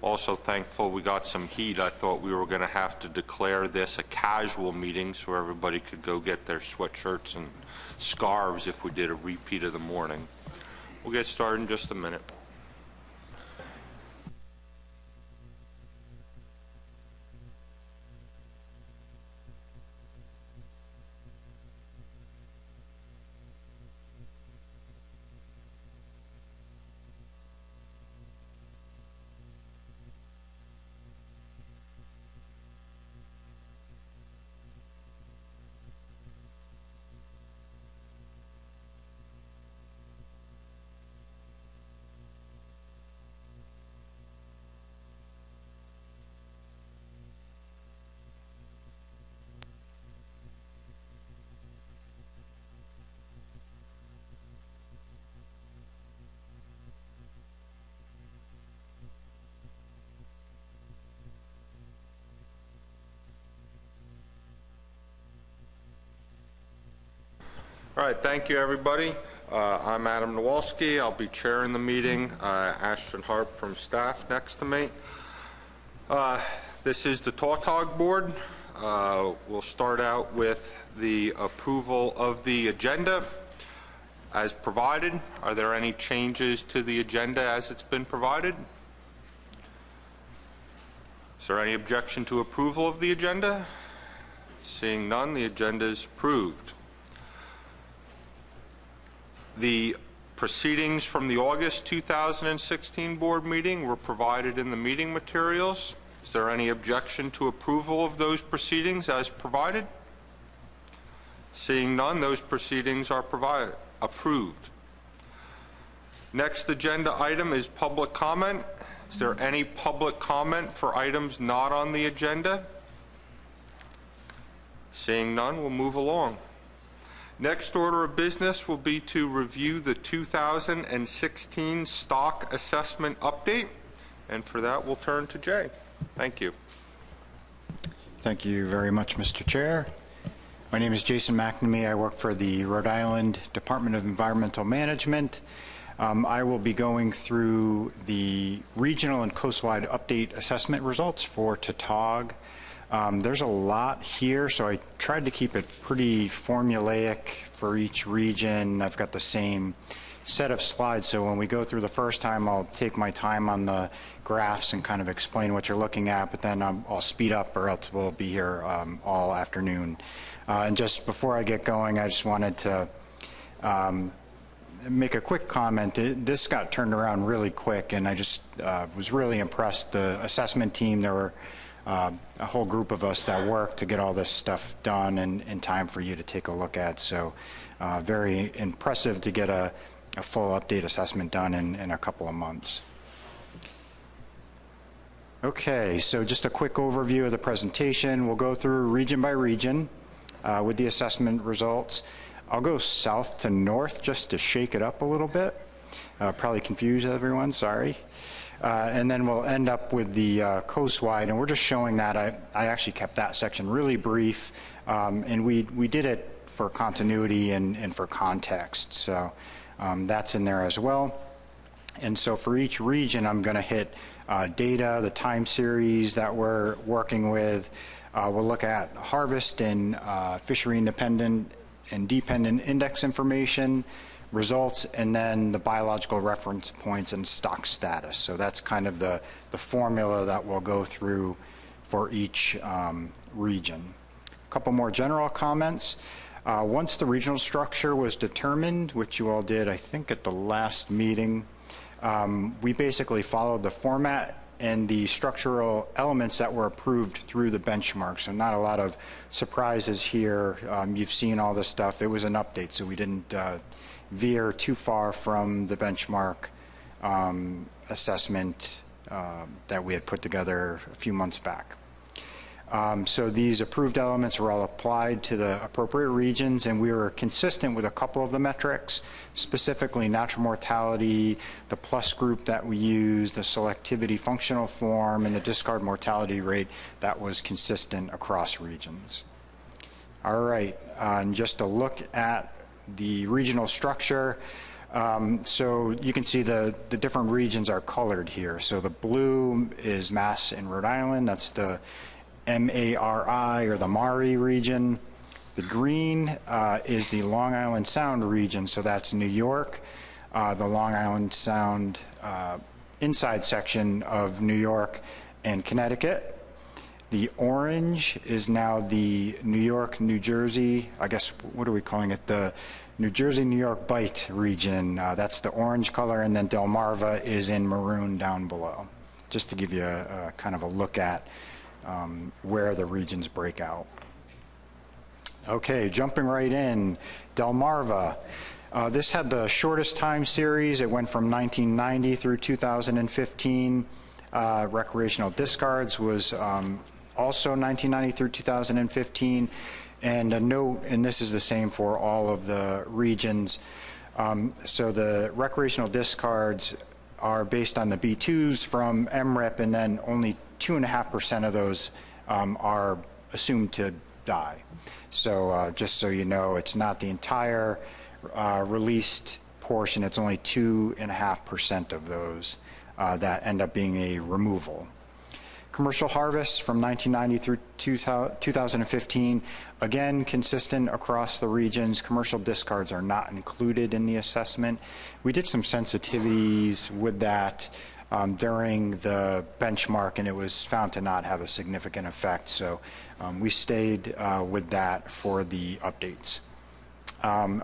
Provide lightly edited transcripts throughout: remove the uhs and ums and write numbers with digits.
Also thankful we got some heat. I thought we were going to have to declare this a casual meeting so everybody could go get their sweatshirts and scarves if we did a repeat of the morning. We'll get started in just a minute. All right, thank you, everybody. I'm Adam Nowalski. I'll be chairing the meeting. Ashton Harp from staff next to me. This is the Tautog board. We'll start out with the approval of the agenda as provided. Are there any changes to the agenda as it's been provided? Is there any objection to approval of the agenda? Seeing none, the agenda is approved. The proceedings from the August 2016 board meeting were provided in the meeting materials. Is there any objection to approval of those proceedings as provided? Seeing none, those proceedings are approved. Next agenda item is public comment. Is there any public comment for items not on the agenda? Seeing none, we'll move along. Next order of business will be to review the 2016 stock assessment update, and for that we'll turn to Jay. Thank you. Thank you very much, Mr. Chair. My name is Jason McNamee. I work for the Rhode Island Department of Environmental Management. I will be going through the regional and coastwide update assessment results for Tautog. There's a lot here, so I tried to keep it pretty formulaic for each region. I've got the same set of slides, so when we go through the first time, I'll take my time on the graphs and kind of explain what you're looking at, but then I'll speed up or else we'll be here all afternoon. And just before I get going, I just wanted to make a quick comment. This got turned around really quick, and I just was really impressed. The assessment team, there were a whole group of us that worked to get all this stuff done in time for you to take a look at. So very impressive to get a full update assessment done in a couple of months. Okay, so just a quick overview of the presentation. We'll go through region by region with the assessment results. I'll go south to north just to shake it up a little bit. Probably confuse everyone, sorry. And then we'll end up with the coastwide, and we're just showing that. I actually kept that section really brief, and we did it for continuity and for context, so that's in there as well. And so for each region, I'm going to hit data, the time series that we're working with. We'll look at harvest and fishery independent and dependent index information, results, and then the biological reference points and stock status. So that's kind of the formula that we'll go through for each region. A couple more general comments. Once the regional structure was determined, which you all did, I think, at the last meeting, we basically followed the format and the structural elements that were approved through the benchmark. So not a lot of surprises here. You've seen all this stuff. It was an update, so we didn't veer too far from the benchmark assessment that we had put together a few months back. So these approved elements were all applied to the appropriate regions, and we were consistent with a couple of the metrics, specifically natural mortality, the plus group that we used, the selectivity functional form, and the discard mortality rate that was consistent across regions. All right, and just a look at the regional structure. So you can see the different regions are colored here. So the blue is Mass and Rhode Island. That's the MARI or the MARI region. The green is the Long Island Sound region. So that's New York, the Long Island Sound inside section of New York and Connecticut. The orange is now the New York, New Jersey, I guess, what are we calling it? The New Jersey, New York Bight region. That's the orange color, and then Delmarva is in maroon down below, just to give you a kind of a look at where the regions break out. Okay, jumping right in, Delmarva. This had the shortest time series. It went from 1990 through 2015. Recreational discards was also 1990 through 2015. And a note, and this is the same for all of the regions, so the recreational discards are based on the B2s from MRIP, and then only 2.5% of those are assumed to die. So just so you know, it's not the entire released portion, it's only 2.5% of those that end up being a removal. Commercial harvests from 1990 through 2015, again, consistent across the regions. Commercial discards are not included in the assessment. We did some sensitivities with that during the benchmark, and it was found to not have a significant effect. So we stayed with that for the updates.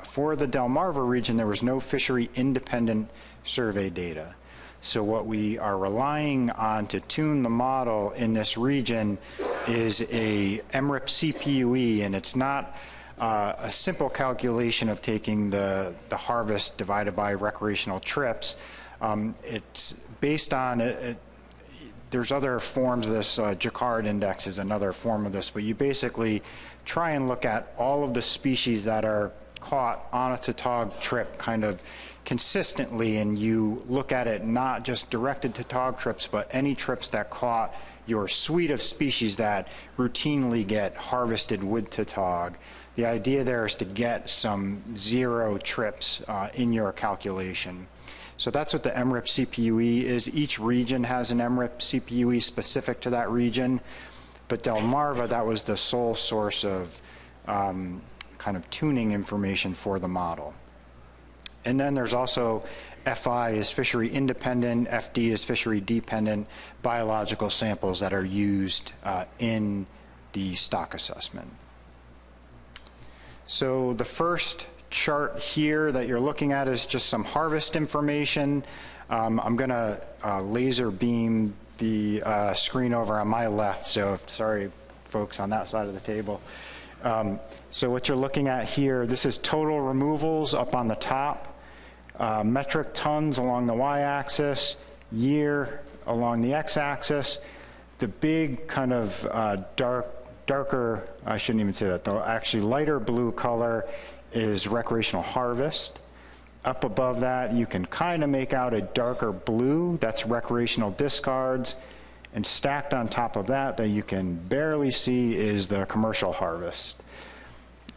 For the Delmarva region, there was no fishery independent survey data. So what we are relying on to tune the model in this region is a MRIP CPUE, and it's not a simple calculation of taking the harvest divided by recreational trips. It's based on, there's other forms of this, Jacquard index is another form of this, but you basically try and look at all of the species that are caught on a tautog trip kind of consistently, and you look at it not just directed tautog trips, but any trips that caught your suite of species that routinely get harvested with tautog. The idea there is to get some zero trips in your calculation. So that's what the MRIP CPUE is. Each region has an MRIP CPUE specific to that region, but Delmarva, that was the sole source of kind of tuning information for the model. And then there's also FI is fishery independent, FD is fishery dependent biological samples that are used in the stock assessment. So the first chart here that you're looking at is just some harvest information. I'm going to laser beam the screen over on my left, so sorry folks on that side of the table. So what you're looking at here, this is total removals up on the top. Metric tons along the y-axis, year along the x-axis. The big kind of darker, I shouldn't even say that, though, actually lighter blue color is recreational harvest. Up above that, you can kind of make out a darker blue, that's recreational discards. And stacked on top of that you can barely see is the commercial harvest.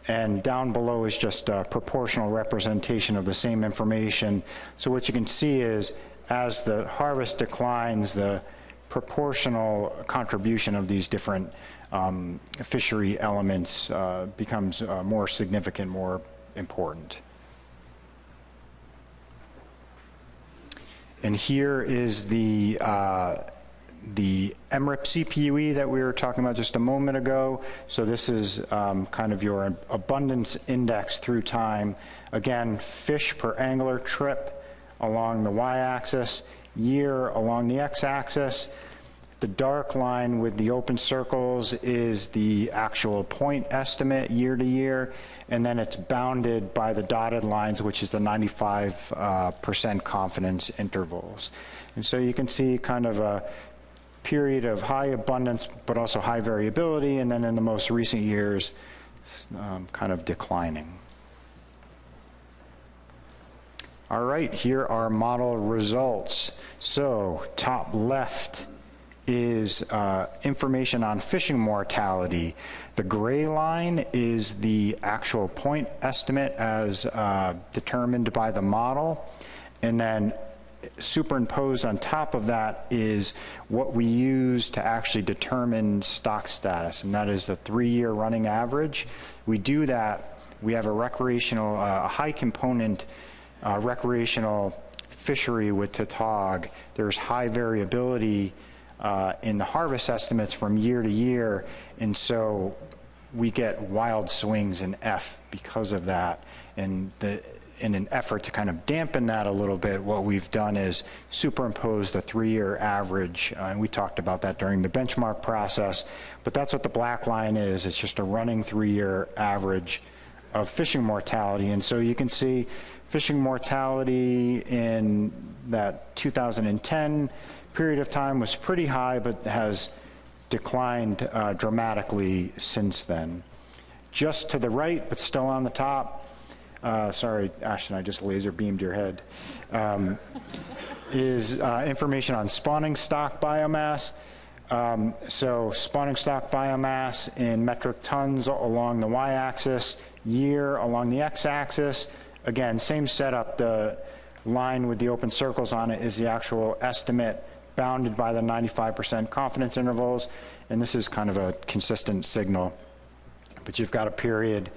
And down below is just a proportional representation of the same information. So what you can see is as the harvest declines, the proportional contribution of these different fishery elements becomes more significant, more important. And here is the MRIP CPUE that we were talking about just a moment ago. So this is kind of your abundance index through time. Again, fish per angler trip along the y-axis, year along the x-axis. The dark line with the open circles is the actual point estimate year to year, and then it's bounded by the dotted lines, which is the 95% confidence intervals. And so you can see kind of a period of high abundance, but also high variability, and then in the most recent years, kind of declining. All right, here are model results. So top left is information on fishing mortality. The gray line is the actual point estimate as determined by the model, and then superimposed on top of that is what we use to actually determine stock status, and that is the 3-year running average. We do that, we have a recreational, a high component recreational fishery with Tautog. There's high variability in the harvest estimates from year to year, and so we get wild swings in F because of that. And in an effort to kind of dampen that a little bit, what we've done is superimpose the 3-year average, and we talked about that during the benchmark process, but that's what the black line is. It's just a running 3-year average of fishing mortality. And so you can see fishing mortality in that 2010 period of time was pretty high, but has declined dramatically since then. Just to the right, but still on the top, sorry, Ashton, I just laser beamed your head, is information on spawning stock biomass. So spawning stock biomass in metric tons along the y-axis, year along the x-axis. Again, same setup. The line with the open circles on it is the actual estimate bounded by the 95% confidence intervals, and this is kind of a consistent signal. But you've got a period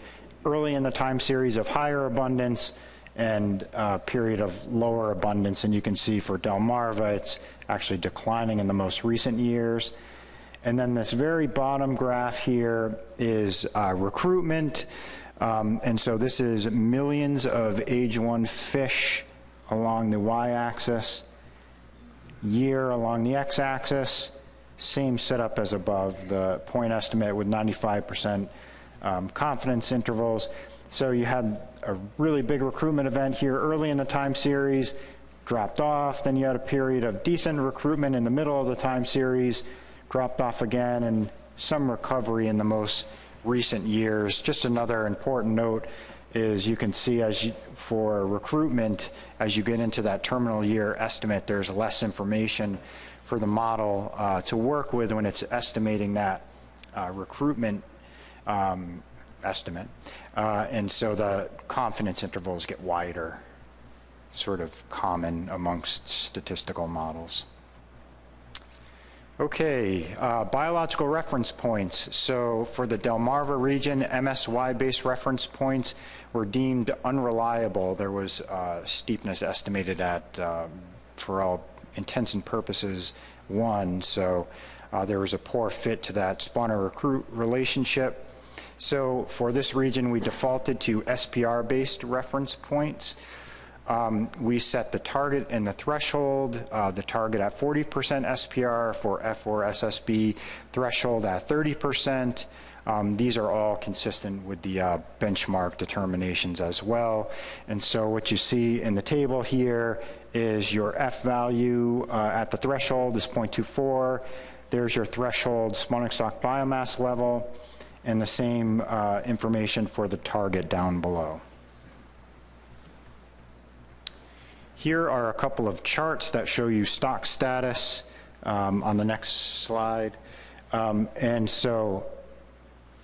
early in the time series of higher abundance and a period of lower abundance, and you can see for Delmarva it's actually declining in the most recent years. And then this very bottom graph here is recruitment, and so this is millions of age 1 fish along the y-axis, year along the x-axis, same setup as above, the point estimate with 95% confidence intervals. So you had a really big recruitment event here early in the time series, dropped off, then you had a period of decent recruitment in the middle of the time series, dropped off again, and some recovery in the most recent years. Just another important note is you can see for recruitment, as you get into that terminal year estimate, there's less information for the model to work with when it's estimating that recruitment estimate. And so the confidence intervals get wider, sort of common amongst statistical models. Okay, biological reference points. So for the Delmarva region, MSY-based reference points were deemed unreliable. There was steepness estimated at, for all intents and purposes, 1. So there was a poor fit to that spawner-recruit relationship. So for this region, we defaulted to SPR-based reference points. We set the target and the threshold, the target at 40% SPR for F4 SSB, threshold at 30%. These are all consistent with the benchmark determinations as well. And so what you see in the table here is your F value at the threshold is 0.24. There's your threshold spawning stock biomass level, and the same information for the target down below. Here are a couple of charts that show you stock status on the next slide. And so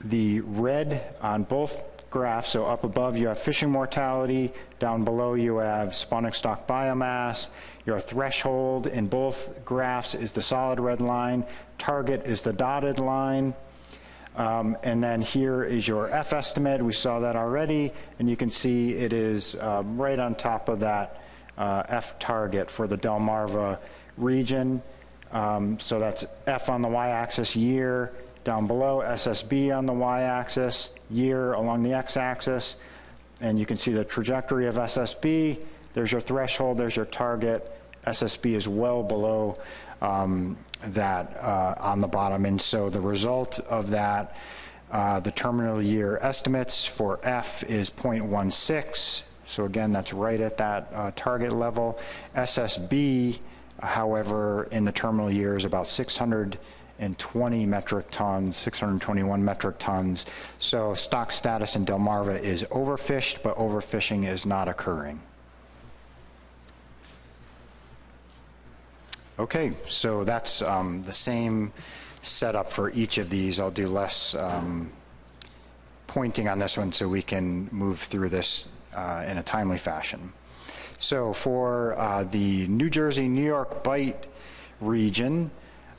the red on both graphs, so up above you have fishing mortality, down below you have spawning stock biomass. Your threshold in both graphs is the solid red line, target is the dotted line. And then here is your F estimate. We saw that already, and you can see it is right on top of that F target for the Delmarva region. So that's F on the y-axis, year, down below SSB on the y-axis, year along the x-axis, and you can see the trajectory of SSB. There's your threshold, there's your target. SSB is well below that on the bottom, and so the result of that, the terminal year estimates for F is 0.16. So again, that's right at that target level. SSB, however, in the terminal year is about 620 metric tons, 621 metric tons. So stock status in Delmarva is overfished, but overfishing is not occurring. Okay, so that's the same setup for each of these. I'll do less pointing on this one so we can move through this in a timely fashion. So for the New Jersey, New York Bight region,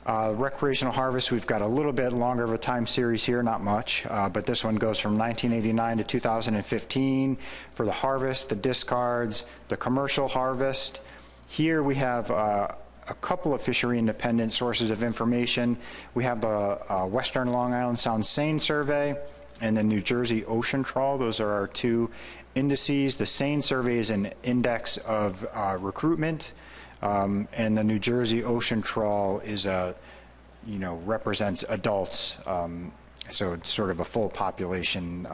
recreational harvest, we've got a little bit longer of a time series here, not much, but this one goes from 1989 to 2015 for the harvest, the discards, the commercial harvest. Here we have a couple of fishery independent sources of information. We have the Western Long Island Sound Seine Survey and the New Jersey Ocean Trawl. Those are our two indices. The Seine Survey is an index of recruitment, and the New Jersey Ocean Trawl is represents adults. So it's sort of a full population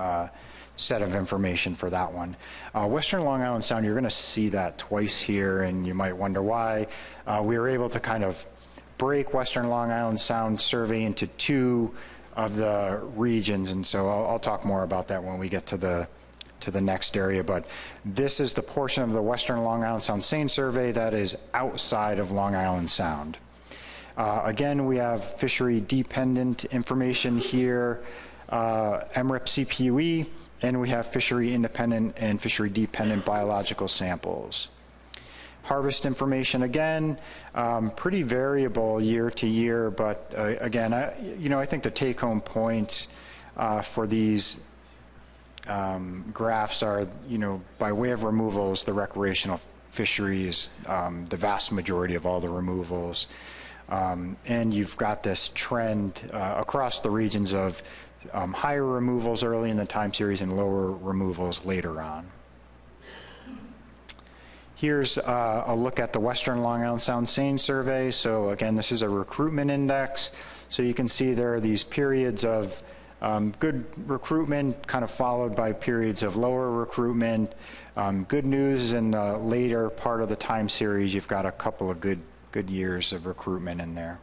set of information for that one. Western Long Island Sound, you're going to see that twice here, and you might wonder why. We were able to kind of break Western Long Island Sound survey into two of the regions, and so I'll talk more about that when we get to the next area. But this is the portion of the Western Long Island Sound Seine Survey that is outside of Long Island Sound. Again, we have fishery dependent information here, MRIP CPUE, and we have fishery independent and fishery dependent biological samples. Harvest information, again, pretty variable year to year, but again, I think the take-home points for these graphs are, by way of removals, the recreational fisheries, the vast majority of all the removals. And you've got this trend across the regions of higher removals early in the time series and lower removals later on. Here's a look at the Western Long Island Sound Seine Survey. So again, this is a recruitment index. So you can see there are these periods of good recruitment kind of followed by periods of lower recruitment. Good news in the later part of the time series, you've got a couple of good years of recruitment in there.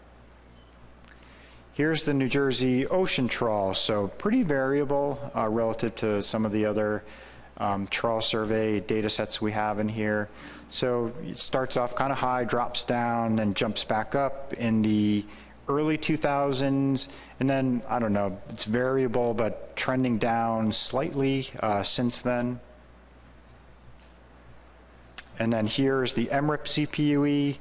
Here's the New Jersey Ocean Trawl, so pretty variable relative to some of the other trawl survey data sets we have in here. So it starts off kind of high, drops down, then jumps back up in the early 2000s, and then, I don't know, it's variable, but trending down slightly since then. And then here's the MRIP CPUE.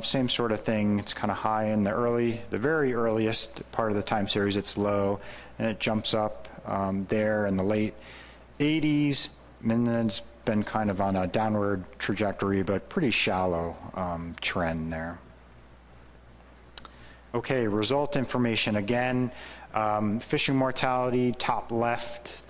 Same sort of thing. It's kind of high in the very earliest part of the time series. It's low, and it jumps up there in the late 80s, and then it's been kind of on a downward trajectory, but pretty shallow trend there. Okay, result information again. Fishing mortality, top left,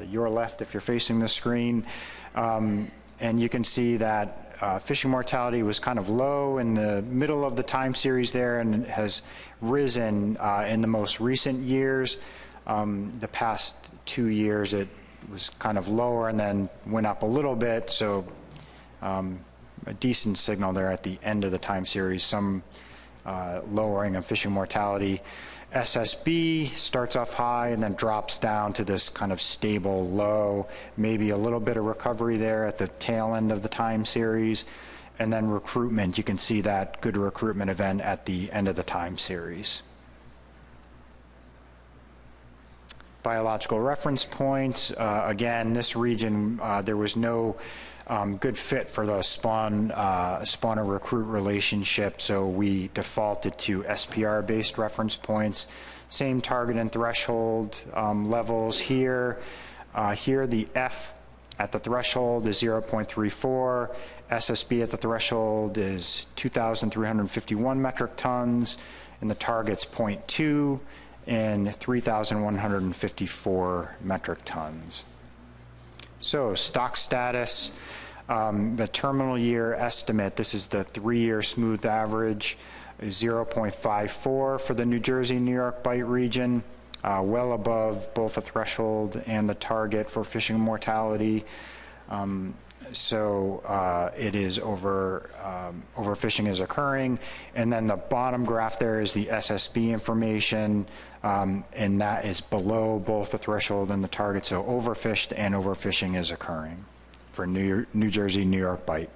your left if you're facing the screen, and you can see that fishing mortality was kind of low in the middle of the time series there, and it has risen in the most recent years. The past 2 years it was kind of lower and then went up a little bit, so a decent signal there at the end of the time series, some lowering of fishing mortality. SSB starts off high and then drops down to this kind of stable low, maybe a little bit of recovery there at the tail end of the time series. And then recruitment, you can see that good recruitment event at the end of the time series. Biological reference points, again, this region, there was no good fit for the spawner recruit relationship, so we defaulted to SPR-based reference points. Same target and threshold levels here. Here the F at the threshold is 0.34. SSB at the threshold is 2,351 metric tons, and the target's 0.2 and 3,154 metric tons. So stock status, the terminal year estimate, this is the 3-year smooth average, is 0.54 for the New Jersey, New York Bight region, well above both the threshold and the target for fishing mortality. So it is overfishing is occurring. And then the bottom graph there is the SSB information, and that is below both the threshold and the target. So overfished and overfishing is occurring for New Jersey, New York Bight.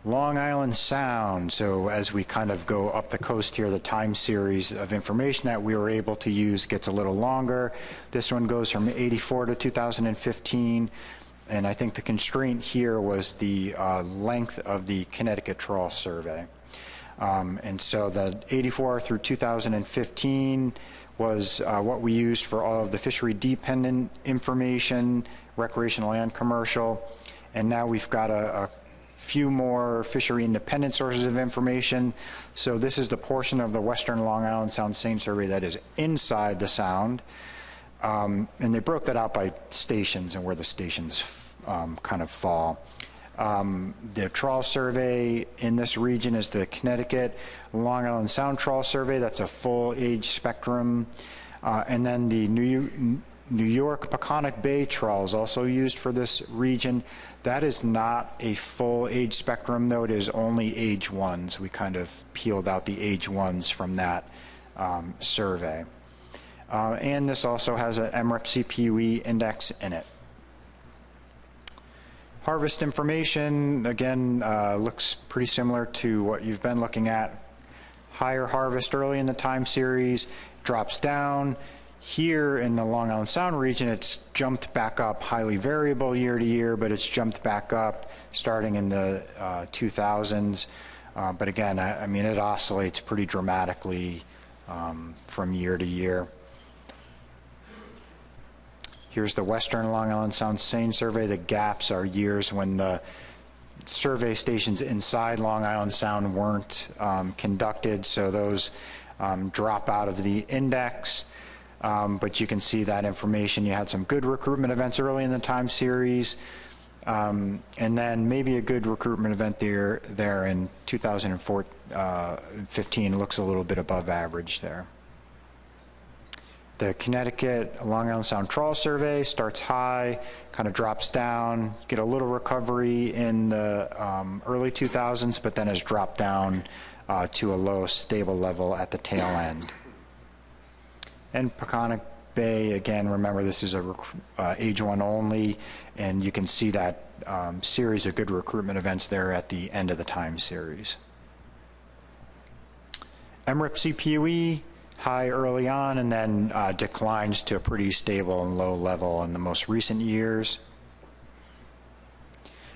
Long Island Sound, so as we kind of go up the coast here, the time series of information that we were able to use gets a little longer. This one goes from 84 to 2015, and I think the constraint here was the length of the Connecticut Trawl Survey. And so the 84 through 2015 was what we used for all of the fishery-dependent information, recreational and commercial, and now we've got a few more fishery-independent sources of information. So this is the portion of the Western Long Island Sound Seine Survey that is inside the sound. And they broke that out by stations and where the stations kind of fall. The trawl survey in this region is the Connecticut Long Island Sound Trawl Survey. That's a full age spectrum. And then the New York Peconic Bay trawl is also used for this region. That is not a full age spectrum, though. It is only age ones. We kind of peeled out the age ones from that survey. And this also has an MREP CPUE index in it. Harvest information, again, looks pretty similar to what you've been looking at. Higher harvest early in the time series, drops down. Here in the Long Island Sound region, it's jumped back up, highly variable year to year, but it's jumped back up starting in the 2000s. But again, I mean, it oscillates pretty dramatically from year to year. Here's the Western Long Island Sound Seine Survey. The gaps are years when the survey stations inside Long Island Sound weren't conducted, so those drop out of the index. But you can see that information. You had some good recruitment events early in the time series, and then maybe a good recruitment event there in 2015 looks a little bit above average there. The Connecticut Long Island Sound Trawl Survey starts high, kind of drops down, get a little recovery in the early 2000s, but then has dropped down to a low stable level at the tail end. And Peconic Bay, again, remember this is a age one only, and you can see that series of good recruitment events there at the end of the time series. MREP CPUE, high early on, and then declines to a pretty stable and low level in the most recent years.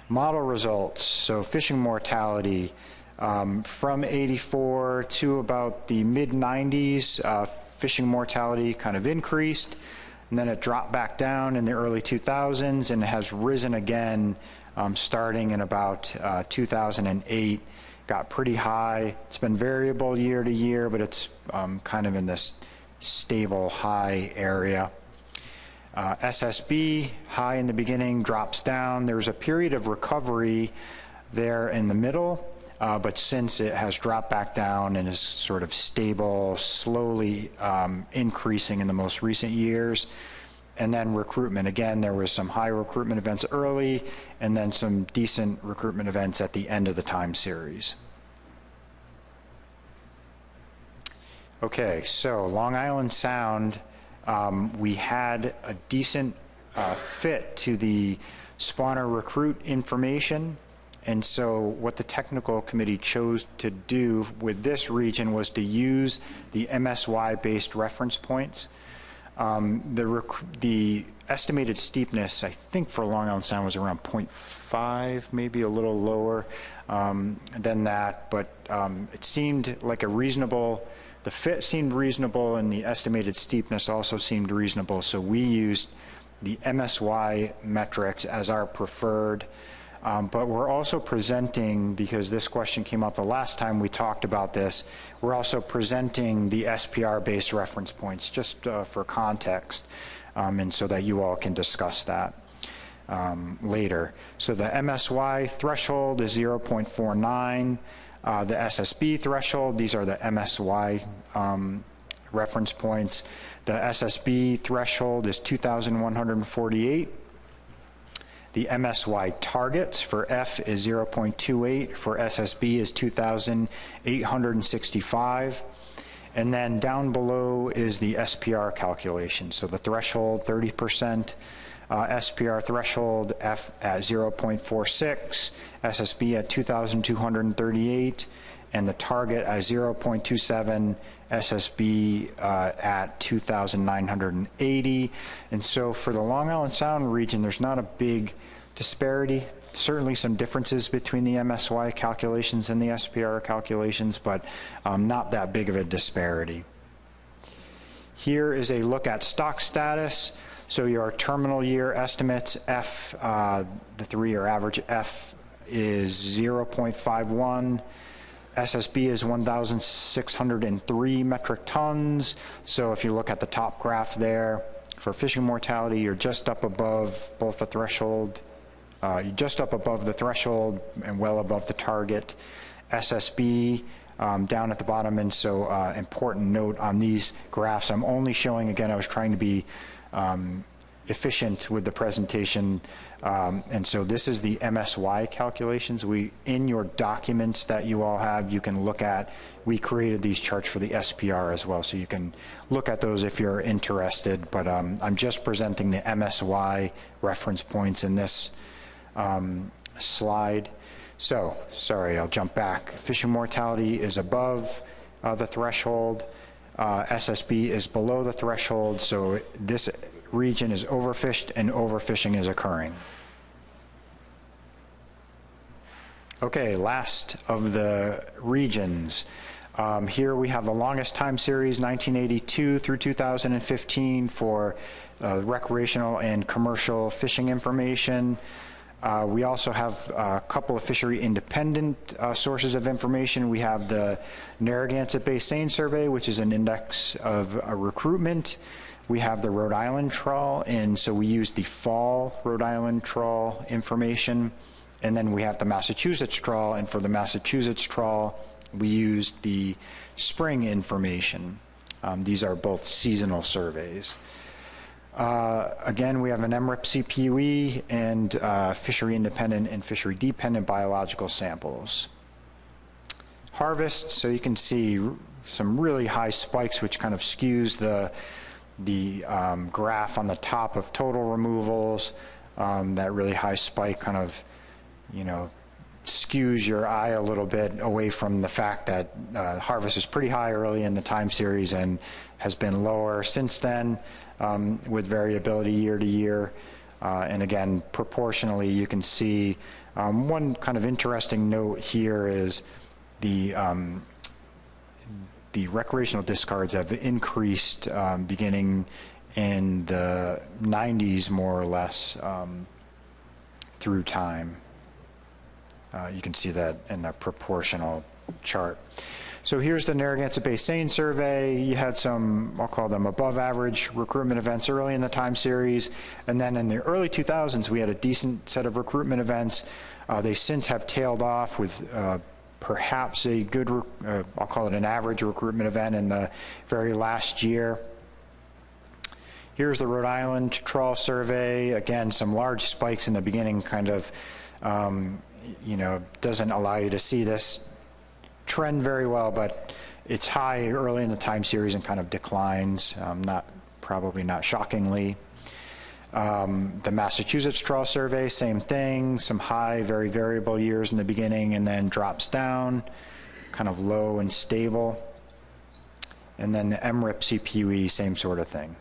Model results, so fishing mortality from 84 to about the mid-90s, fishing mortality kind of increased, and then it dropped back down in the early 2000s and has risen again starting in about 2008. Got pretty high. It's been variable year to year, but it's kind of in this stable high area. SSB, high in the beginning, drops down. There's a period of recovery there in the middle, but since it has dropped back down and is sort of stable, slowly increasing in the most recent years. And then recruitment, again, there was some high recruitment events early and then some decent recruitment events at the end of the time series. Okay, so Long Island Sound, we had a decent fit to the spawner recruit information. And so what the technical committee chose to do with this region was to use the MSY-based reference points. The estimated steepness, I think, for Long Island Sound was around 0.5, maybe a little lower than that, but it seemed like a reasonable, the fit seemed reasonable, and the estimated steepness also seemed reasonable, so we used the MSY metrics as our preferred. But we're also presenting, because this question came up the last time we talked about this, we're also presenting the SPR-based reference points just for context, and so that you all can discuss that later. So the MSY threshold is 0.49. The SSB threshold, these are the MSY reference points. The SSB threshold is 2,148. The MSY targets for F is 0.28, for SSB is 2,865. And then down below is the SPR calculation. So the threshold, 30%, SPR threshold F at 0.46, SSB at 2,238, and the target at 0.27, SSB at 2,980. And so for the Long Island Sound region, there's not a big disparity. Certainly some differences between the MSY calculations and the SPR calculations, but not that big of a disparity. Here is a look at stock status. So your terminal year estimates, F, the 3-year average F is 0.51. SSB is 1,603 metric tons. So if you look at the top graph there, for fishing mortality, you're just up above both the threshold. You're just up above the threshold and well above the target. SSB down at the bottom, and so important note on these graphs, I'm only showing, again, I was trying to be efficient with the presentation, and so this is the MSY calculations. In your documents that you all have, you can look at, we created these charts for the SPR as well, so you can look at those if you're interested, but I'm just presenting the MSY reference points in this slide. So, sorry, I'll jump back. Fishing mortality is above the threshold. SSB is below the threshold, so this region is overfished and overfishing is occurring. Okay, last of the regions. Here we have the longest time series, 1982 through 2015 for recreational and commercial fishing information. We also have a couple of fishery independent sources of information. We have the Narragansett Bay Seine Survey, which is an index of recruitment. We have the Rhode Island trawl, and so we use the fall Rhode Island trawl information. And then we have the Massachusetts trawl, and for the Massachusetts trawl, we used the spring information. These are both seasonal surveys. Again, we have an MRIP CPUE and fishery independent and fishery dependent biological samples. Harvest, so you can see some really high spikes, which kind of skews the graph on the top of total removals. That really high spike kind of, you know, skews your eye a little bit away from the fact that harvest is pretty high early in the time series and has been lower since then, with variability year to year. And again, proportionally, you can see one kind of interesting note here is the recreational discards have increased beginning in the 90s, more or less, through time. You can see that in the proportional chart. So here's the Narragansett Bay Seine Survey. You had some, I'll call them above average recruitment events early in the time series. And then in the early 2000s, we had a decent set of recruitment events. They since have tailed off with perhaps a good, I'll call it an average recruitment event in the very last year. Here's the Rhode Island Trawl Survey. Again, some large spikes in the beginning, kind of, you know, doesn't allow you to see this trend very well, but it's high early in the time series and kind of declines, probably not shockingly. The Massachusetts Trawl Survey, same thing, some high, very variable years in the beginning and then drops down, kind of low and stable. And then the MRIP CPUE, same sort of thing.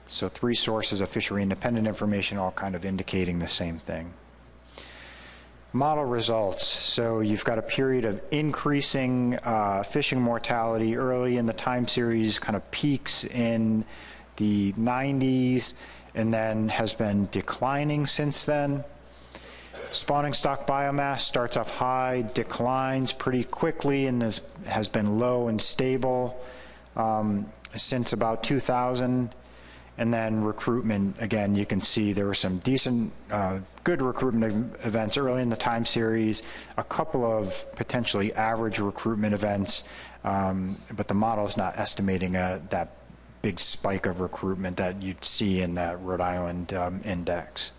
So 3 sources of fishery independent information all kind of indicating the same thing. Model results. So you've got a period of increasing fishing mortality early in the time series, kind of peaks in the 90s, and then has been declining since then. Spawning stock biomass starts off high, declines pretty quickly, and has been low and stable since about 2000. And then recruitment, again, you can see there were some decent, good recruitment events early in the time series, a couple of potentially average recruitment events, but the model is not estimating that big spike of recruitment that you'd see in that Rhode Island index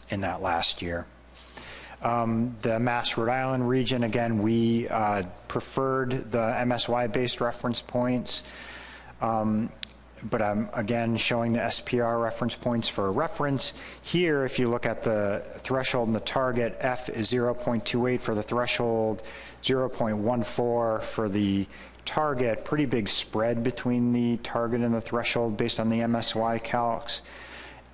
in that last year. The Mass Rhode Island region, again, we preferred the MSY-based reference points. but I'm again showing the SPR reference points for reference. Here, if you look at the threshold and the target, F is 0.28 for the threshold, 0.14 for the target. Pretty big spread between the target and the threshold based on the MSY calcs.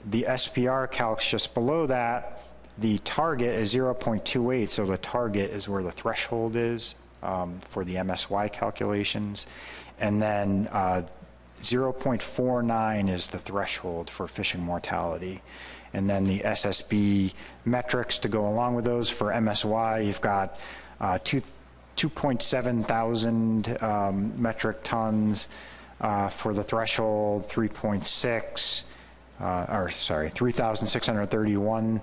The SPR calcs just below that, the target is 0.28, so the target is where the threshold is for the MSY calculations. And then 0.49 is the threshold for fishing mortality. And then the SSB metrics to go along with those for MSY, you've got 2.7 thousand metric tons for the threshold, 3,631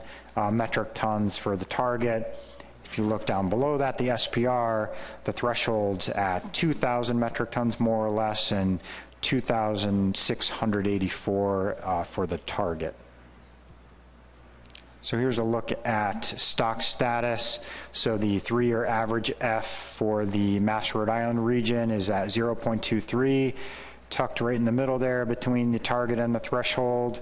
metric tons for the target. If you look down below that, the SPR, the threshold's at 2,000 metric tons more or less, and 2,684 for the target. So here's a look at stock status. So the 3-year average F for the Mass Rhode Island region is at 0.23, tucked right in the middle there between the target and the threshold.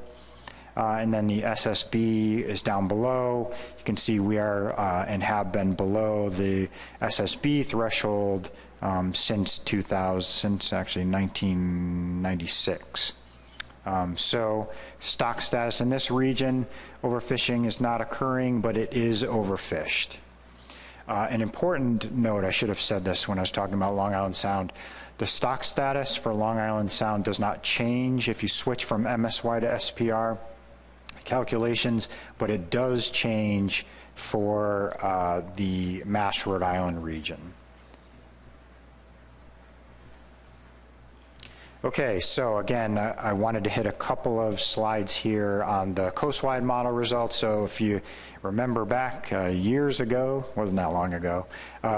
And then the SSB is down below. You can see we are and have been below the SSB threshold since actually 1996. So stock status in this region, overfishing is not occurring, but it is overfished. An important note, I should have said this when I was talking about Long Island Sound, the stock status for Long Island Sound does not change if you switch from MSY to SPR calculations, but it does change for the Mass Rhode Island region. Okay, so again, I wanted to hit a couple of slides here on the coastwide model results. So if you remember back years ago, wasn't that long ago,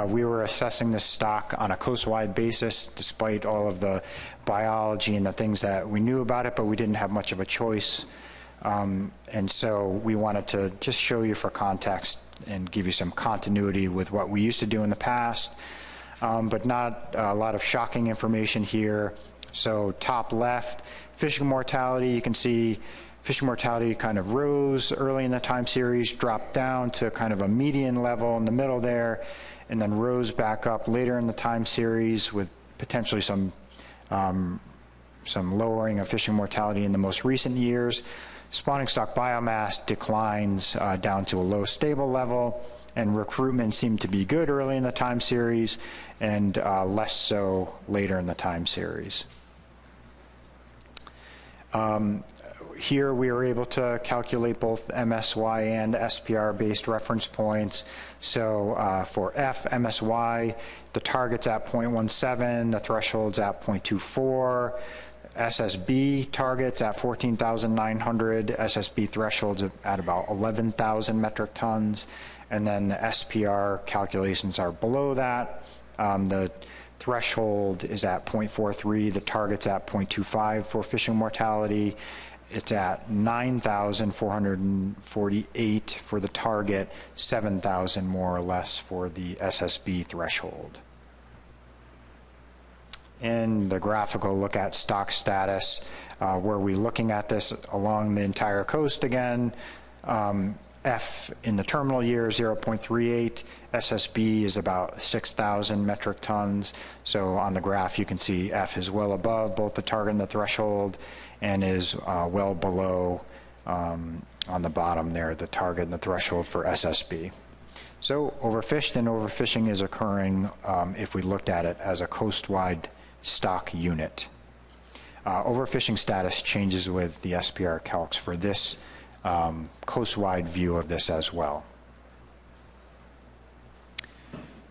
we were assessing this stock on a coastwide basis despite all of the biology and the things that we knew about it, but we didn't have much of a choice. And so we wanted to just show you for context and give you some continuity with what we used to do in the past, but not a lot of shocking information here. So top left, fishing mortality, you can see fishing mortality kind of rose early in the time series, dropped down to kind of a median level in the middle there, and then rose back up later in the time series with potentially some lowering of fishing mortality in the most recent years. Spawning stock biomass declines down to a low stable level, and recruitment seemed to be good early in the time series and less so later in the time series. Here we were able to calculate both MSY and SPR based reference points. So for F, MSY, the target's at 0.17, the threshold's at 0.24, SSB targets at 14,900, SSB thresholds at about 11,000 metric tons, and then the SPR calculations are below that. The threshold is at 0.43, the target's at 0.25 for fishing mortality. It's at 9,448 for the target, 7,000 more or less for the SSB threshold. In the graphical look at stock status, where we're looking at this along the entire coast again. F in the terminal year, 0.38. SSB is about 6,000 metric tons. So on the graph, you can see F is well above both the target and the threshold, and is well below on the bottom there, the target and the threshold for SSB. So overfished, and overfishing is occurring if we looked at it as a coastwide stock unit. Overfishing status changes with the SPR calcs for this coastwide view of this as well.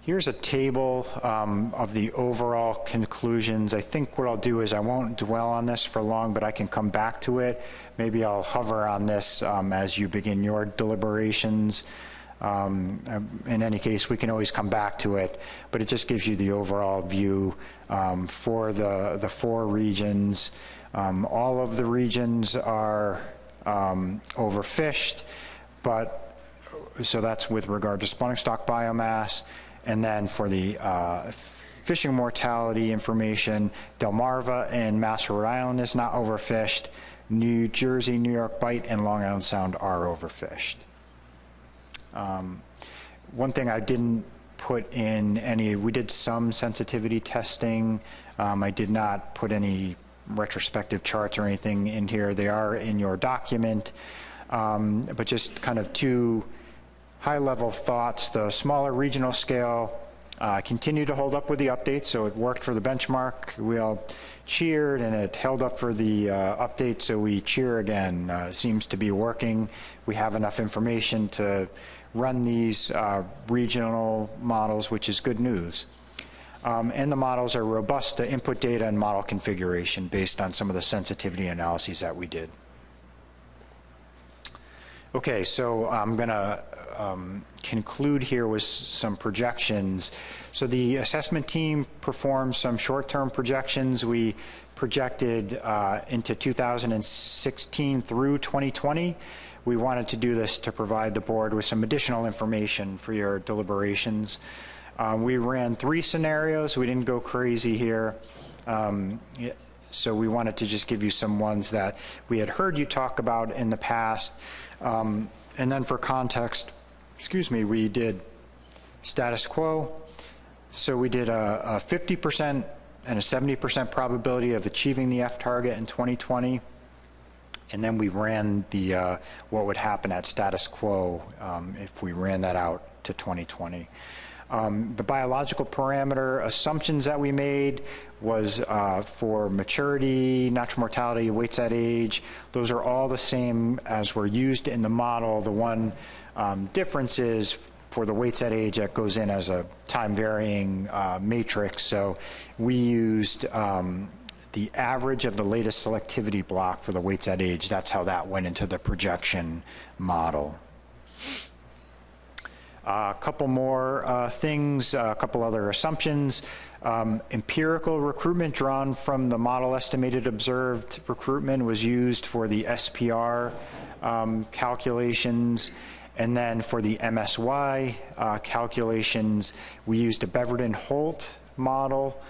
Here's a table of the overall conclusions. I think what I'll do is I won't dwell on this for long, but I can come back to it. Maybe I'll hover on this as you begin your deliberations. In any case, we can always come back to it, but it just gives you the overall view for the 4 regions. All of the regions are overfished, but so that's with regard to spawning stock biomass, And then for the fishing mortality information, Delmarva and Mass, Rhode Island is not overfished. New Jersey, New York Bight, and Long Island Sound are overfished. One thing I didn't put in any, we did some sensitivity testing. I did not put any retrospective charts or anything in here. They are in your document, but just kind of two high-level thoughts. The smaller regional scale continued to hold up with the updates, so it worked for the benchmark. We all cheered, and it held up for the update, so we cheer again. It seems to be working. We have enough information to run these regional models, which is good news. And the models are robust to input data and model configuration based on some of the sensitivity analyses that we did. Okay, so I'm going to conclude here with some projections. So the assessment team performed some short-term projections. We projected into 2016 through 2020. We wanted to do this to provide the board with some additional information for your deliberations. We ran 3 scenarios. We didn't go crazy here. So we wanted to just give you some ones that we had heard you talk about in the past. And then for context, we did status quo. So we did a 50% and a 70% probability of achieving the F target in 2020. And then we ran the what would happen at status quo if we ran that out to 2020. The biological parameter assumptions that we made was for maturity, natural mortality, weights at age. Those are all the same as were used in the model. The one difference is for the weights at age that goes in as a time-varying matrix. So we used the average of the latest selectivity block for the weights at age. That's how that went into the projection model. A couple more things, a couple other assumptions. Empirical recruitment drawn from the model estimated observed recruitment was used for the SPR calculations. And then for the MSY calculations, we used a Beverden-Holt model.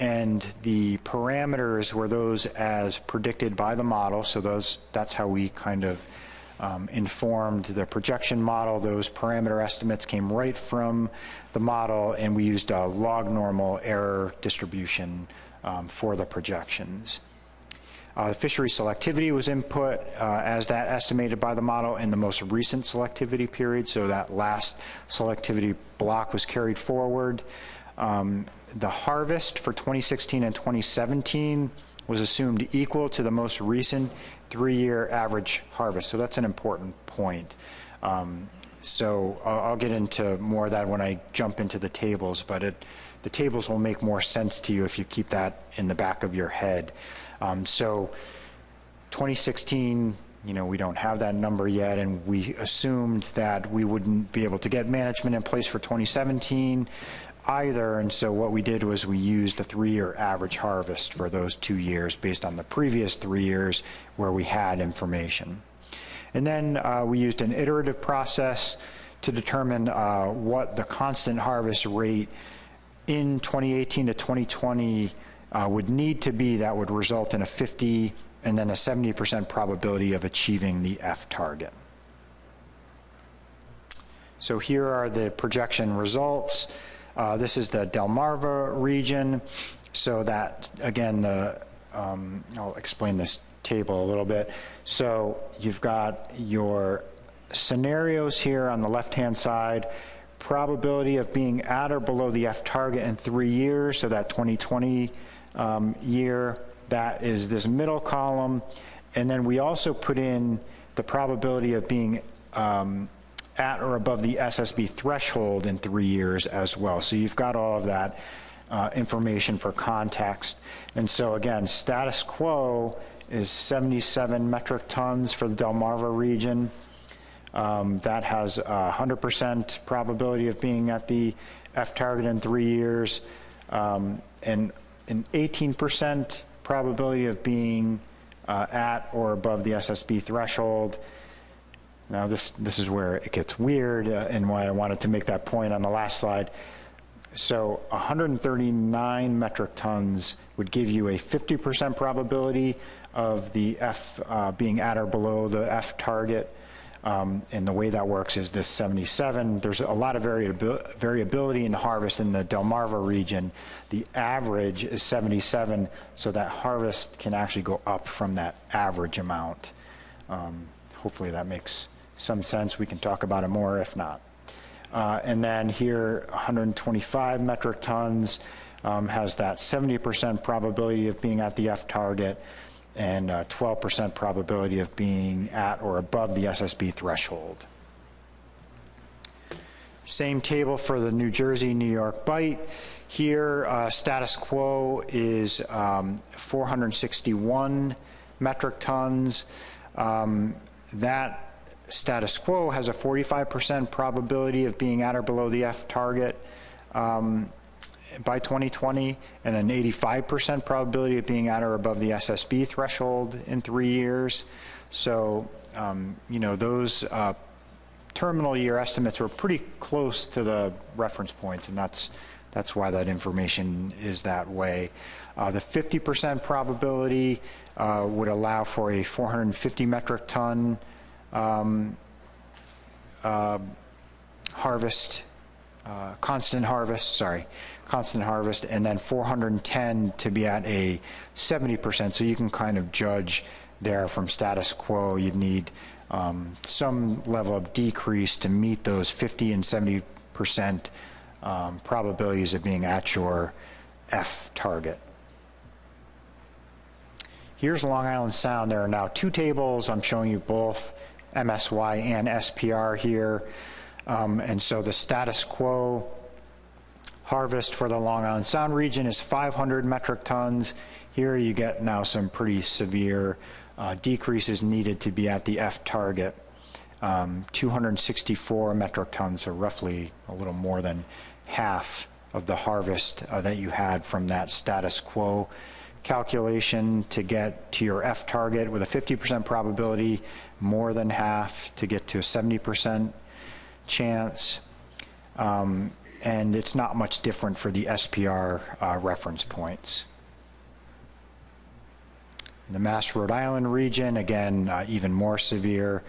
And the parameters were those as predicted by the model. So that's how we kind of informed the projection model. Those parameter estimates came right from the model, and we used a log normal error distribution for the projections. The fishery selectivity was input as that estimated by the model in the most recent selectivity period, so that last selectivity block was carried forward. The harvest for 2016 and 2017 was assumed equal to the most recent 3-year average harvest. So that's an important point. So I'll get into more of that when I jump into the tables, but the tables will make more sense to you if you keep that in the back of your head. So 2016, we don't have that number yet, and we assumed that we wouldn't be able to get management in place for 2017 either, and so what we did was we used a 3-year average harvest for those 2 years based on the previous 3 years where we had information. And then we used an iterative process to determine what the constant harvest rate in 2018 to 2020 would need to be that would result in a 50 and then a 70% probability of achieving the F target. So here are the projection results. This is the Delmarva region. So that, again, I'll explain this table a little bit. So you've got your scenarios here on the left-hand side, probability of being at or below the F target in 3 years, so that 2020 year, that is this middle column. And then we also put in the probability of being at or above the SSB threshold in 3 years as well. So you've got all of that information for context. And so again, status quo is 77 metric tons for the Delmarva region. That has a 100% probability of being at the F target in 3 years, and an 18% probability of being at or above the SSB threshold. Now this is where it gets weird and why I wanted to make that point on the last slide. So 139 metric tons would give you a 50% probability of the F being at or below the F target. And the way that works is this 77. There's a lot of variability in the harvest in the Delmarva region. The average is 77, so that harvest can actually go up from that average amount. Hopefully that makes some sense. We can talk about it more if not. And then here, 125 metric tons has that 70% probability of being at the F target and 12% probability of being at or above the SSB threshold. Same table for the New Jersey, New York bite. Here, status quo is 461 metric tons. That status quo has a 45% probability of being at or below the F target by 2020, and an 85% probability of being at or above the SSB threshold in 3 years. So, you know, those terminal year estimates were pretty close to the reference points, and that's why that information is that way. The 50% probability would allow for a 450 metric ton harvest, constant harvest, and then 410 to be at a 70%. So you can kind of judge there from status quo. You'd need some level of decrease to meet those 50 and 70% probabilities of being at your F target. Here's Long Island Sound. There are now two tables. I'm showing you both MSY and SPR here. And so the status quo harvest for the Long Island Sound region is 500 metric tons. Here you get now some pretty severe decreases needed to be at the F target. 264 metric tons, so roughly a little more than half of the harvest that you had from that status quo calculation to get to your F target with a 50% probability, more than half to get to a 70% chance. And it's not much different for the SPR reference points. In the Mass Rhode Island region, again, even more severe.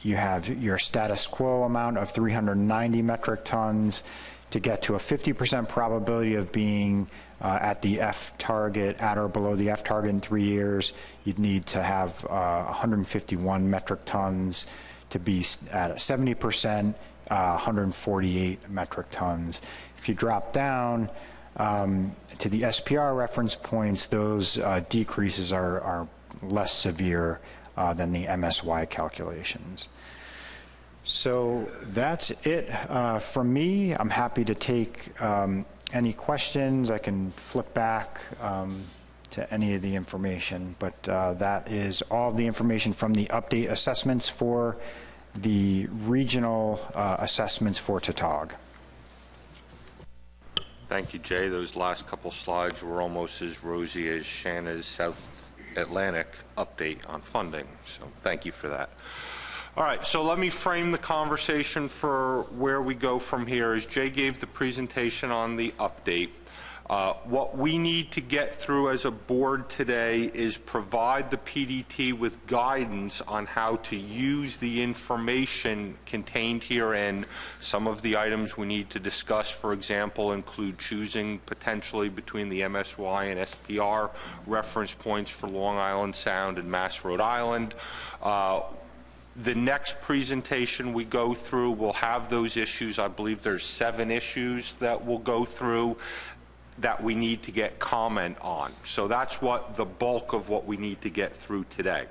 You have your status quo amount of 390 metric tons to get to a 50% probability of being at the F target, at or below the F target in 3 years. You'd need to have 151 metric tons to be at 70%, 148 metric tons. If you drop down to the SPR reference points, those decreases are less severe than the MSY calculations. So that's it from me. I'm happy to take any questions. I can flip back to any of the information, but that is all of the information from the update assessments for the regional assessments for Tautog. Thank you, Jay. Those last couple slides were almost as rosy as Shanna's South Atlantic update on funding, so thank you for that. All right, so let me frame the conversation for where we go from here. As Jay gave the presentation on the update, what we need to get through as a board today is provide the PDT with guidance on how to use the information contained herein. Some of the items we need to discuss, for example, include choosing potentially between the MSY and SPR reference points for Long Island Sound and Mass Rhode Island. The next presentation we go through will have those issues. I believe there's 7 issues that we'll go through that we need to get comment on. So that's what the bulk of what we need to get through today.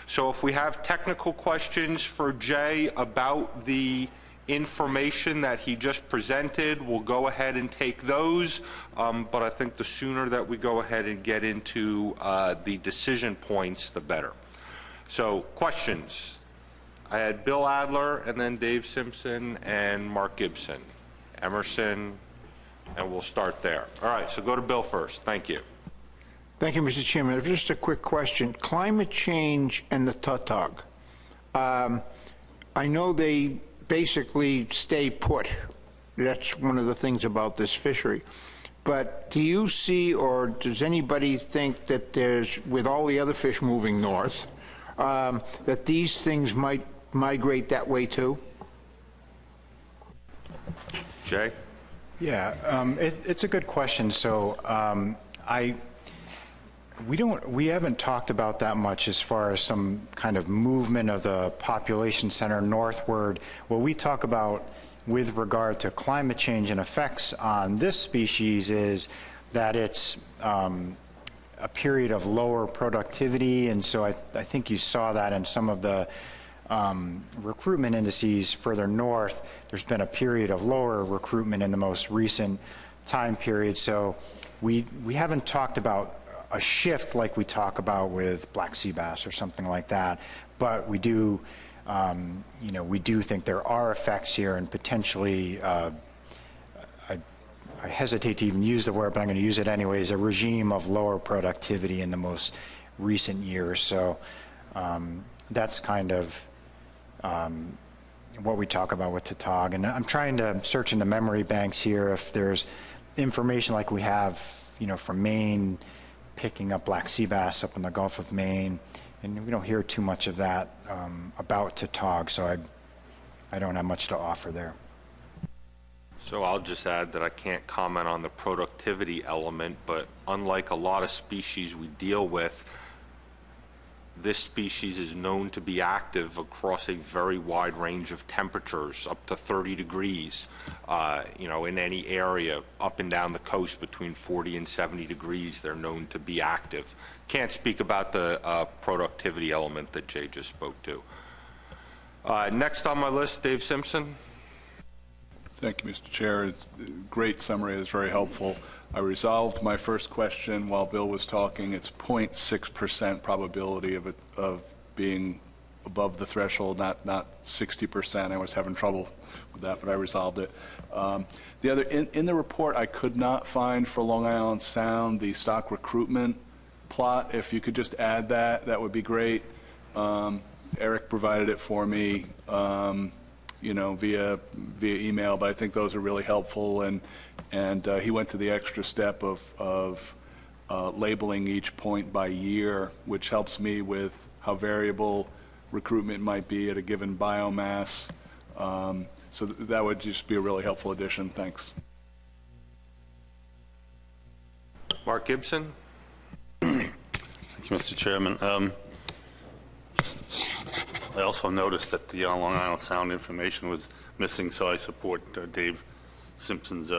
So if we have technical questions for Jay about the information that he just presented, we'll go ahead and take those. But I think the sooner that we go ahead and get into the decision points, the better. So questions? I had Bill Adler and then Dave Simpson and Mark Gibson. Emerson, and we'll start there. All right, so go to Bill first. Thank you. Thank you, Mr. Chairman. Just a quick question. Climate change and the Tautog. I know they basically stay put. That's one of the things about this fishery. But do you see, or does anybody think that there's, with all the other fish moving north, that these things might migrate that way too? Jay? Yeah, it's a good question. So we haven't talked about that much as far as some kind of movement of the population center northward. What we talk about with regard to climate change and effects on this species is that it's a period of lower productivity, and so I think you saw that in some of the recruitment indices further north. There's been a period of lower recruitment in the most recent time period, so we haven't talked about a shift like we talk about with black sea bass or something like that, but we do we do think there are effects here, and potentially, I hesitate to even use the word, but I'm going to use it anyways, a regime of lower productivity in the most recent years. So that's kind of what we talk about with Tautog. And I'm trying to search in the memory banks here if there's information like we have, from Maine, picking up black sea bass up in the Gulf of Maine. And we don't hear too much of that about Tautog, so I don't have much to offer there. So I'll just add that I can't comment on the productivity element, but unlike a lot of species we deal with, this species is known to be active across a very wide range of temperatures, up to 30 degrees, in any area up and down the coast between 40 and 70 degrees, they're known to be active. Can't speak about the productivity element that Jay just spoke to. Next on my list, Dave Simpson. Thank you, Mr. Chair. It's a great summary. It's very helpful. I resolved my first question while Bill was talking. It's 0.6% probability of being above the threshold, not 60%. I was having trouble with that, but I resolved it. The other, in the report, I could not find for Long Island Sound the stock recruitment plot. If you could just add that, that would be great. Eric provided it for me, via email, but I think those are really helpful, and he went to the extra step of labeling each point by year, which helps me with how variable recruitment might be at a given biomass. So that would just be a really helpful addition. Thanks. Mark Gibson. Thank you, Mr. Chairman. I also noticed that the Long Island Sound information was missing, so I support Dave Simpson's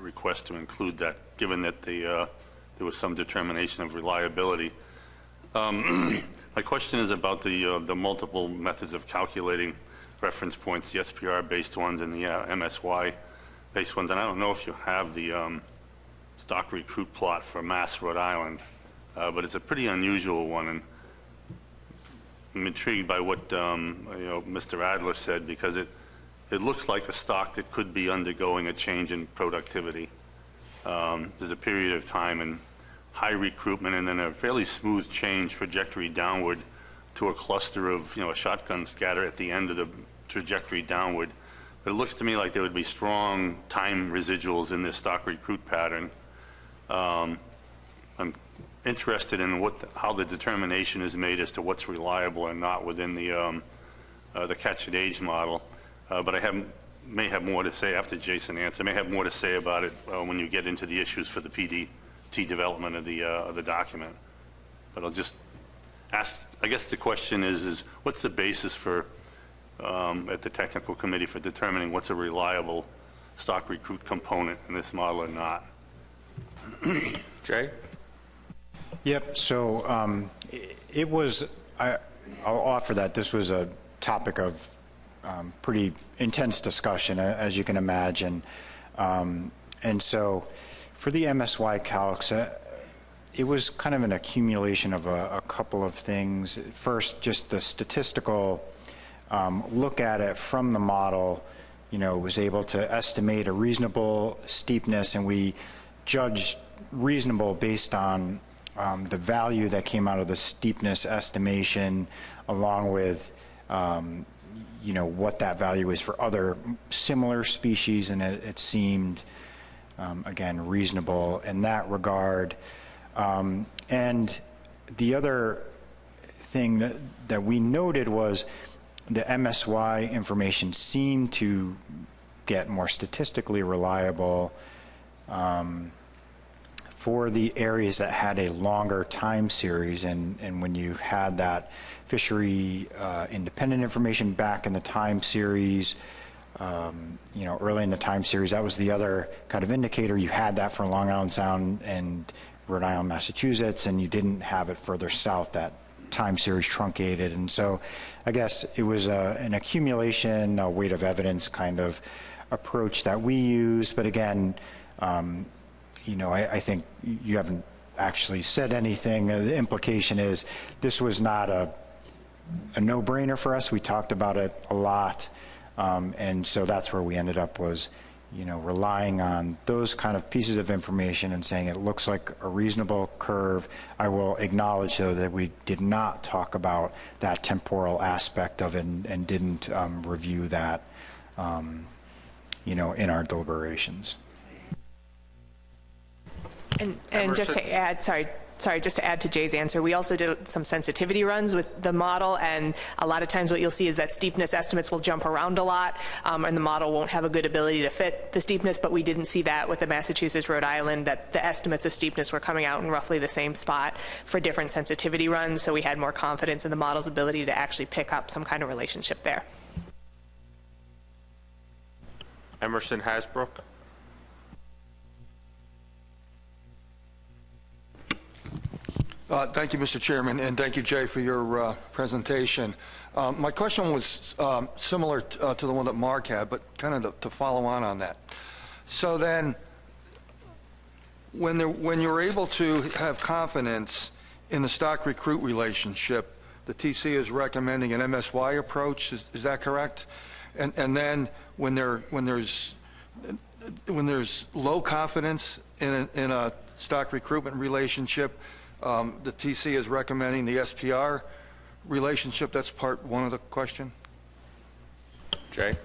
request to include that, given that there was some determination of reliability. My question is about the multiple methods of calculating reference points, the SPR-based ones and the MSY-based ones. And I don't know if you have the stock recruit plot for Mass, Rhode Island, but it's a pretty unusual one. And I'm intrigued by what Mr. Adler said, because it looks like a stock that could be undergoing a change in productivity. There's a period of time in high recruitment and then a fairly smooth change trajectory downward to a cluster of a shotgun scatter at the end of the trajectory downward. But it looks to me like there would be strong time residuals in this stock recruit pattern. I'm interested in how the determination is made as to what's reliable or not within the catch and age model. But I may have more to say after Jason answers. I may have more to say about it when you get into the issues for the PDT development of the document. But I'll just ask. I guess the question is what's the basis for at the technical committee for determining what's a reliable stock recruit component in this model or not? Jay. Yep, so it was, I'll offer that this was a topic of pretty intense discussion, as you can imagine. And so for the MSY calcs, it was kind of an accumulation of a couple of things. First, just the statistical look at it from the model, was able to estimate a reasonable steepness, and we judged reasonable based on the value that came out of the steepness estimation, along with you know, what that value is for other similar species, and it seemed, again, reasonable in that regard. And the other thing that we noted was the MSY information seemed to get more statistically reliable for the areas that had a longer time series, and when you had that fishery independent information back in the time series, you know, early in the time series, that was the other kind of indicator. You had that for Long Island Sound and Rhode Island, Massachusetts, and you didn't have it further south. That time series truncated, and so I guess it was an accumulation, a weight of evidence kind of approach that we used. But again, you know, I think you haven't actually said anything. The implication is this was not a no-brainer for us. We talked about it a lot, and so that's where we ended up, was, you know, relying on those kind of pieces of information and saying it looks like a reasonable curve. I will acknowledge, though, that we did not talk about that temporal aspect of it and didn't review that, you know, in our deliberations. And just to add, sorry, just to add to Jay's answer, we also did some sensitivity runs with the model, and a lot of times what you'll see is that steepness estimates will jump around a lot, and the model won't have a good ability to fit the steepness, but we didn't see that with the Massachusetts, Rhode Island, that the estimates of steepness were coming out in roughly the same spot for different sensitivity runs, so we had more confidence in the model's ability to actually pick up some kind of relationship there. Emerson Hasbrook. Thank you, Mr. Chairman, and thank you, Jay, for your presentation. My question was similar to the one that Mark had, but kind of to follow on that. So then, when you're able to have confidence in the stock-recruit relationship, the TC is recommending an MSY approach. Is that correct? And then when there's low confidence in a stock recruitment relationship, the TC is recommending the SPR relationship. That's part one of the question. Jay?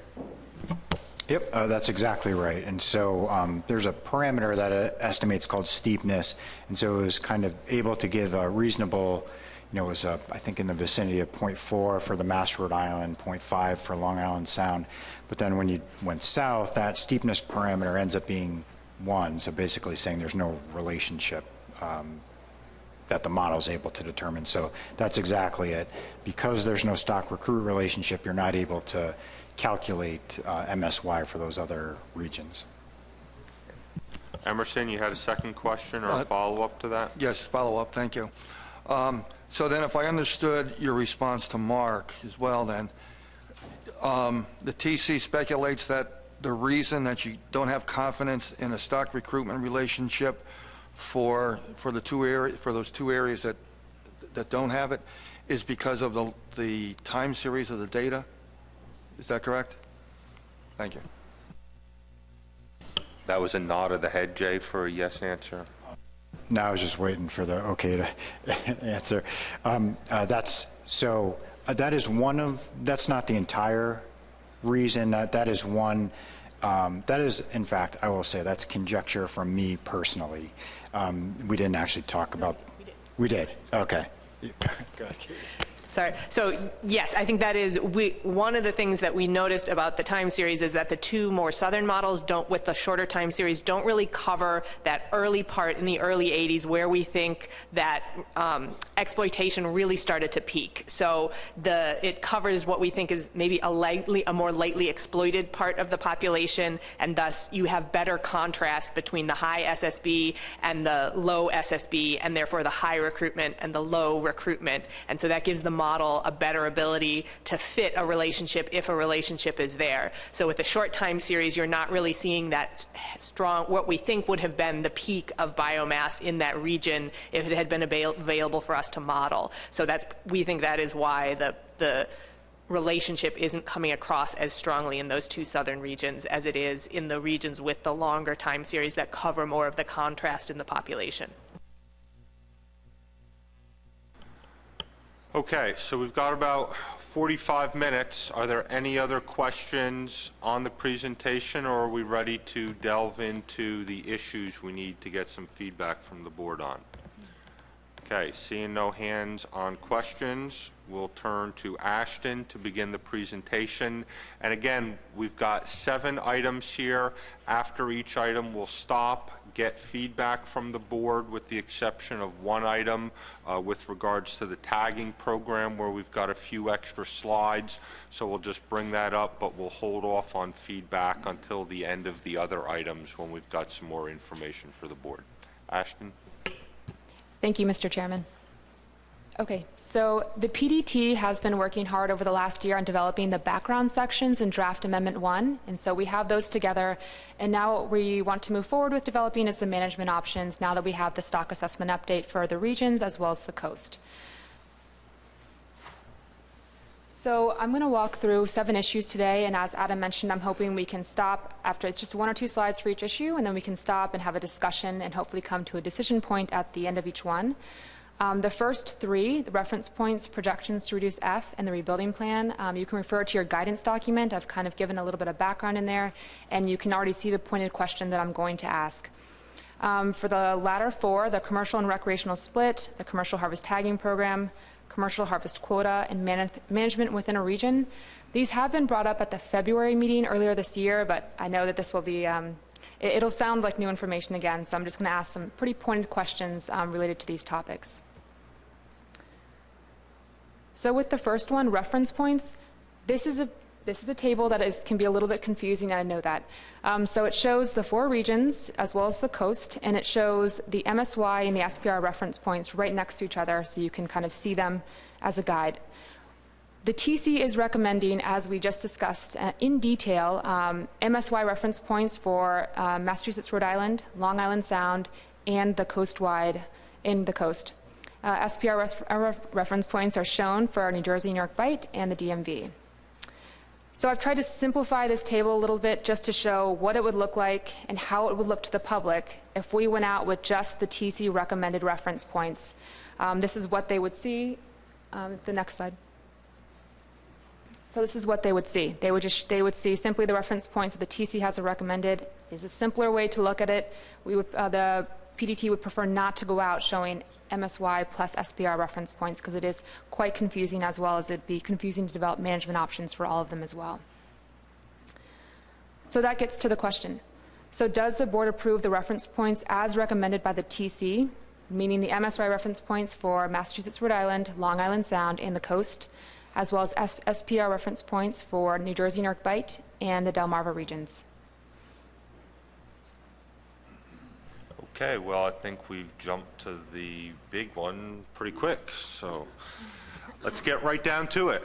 Yep, that's exactly right. And so there's a parameter that estimates called steepness, and so it was kind of able to give a reasonable, you know, it was I think in the vicinity of 0.4 for the Mass Rhode Island, 0.5 for Long Island Sound. But then when you went south, that steepness parameter ends up being 1, so basically saying there's no relationship that the model is able to determine. So that's exactly it. Because there's no stock recruit relationship, you're not able to calculate MSY for those other regions. Emerson, you had a second question or a follow-up to that? Yes, follow-up. Thank you. So then if I understood your response to Mark as well, then, the TC speculates that the reason that you don't have confidence in a stock recruitment relationship for those two areas that don't have it is because of the time series of the data. Is that correct? Thank you. That was a nod of the head, Jay, for a yes answer. No, I was just waiting for the okay to answer. That is one of, that's not the entire reason. That is one. That is, in fact, I will say that's conjecture from me personally. We didn't actually talk about. We did. Okay. Good. Sorry. So yes, I think that is one of the things that we noticed about the time series is that the two more southern models with the shorter time series don't really cover that early part in the early 80s where we think that exploitation really started to peak. So it covers what we think is maybe a more lightly exploited part of the population, and thus you have better contrast between the high SSB and the low SSB, and therefore the high recruitment and the low recruitment. And so that gives the model a better ability to fit a relationship if a relationship is there. So with the short time series, you're not really seeing that strong, what we think would have been the peak of biomass in that region if it had been available for us to model. So we think that is why the relationship isn't coming across as strongly in those two southern regions as it is in the regions with the longer time series that cover more of the contrast in the population. Okay, so we've got about 45 minutes. Are there any other questions on the presentation, or are we ready to delve into the issues we need to get some feedback from the board on? Okay, seeing no hands on questions, we'll turn to Ashton to begin the presentation. And again, we've got 7 items here. After each item, we'll stop, get feedback from the board, with the exception of 1 item with regards to the tagging program, where we've got a few extra slides. So we'll just bring that up, but we'll hold off on feedback until the end of the other items when we've got some more information for the board. Ashton? Thank you, Mr. Chairman. Okay, so the PDT has been working hard over the last year on developing the background sections in Draft Amendment 1, and so we have those together, and now what we want to move forward with developing is the management options now that we have the stock assessment update for the regions as well as the coast. So I'm going to walk through 7 issues today, and as Adam mentioned, I'm hoping we can stop after it's just 1 or 2 slides for each issue, and then we can stop and have a discussion and hopefully come to a decision point at the end of each one. The first 3, the reference points, projections to reduce F, and the rebuilding plan, you can refer to your guidance document. I've kind of given a little bit of background in there, and you can already see the pointed question that I'm going to ask. For the latter 4, the commercial and recreational split, the commercial harvest tagging program, commercial harvest quota, and management within a region. These have been brought up at the February meeting earlier this year, but I know that this will be, it'll sound like new information again, so I'm just going to ask some pretty pointed questions related to these topics. So with the first one, reference points, this is a table that can be a little bit confusing, I know that. So it shows the 4 regions as well as the coast, and it shows the MSY and the SPR reference points right next to each other, so you can kind of see them as a guide. The TC is recommending, as we just discussed in detail, MSY reference points for Massachusetts, Rhode Island, Long Island Sound, and the coastwide in the coast. SPR reference points are shown for New Jersey, New York Bight, and the DMV. So I've tried to simplify this table a little bit just to show what it would look like and how it would look to the public if we went out with just the TC recommended reference points. This is what they would see. The next slide. So this is what they would see. They would see simply the reference points that the TC has recommended. Is a simpler way to look at it. The PDT would prefer not to go out showing MSY plus SPR reference points because it is quite confusing, as well as it'd be confusing to develop management options for all of them as well. So that gets to the question. So does the board approve the reference points as recommended by the TC, meaning the MSY reference points for Massachusetts, Rhode Island, Long Island Sound, and the coast, as well as SPR reference points for New Jersey, New York Bight, and the Delmarva regions? Okay, well, I think we've jumped to the big one pretty quick, so let's get right down to it.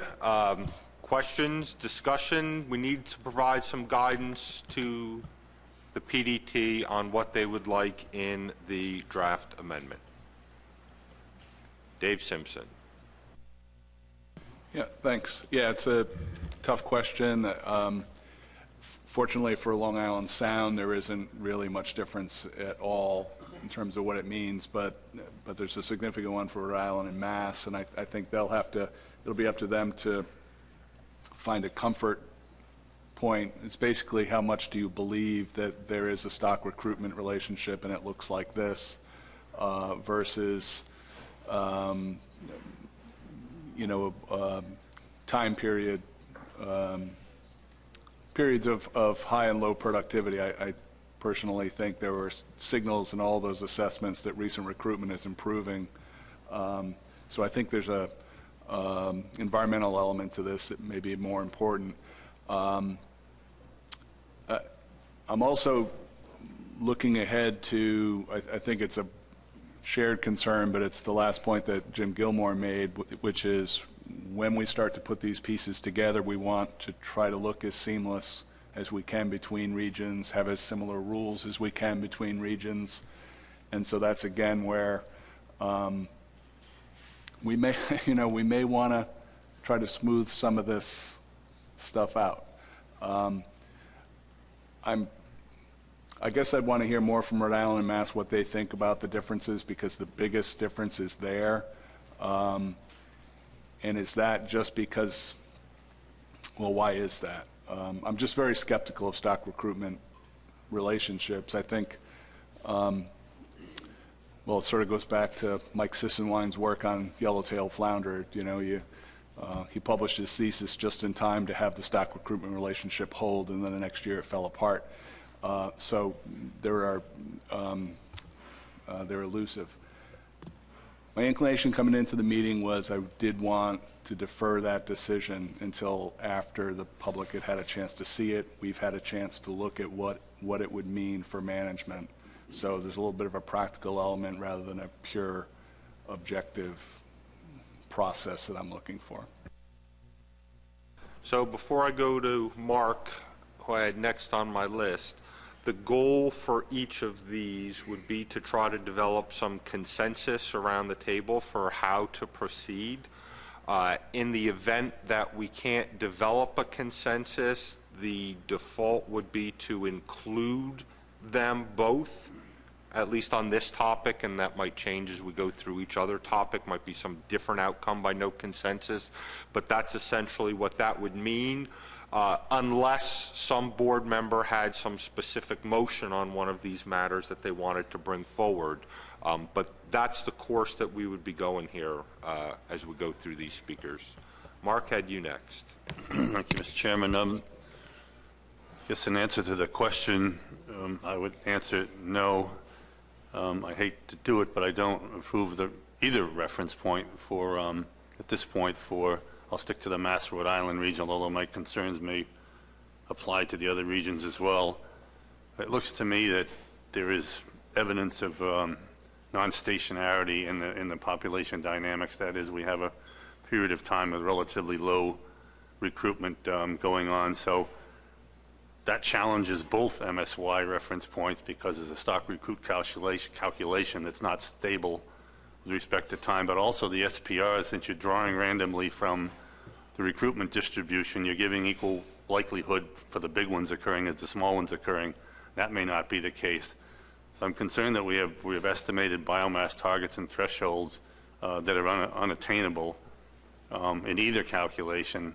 Questions, discussion. We need to provide some guidance to the PDT on what they would like in the draft amendment. Dave Simpson. Yeah, thanks. Yeah, it's a tough question. Fortunately for Long Island Sound, there isn't really much difference at all in terms of what it means, but there's a significant one for Rhode Island and Mass, and I think it'll be up to them to find a comfort point. It's basically how much do you believe that there is a stock recruitment relationship and it looks like this versus time period periods of high and low productivity. I personally think there were signals in all those assessments that recent recruitment is improving. So I think there's a environmental element to this that may be more important. I'm also looking ahead to, I think it's a shared concern, but it's the last point that Jim Gilmore made, which is when we start to put these pieces together, we want to try to look as seamless as we can between regions, have as similar rules as we can between regions. And so that's again where we may, we may want to try to smooth some of this stuff out. I guess I'd want to hear more from Rhode Island and Mass what they think about the differences, because the biggest difference is there. And is that just because, well, why is that? I'm just very skeptical of stock recruitment relationships. I think, well, it sort of goes back to Mike Sissenwein's work on yellowtail flounder. You know, he published his thesis just in time to have the stock recruitment relationship hold, and then the next year it fell apart. So they're elusive. My inclination coming into the meeting was I did want to defer that decision until after the public had had a chance to see it. We've had a chance to look at what it would mean for management. So there's a little bit of a practical element rather than a pure objective process that I'm looking for. So before I go to Mark, who I had next on my list, the goal for each of these would be to try to develop some consensus around the table for how to proceed. In the event that we can't develop a consensus, the default would be to include them both, at least on this topic, and that might change as we go through each other topic, might be some different outcome by no consensus, but that's essentially what that would mean. Unless some board member had some specific motion on one of these matters that they wanted to bring forward. But that's the course that we would be going here as we go through these speakers. Mark, had you next. Thank you, Mr. Chairman. I guess in answer to the question, I would answer no. I hate to do it, but I don't approve either reference point for, at this point, for I'll stick to the Mass Rhode Island region, although my concerns may apply to the other regions as well. It looks to me that there is evidence of non-stationarity in the population dynamics. That is, we have a period of time with relatively low recruitment going on. So that challenges both MSY reference points because there's a stock recruit calculation that's not stable with respect to time, but also the SPR, since you're drawing randomly from the recruitment distribution, you're giving equal likelihood for the big ones occurring as the small ones occurring. That may not be the case. I'm concerned that we have estimated biomass targets and thresholds that are unattainable in either calculation.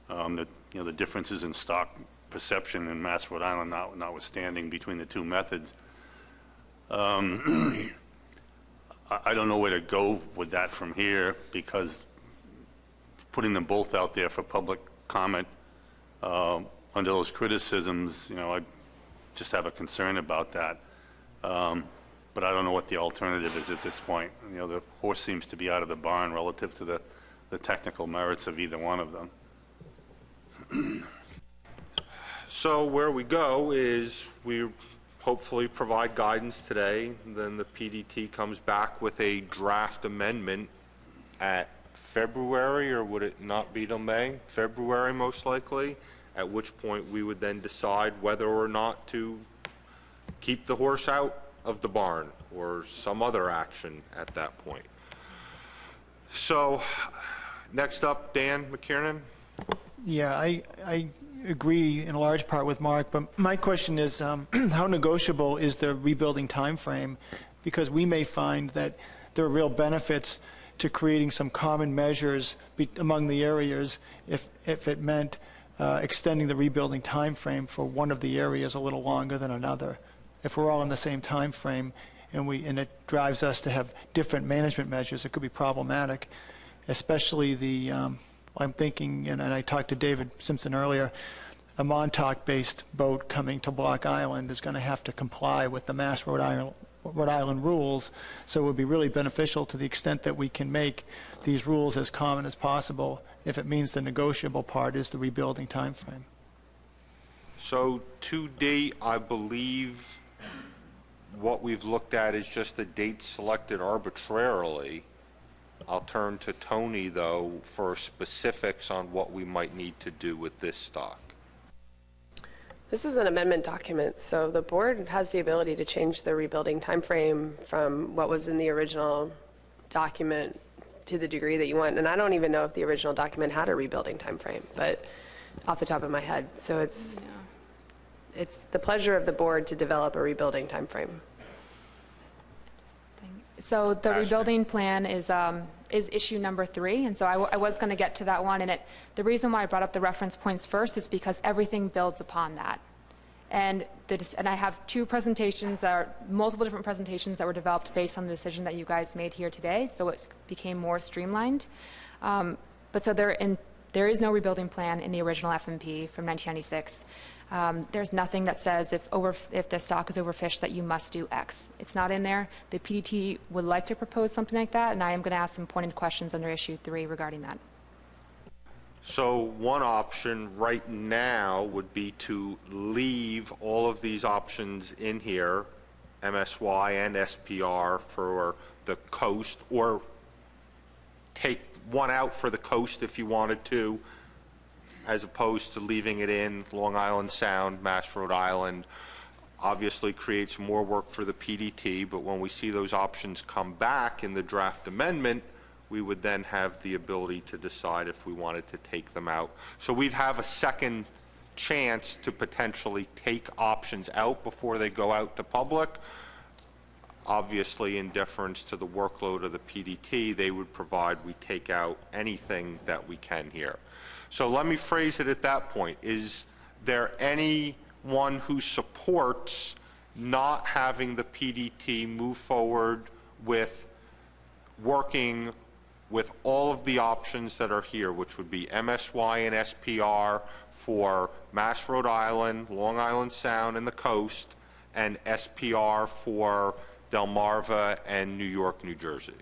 That the differences in stock perception in Mass Rhode Island notwithstanding between the two methods. I don't know where to go with that from here, because putting them both out there for public comment under those criticisms, I just have a concern about that. But I don't know what the alternative is at this point. The horse seems to be out of the barn relative to the technical merits of either one of them. So where we go is we hopefully provide guidance today, then the PDT comes back with a draft amendment at February, or would it not be till May? February most likely, at which point we would then decide whether or not to keep the horse out of the barn or some other action at that point. So next up, Dan McKiernan. Yeah, I agree in large part with Mark, but my question is how negotiable is the rebuilding time frame? Because we may find that there are real benefits to creating some common measures among the areas if it meant extending the rebuilding time frame for one of the areas a little longer than another. If we're all in the same time frame and it drives us to have different management measures, it could be problematic, especially the I'm thinking, and I talked to David Simpson earlier, a Montauk-based boat coming to Block Island is going to have to comply with the Mass Rhode Island rules, so it would be really beneficial to the extent that we can make these rules as common as possible if it means the negotiable part is the rebuilding time frame. So to date, I believe what we've looked at is just the date selected arbitrarily. I'll turn to Tony, though, for specifics on what we might need to do with this stock. This is an amendment document, so the board has the ability to change the rebuilding timeframe from what was in the original document to the degree that you want. And I don't even know if the original document had a rebuilding timeframe, but off the top of my head. So it's the pleasure of the board to develop a rebuilding timeframe. So the Ashton. rebuilding plan is issue number 3, and so I was going to get to that one. And the reason why I brought up the reference points first is because everything builds upon that. And I have 2 presentations, multiple different presentations that were developed based on the decision that you guys made here today, so it became more streamlined. But so there is no rebuilding plan in the original FMP from 1996. There's nothing that says if the stock is overfished that you must do X. It's not in there. The PDT would like to propose something like that, and I am going to ask some pointed questions under issue 3 regarding that. So one option right now would be to leave all of these options in here, MSY and SPR for the coast, or take one out for the coast if you wanted to, as opposed to leaving it in Long Island Sound, Mass Rhode Island. Obviously creates more work for the PDT, but when we see those options come back in the draft amendment, we would then have the ability to decide if we wanted to take them out. So we'd have a second chance to potentially take options out before they go out to public. Obviously, in deference to the workload of the PDT, they would provide we take out anything that we can here. So let me phrase it at that point. Is there anyone who supports not having the PDT move forward with working with all of the options that are here, which would be MSY and SPR for Mass Rhode Island, Long Island Sound, and the coast, and SPR for Delmarva and New York, New Jersey?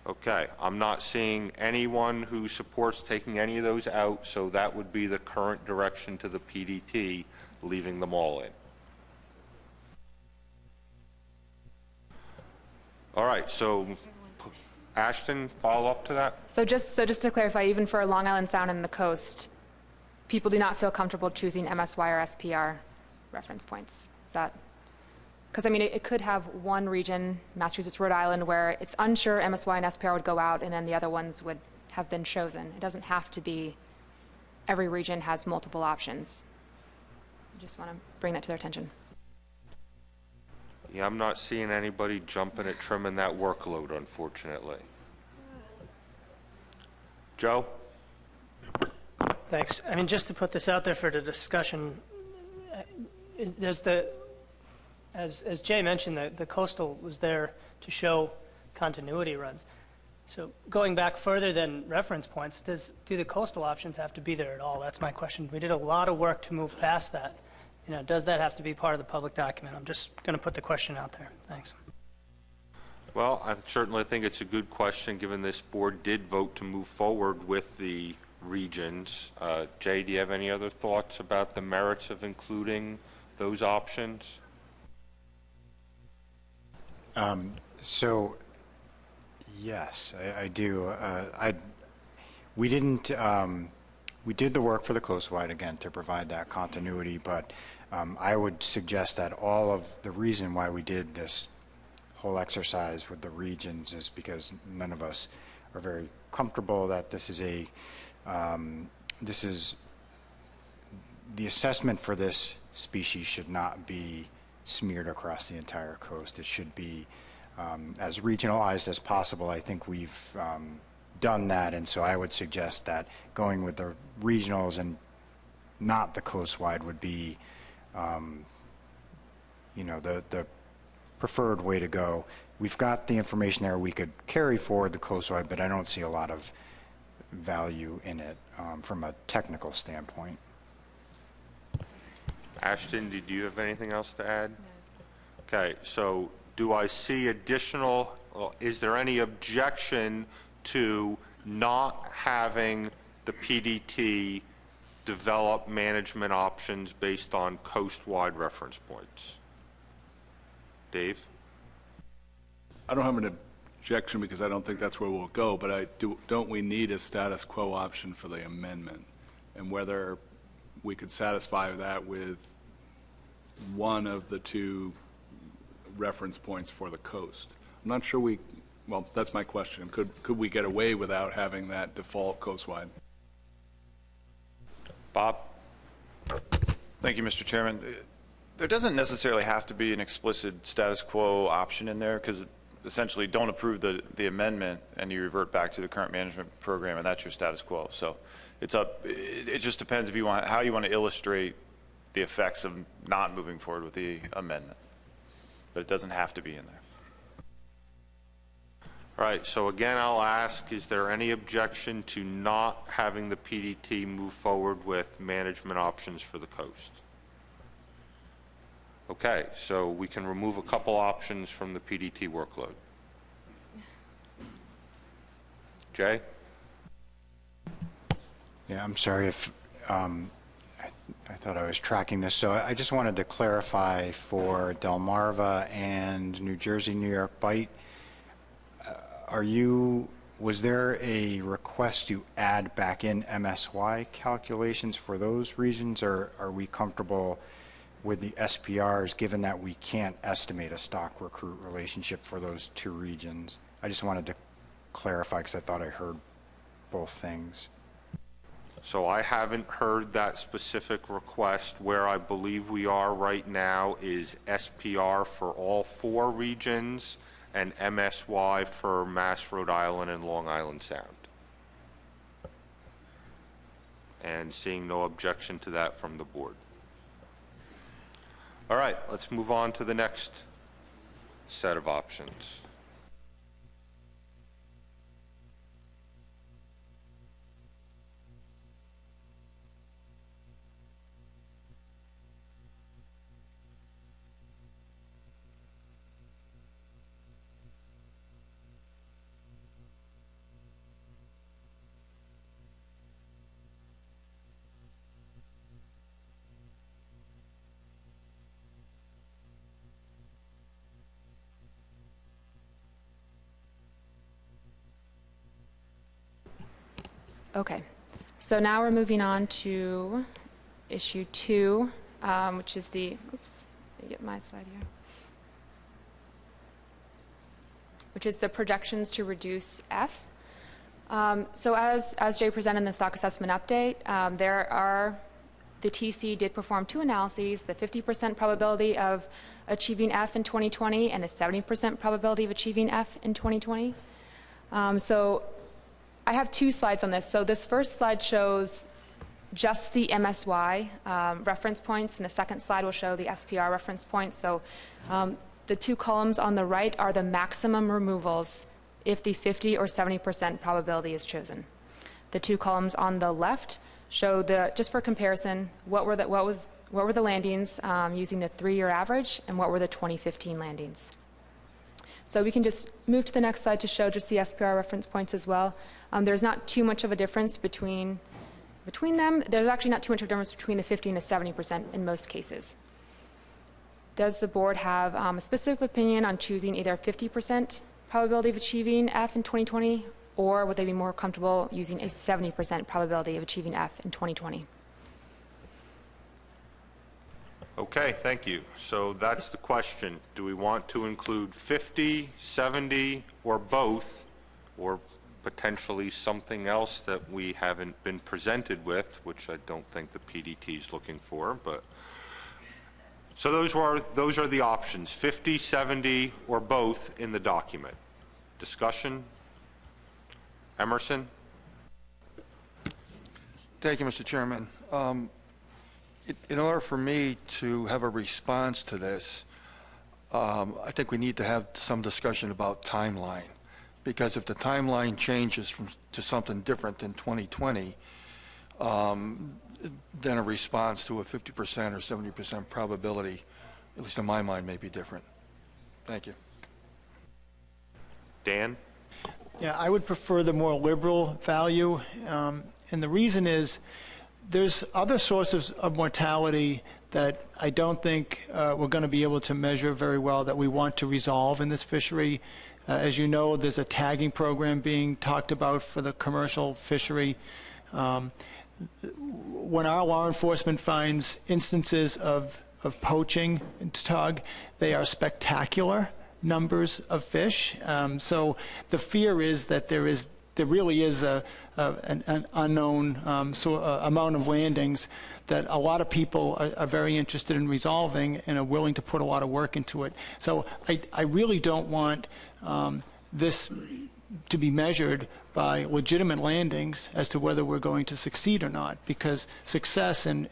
Okay, I'm not seeing anyone who supports taking any of those out, so that would be the current direction to the PDT, leaving them all in. All right, so Ashton, follow up to that? So just to clarify, even for Long Island Sound and the coast, people do not feel comfortable choosing MSY or SPR reference points. Is that? Because I mean, it could have one region, Massachusetts, Rhode Island, where it's unsure MSY and SPR would go out, and then the other ones would have been chosen. It doesn't have to be every region has multiple options. I just want to bring that to their attention. Yeah, I'm not seeing anybody jumping at trimming that workload, unfortunately. Joe? Thanks. I mean, just to put this out there for the discussion, there's as Jay mentioned, the coastal was there to show continuity runs. So going back further than reference points, do the coastal options have to be there at all? That's my question. We did a lot of work to move past that. You know, does that have to be part of the public document? I'm just going to put the question out there. Thanks. Well, I certainly think it's a good question, given this board did vote to move forward with the regions. Jay, do you have any other thoughts about the merits of including those options? So, yes, I do. We didn't. We did the work for the coastwide again to provide that continuity, but I would suggest that all of the reason why we did this whole exercise with the regions is because none of us are very comfortable that this is the assessment for this species should not be smeared across the entire coast. It should be as regionalized as possible. I think we've done that, and so I would suggest that going with the regionals and not the coastwide would be, you know, the preferred way to go. We've got the information there. We could carry forward the coastwide, but I don't see a lot of value in it from a technical standpoint. Ashton, do you have anything else to add? No, okay, so do I see additional, is there any objection to not having the PDT develop management options based on coast-wide reference points? Dave? I don't have an objection because I don't think that's where we'll go, but don't we need a status quo option for the amendment? And whether we could satisfy that with one of the two reference points for the coast. I'm not sure well, that's my question. Could we get away without having that default coastwide? Bob? Thank you, Mr. Chairman. There doesn't necessarily have to be an explicit status quo option in there, because essentially don't approve the amendment and you revert back to the current management program, and that's your status quo. So it's up. It just depends if you want how you want to illustrate the effects of not moving forward with the amendment, but it doesn't have to be in there. All right, so again, I'll ask, is there any objection to not having the PDT move forward with management options for the coast? Okay, so we can remove a couple options from the PDT workload. Jay? Yeah, I'm sorry if I thought I was tracking this. So I just wanted to clarify for Delmarva and New Jersey, New York Bight, was there a request to add back in MSY calculations for those regions, or are we comfortable with the SPRs, given that we can't estimate a stock recruit relationship for those two regions? I just wanted to clarify because I thought I heard both things. So I haven't heard that specific request. Where I believe we are right now is SPR for all 4 regions and MSY for Mass, Rhode Island, and Long Island Sound. And seeing no objection to that from the board. All right, let's move on to the next set of options. Okay, so now we're moving on to issue 2, which is the, oops, let me get my slide here, which is the projections to reduce F. So as Jay presented in the stock assessment update, the TC did perform 2 analyses, the 50% probability of achieving F in 2020 and a 70% probability of achieving F in 2020. So I have 2 slides on this. So this first slide shows just the MSY reference points, and the second slide will show the SPR reference points. So the 2 columns on the right are the maximum removals if the 50 or 70% probability is chosen. The 2 columns on the left show just for comparison, what were the landings using the 3-year average, and what were the 2015 landings. So we can just move to the next slide to show just the SPR reference points as well. There's not too much of a difference between them. There's actually not too much of a difference between the 50 and the 70% in most cases. Does the board have a specific opinion on choosing either 50% probability of achieving F in 2020, or would they be more comfortable using a 70% probability of achieving F in 2020? Okay, thank you. So that's the question. Do we want to include 50, 70, or both, or potentially something else that we haven't been presented with, which I don't think the PDT is looking for, but so those are the options, 50, 70, or both in the document. Discussion? Emerson? Thank you, Mr. Chairman. In order for me to have a response to this, I think we need to have some discussion about timeline, because if the timeline changes to something different than 2020, then a response to a 50% or 70% probability, at least in my mind, may be different. Thank you. Dan? Yeah, I would prefer the more liberal value, and the reason is there's other sources of mortality that I don't think we're going to be able to measure very well that we want to resolve in this fishery. As you know, there's a tagging program being talked about for the commercial fishery. When our law enforcement finds instances of poaching in Tautog, they are spectacular numbers of fish. So the fear is that there really is a an unknown amount of landings that a lot of people are very interested in resolving and are willing to put a lot of work into it. So I really don't want this to be measured by legitimate landings as to whether we're going to succeed or not, because success in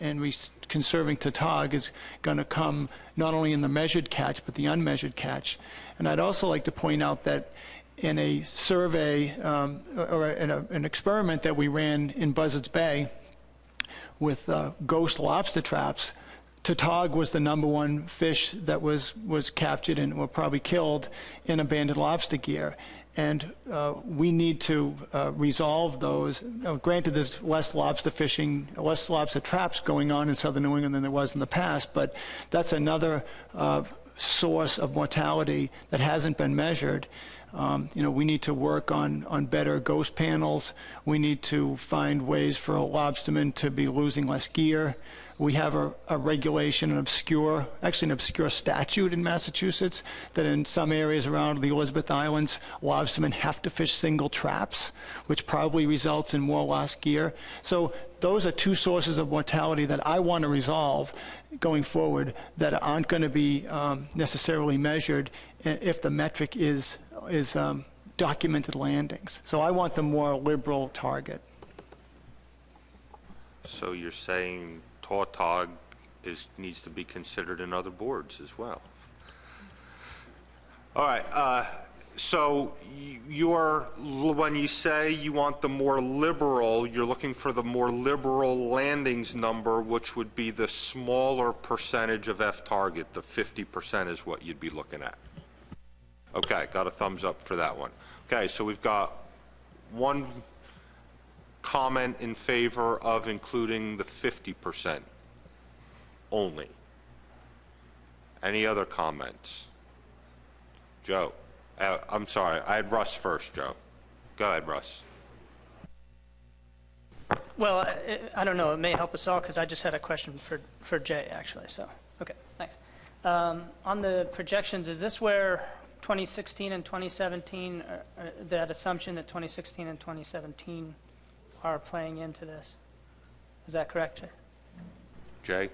conserving Tautog is going to come not only in the measured catch but the unmeasured catch. And I'd also like to point out that in a survey or in an experiment that we ran in Buzzards Bay with ghost lobster traps, Tautog was the #1 fish that was captured and were probably killed in abandoned lobster gear. And we need to resolve those. Granted, there's less lobster fishing, less lobster traps going on in southern New England than there was in the past, but that's another source of mortality that hasn't been measured. We need to work on better ghost panels. We need to find ways for lobstermen to be losing less gear. We have a regulation, an obscure statute in Massachusetts that in some areas around the Elizabeth Islands, lobstermen have to fish single traps, which probably results in more lost gear. So those are two sources of mortality that I want to resolve going forward that aren't going to be necessarily measured if the metric is documented landings. So I want the more liberal target. So you're saying Tautog needs to be considered in other boards as well. All right. So when you say you want the more liberal, you're looking for the more liberal landings number, which would be the smaller percentage of F target. The 50% is what you'd be looking at. Okay, got a thumbs up for that one. Okay, so we've got one comment in favor of including the 50% only. Any other comments? Joe. I'm sorry, I had Russ first, Joe. Go ahead, Russ. Well, I don't know. It may help us all because I just had a question for Jay, actually. So, okay, thanks. On the projections, is this where 2016 and 2017, that assumption that 2016 and 2017 are playing into this? Is that correct, Jay? Jay?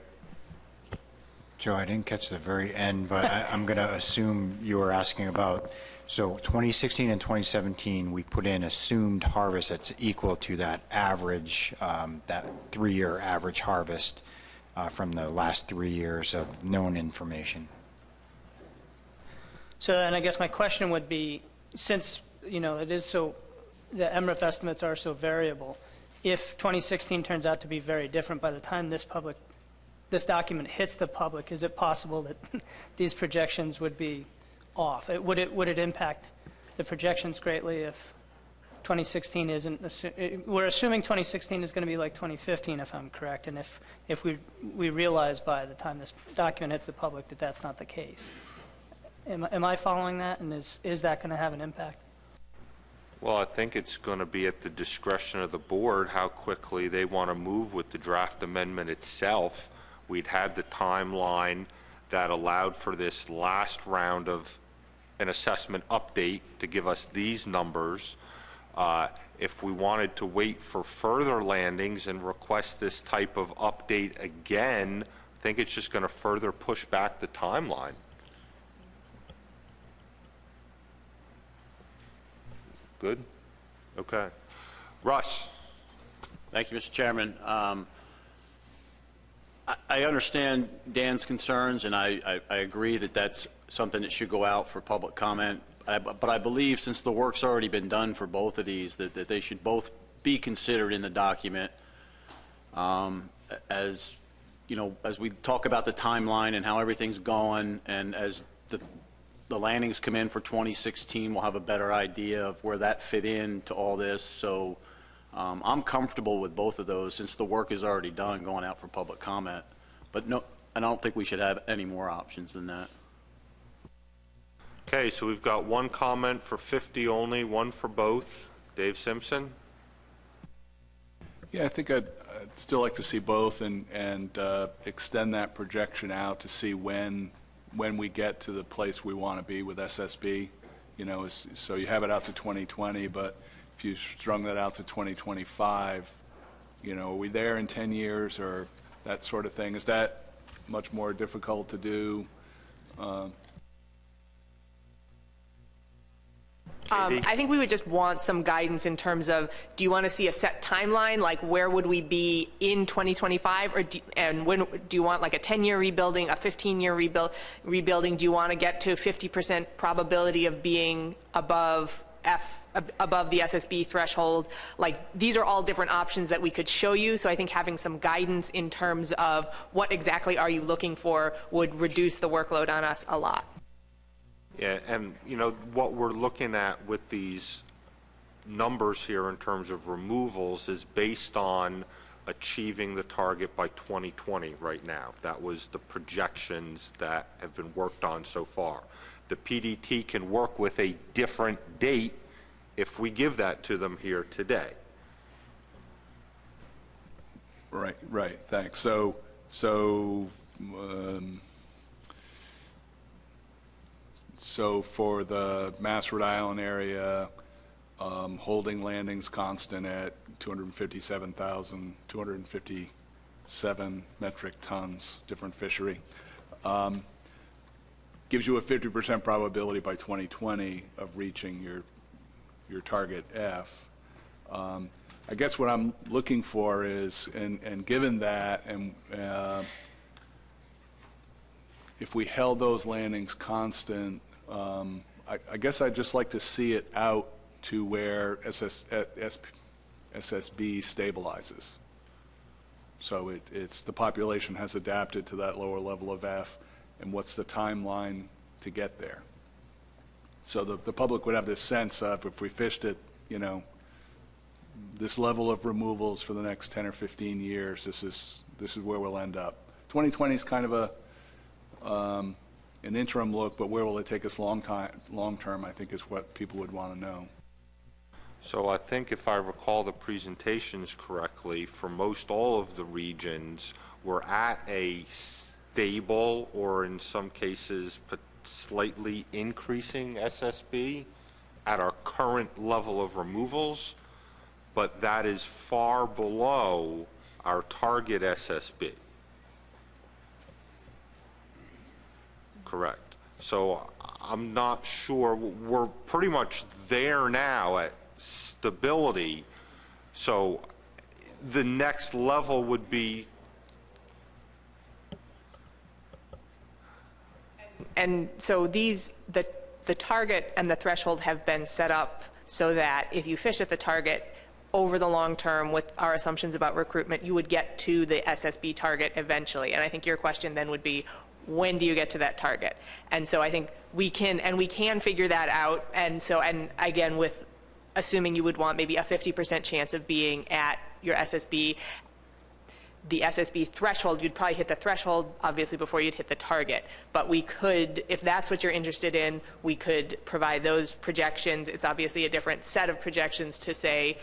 Joe, I didn't catch the very end, but I'm going to assume you were asking about, so 2016 and 2017, we put in assumed harvest that's equal to that average, that 3-year average harvest from the last 3 years of known information. So, and I guess my question would be, since, it is so, the MRF estimates are so variable, if 2016 turns out to be very different by the time this document hits the public, is it possible that these projections would be off? Would it impact the projections greatly if 2016 isn't, we're assuming 2016 is going to be like 2015, if I'm correct, and if we realize by the time this document hits the public that that's not the case. Am I following that, and is that going to have an impact? Well, I think it's going to be at the discretion of the board how quickly they want to move with the draft amendment itself. We'd had the timeline that allowed for this last round of an assessment update to give us these numbers. If we wanted to wait for further landings and request this type of update again, I think it's just going to further push back the timeline. Good? Okay. Russ. Thank you, Mr. Chairman. I understand Dan's concerns, and I agree that that's something that should go out for public comment. But I believe, since the work's already been done for both of these, that they should both be considered in the document. As we talk about the timeline and how everything's going, and as the landings come in for 2016, we'll have a better idea of where that fit into all this. So I'm comfortable with both of those, since the work is already done, going out for public comment. But no, I don't think we should have any more options than that. Okay, so we've got one comment for 50 only, one for both. Dave Simpson? Yeah, I think I'd still like to see both and extend that projection out to see when we get to the place we want to be with SSB. So you have it out to 2020, but if you strung that out to 2025, you know, are we there in 10 years or that sort of thing? Is that much more difficult to do? I think we would just want some guidance in terms of, do you want to see a set timeline, like where would we be in 2025, or when do you want like a 10-year rebuilding, a 15-year rebuilding? Do you want to get to 50% probability of being above above the SSB threshold? Like, these are all different options that we could show you. So I think having some guidance in terms of what exactly are you looking for would reduce the workload on us a lot. Yeah, and you know, what we're looking at with these numbers here in terms of removals is based on achieving the target by 2020 right now. That was the projections that have been worked on so far. The PDT can work with a different date if we give that to them here today. Right, thanks. So for the Mass Rhode Island area, holding landings constant at 257 metric tons, different fishery, gives you a 50% probability by 2020 of reaching your target F. I guess what I'm looking for is, and given that, and if we held those landings constant, I guess I'd just like to see it out to where SSB stabilizes. So it's the population has adapted to that lower level of F, and what's the timeline to get there? So the public would have this sense of, if we fished at, you know, this level of removals for the next 10 or 15 years, this is where we'll end up. 2020 is kind of a an interim look, but where will it take us long term, I think, is what people would want to know. So I think if I recall the presentations correctly, for most all of the regions, we're at a stable, or in some cases slightly increasing SSB at our current level of removals, but that is far below our target SSB. Correct. So I'm not sure. We're pretty much there now at stability. So the next level would be. And so the target and the threshold have been set up so that if you fish at the target over the long term with our assumptions about recruitment, you would get to the SSB target eventually. And I think your question then would be, when do you get to that target? And so I think we can figure that out. And so, and again, with assuming you would want maybe a 50% chance of being at your SSB, the SSB threshold, you'd probably hit the threshold obviously before you'd hit the target. But we could, if that's what you're interested in, we could provide those projections. It's obviously a different set of projections to say,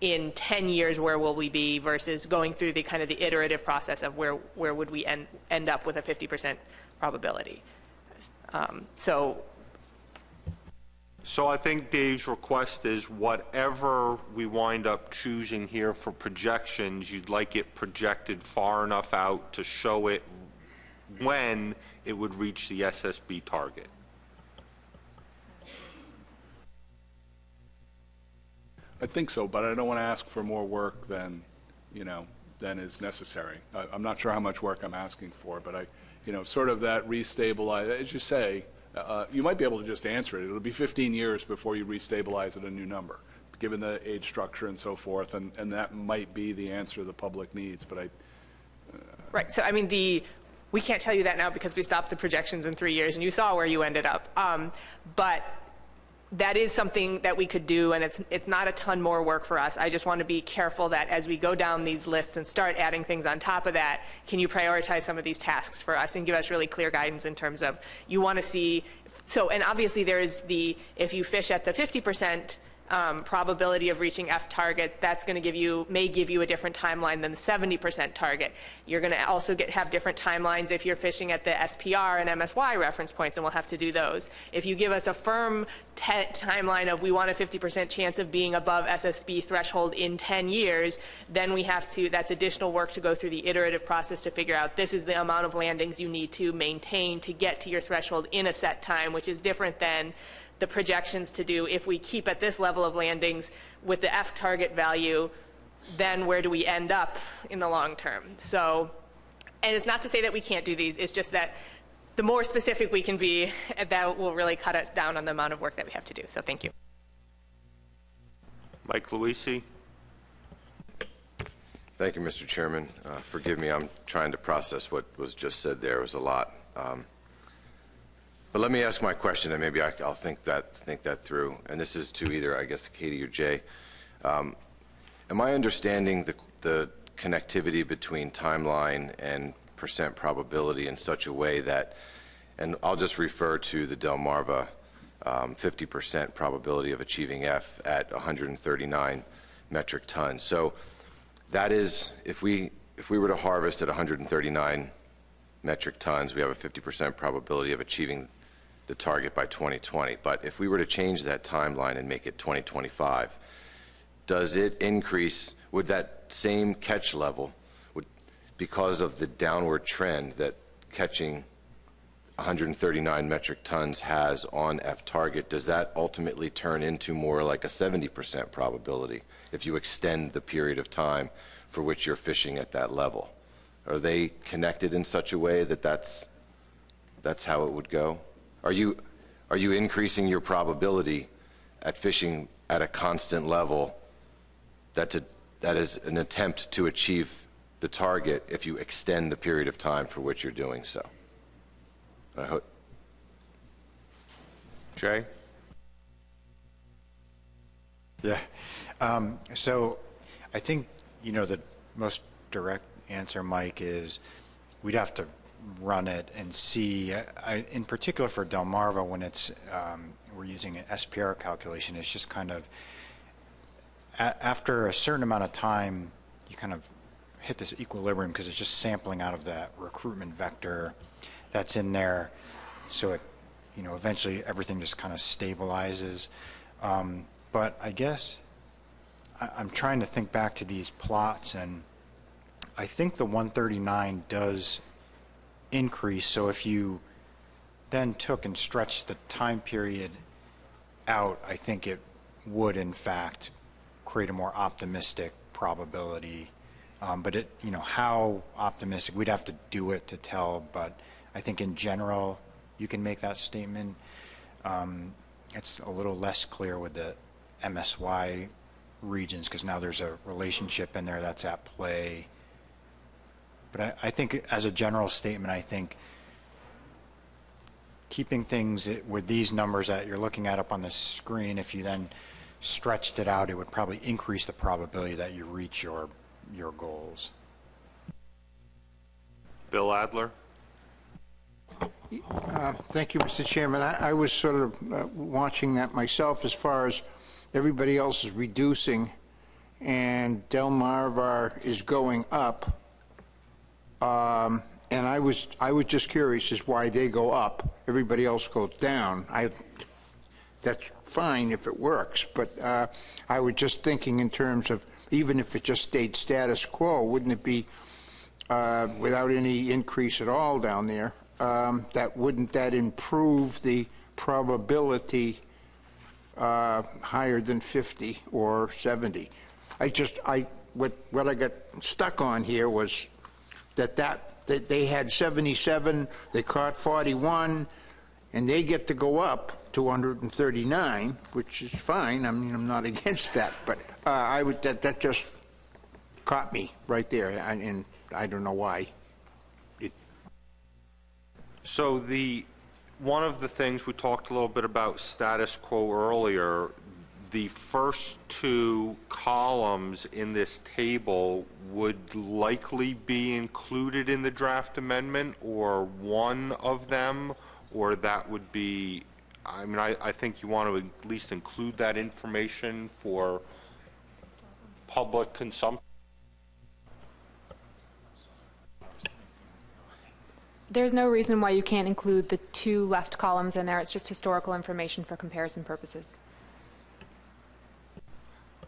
in 10 years, where will we be, versus going through the kind of the iterative process of where would we end up with a 50% probability. So I think Dave's request is whatever we wind up choosing here for projections, you'd like it projected far enough out to show it when it would reach the SSB target. I think so, but I don't want to ask for more work than, you know, than is necessary. I'm not sure how much work I'm asking for, but sort of that restabilize, as you say, you might be able to just answer it. It'll be 15 years before you restabilize at a new number, given the age structure and so forth, and that might be the answer the public needs, but Right, so I mean, we can't tell you that now because we stopped the projections in 3 years, and you saw where you ended up. But that is something that we could do, and it's not a ton more work for us. I just want to be careful that as we go down these lists and start adding things on top of that, can you prioritize some of these tasks for us and give us really clear guidance in terms of, you want to see, so, and obviously there is if you fish at the 50% probability of reaching F target, that's going to may give you a different timeline than the 70% target. You're going to also have different timelines if you're fishing at the SPR and MSY reference points, and we'll have to do those. If you give us a firm timeline of we want a 50% chance of being above SSB threshold in 10 years, then we have to, that's additional work to go through the iterative process to figure out this is the amount of landings you need to maintain to get to your threshold in a set time, which is different than the projections to do if we keep at this level of landings with the F target value, then where do we end up in the long term? So, and it's not to say that we can't do these, it's just that the more specific we can be, that will really cut us down on the amount of work that we have to do. So thank you. Mike Luisi. Thank you, Mr. Chairman. Forgive me, I'm trying to process what was just said there. It was a lot. But let me ask my question, and maybe I'll think that through. And this is to either, I guess, Katie or Jay. Am I understanding the connectivity between timeline and percent probability in such a way that, and I'll just refer to the Delmarva 50% probability of achieving F at 139 metric tons. So that is, if we were to harvest at 139 metric tons, we have a 50% probability of achieving the target by 2020. But if we were to change that timeline and make it 2025, does it increase, would that same catch level, because of the downward trend that catching 139 metric tons has on F target, does that ultimately turn into more like a 70% probability if you extend the period of time for which you're fishing at that level? Are they connected in such a way that that's how it would go? Are you increasing your probability at fishing at a constant level that is an attempt to achieve the target if you extend the period of time for which you're doing so? I hope. Jay? Yeah. So I think, the most direct answer, Mike, is we'd have to run it and see, in particular for Delmarva, when it's we're using an SPR calculation, it's just kind of, after a certain amount of time, you kind of hit this equilibrium because it's just sampling out of that recruitment vector that's in there. So it, eventually everything just kind of stabilizes. But I guess I'm trying to think back to these plots, and I think the 139 does increase. So if you then took and stretched the time period out, I think it would in fact create a more optimistic probability. But it, how optimistic, we'd have to do it to tell, but I think in general you can make that statement. It's a little less clear with the MSY regions because now there's a relationship in there that's at play. But I think as a general statement, I think keeping things with these numbers that you're looking at up on the screen, if you then stretched it out, it would probably increase the probability that you reach your goals. Bill Adler? Thank you, Mr. Chairman. I was sort of watching that myself as far as everybody else is reducing and Delmarva is going up. And I was just curious as why they go up, everybody else goes down. That's fine if it works, but I was just thinking in terms of even if it just stayed status quo, wouldn't it be without any increase at all down there? Wouldn't that improve the probability higher than 50 or 70? What I got stuck on here was that they had 77, they caught 41, and they get to go up to 139, which is fine. I mean, I'm not against that, but that just caught me right there, and I don't know why. So one of the things we talked a little bit about status quo earlier, the first two columns in this table would likely be included in the draft amendment, or one of them, or that would be I mean, I think you want to at least include that information for public consumption. There's no reason why you can't include the two left columns in there. It's just historical information for comparison purposes.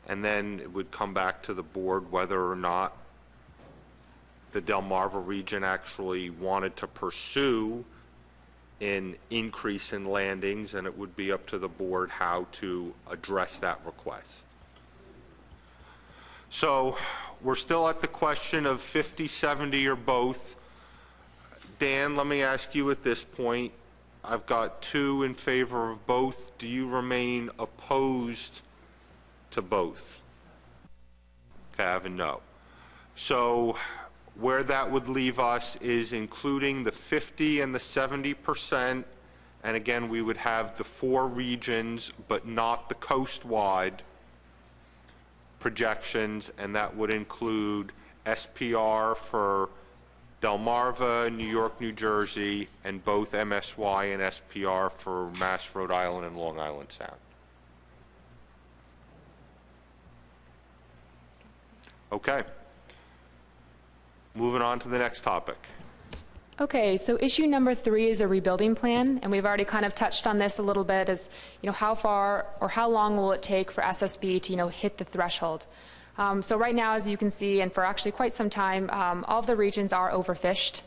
And then it would come back to the board whether or not the Delmarva region actually wanted to pursue an increase in landings, and it would be up to the board how to address that request. So we're still at the question of 50, 70, or both. Dan, let me ask you at this point, I've got 2 in favor of both. Do you remain opposed to both? Okay, I have a no. So where that would leave us is including the 50 and the 70%, and again, we would have the 4 regions, but not the coast-wide projections, and that would include SPR for Delmarva, New York, New Jersey, and both MSY and SPR for Mass, Rhode Island, and Long Island Sound. Okay. Moving on to the next topic. Okay, so issue number 3 is a rebuilding plan, and we've already kind of touched on this a little bit as, how far or how long will it take for SSB to, hit the threshold. So right now, as you can see, and for actually quite some time, all of the regions are overfished,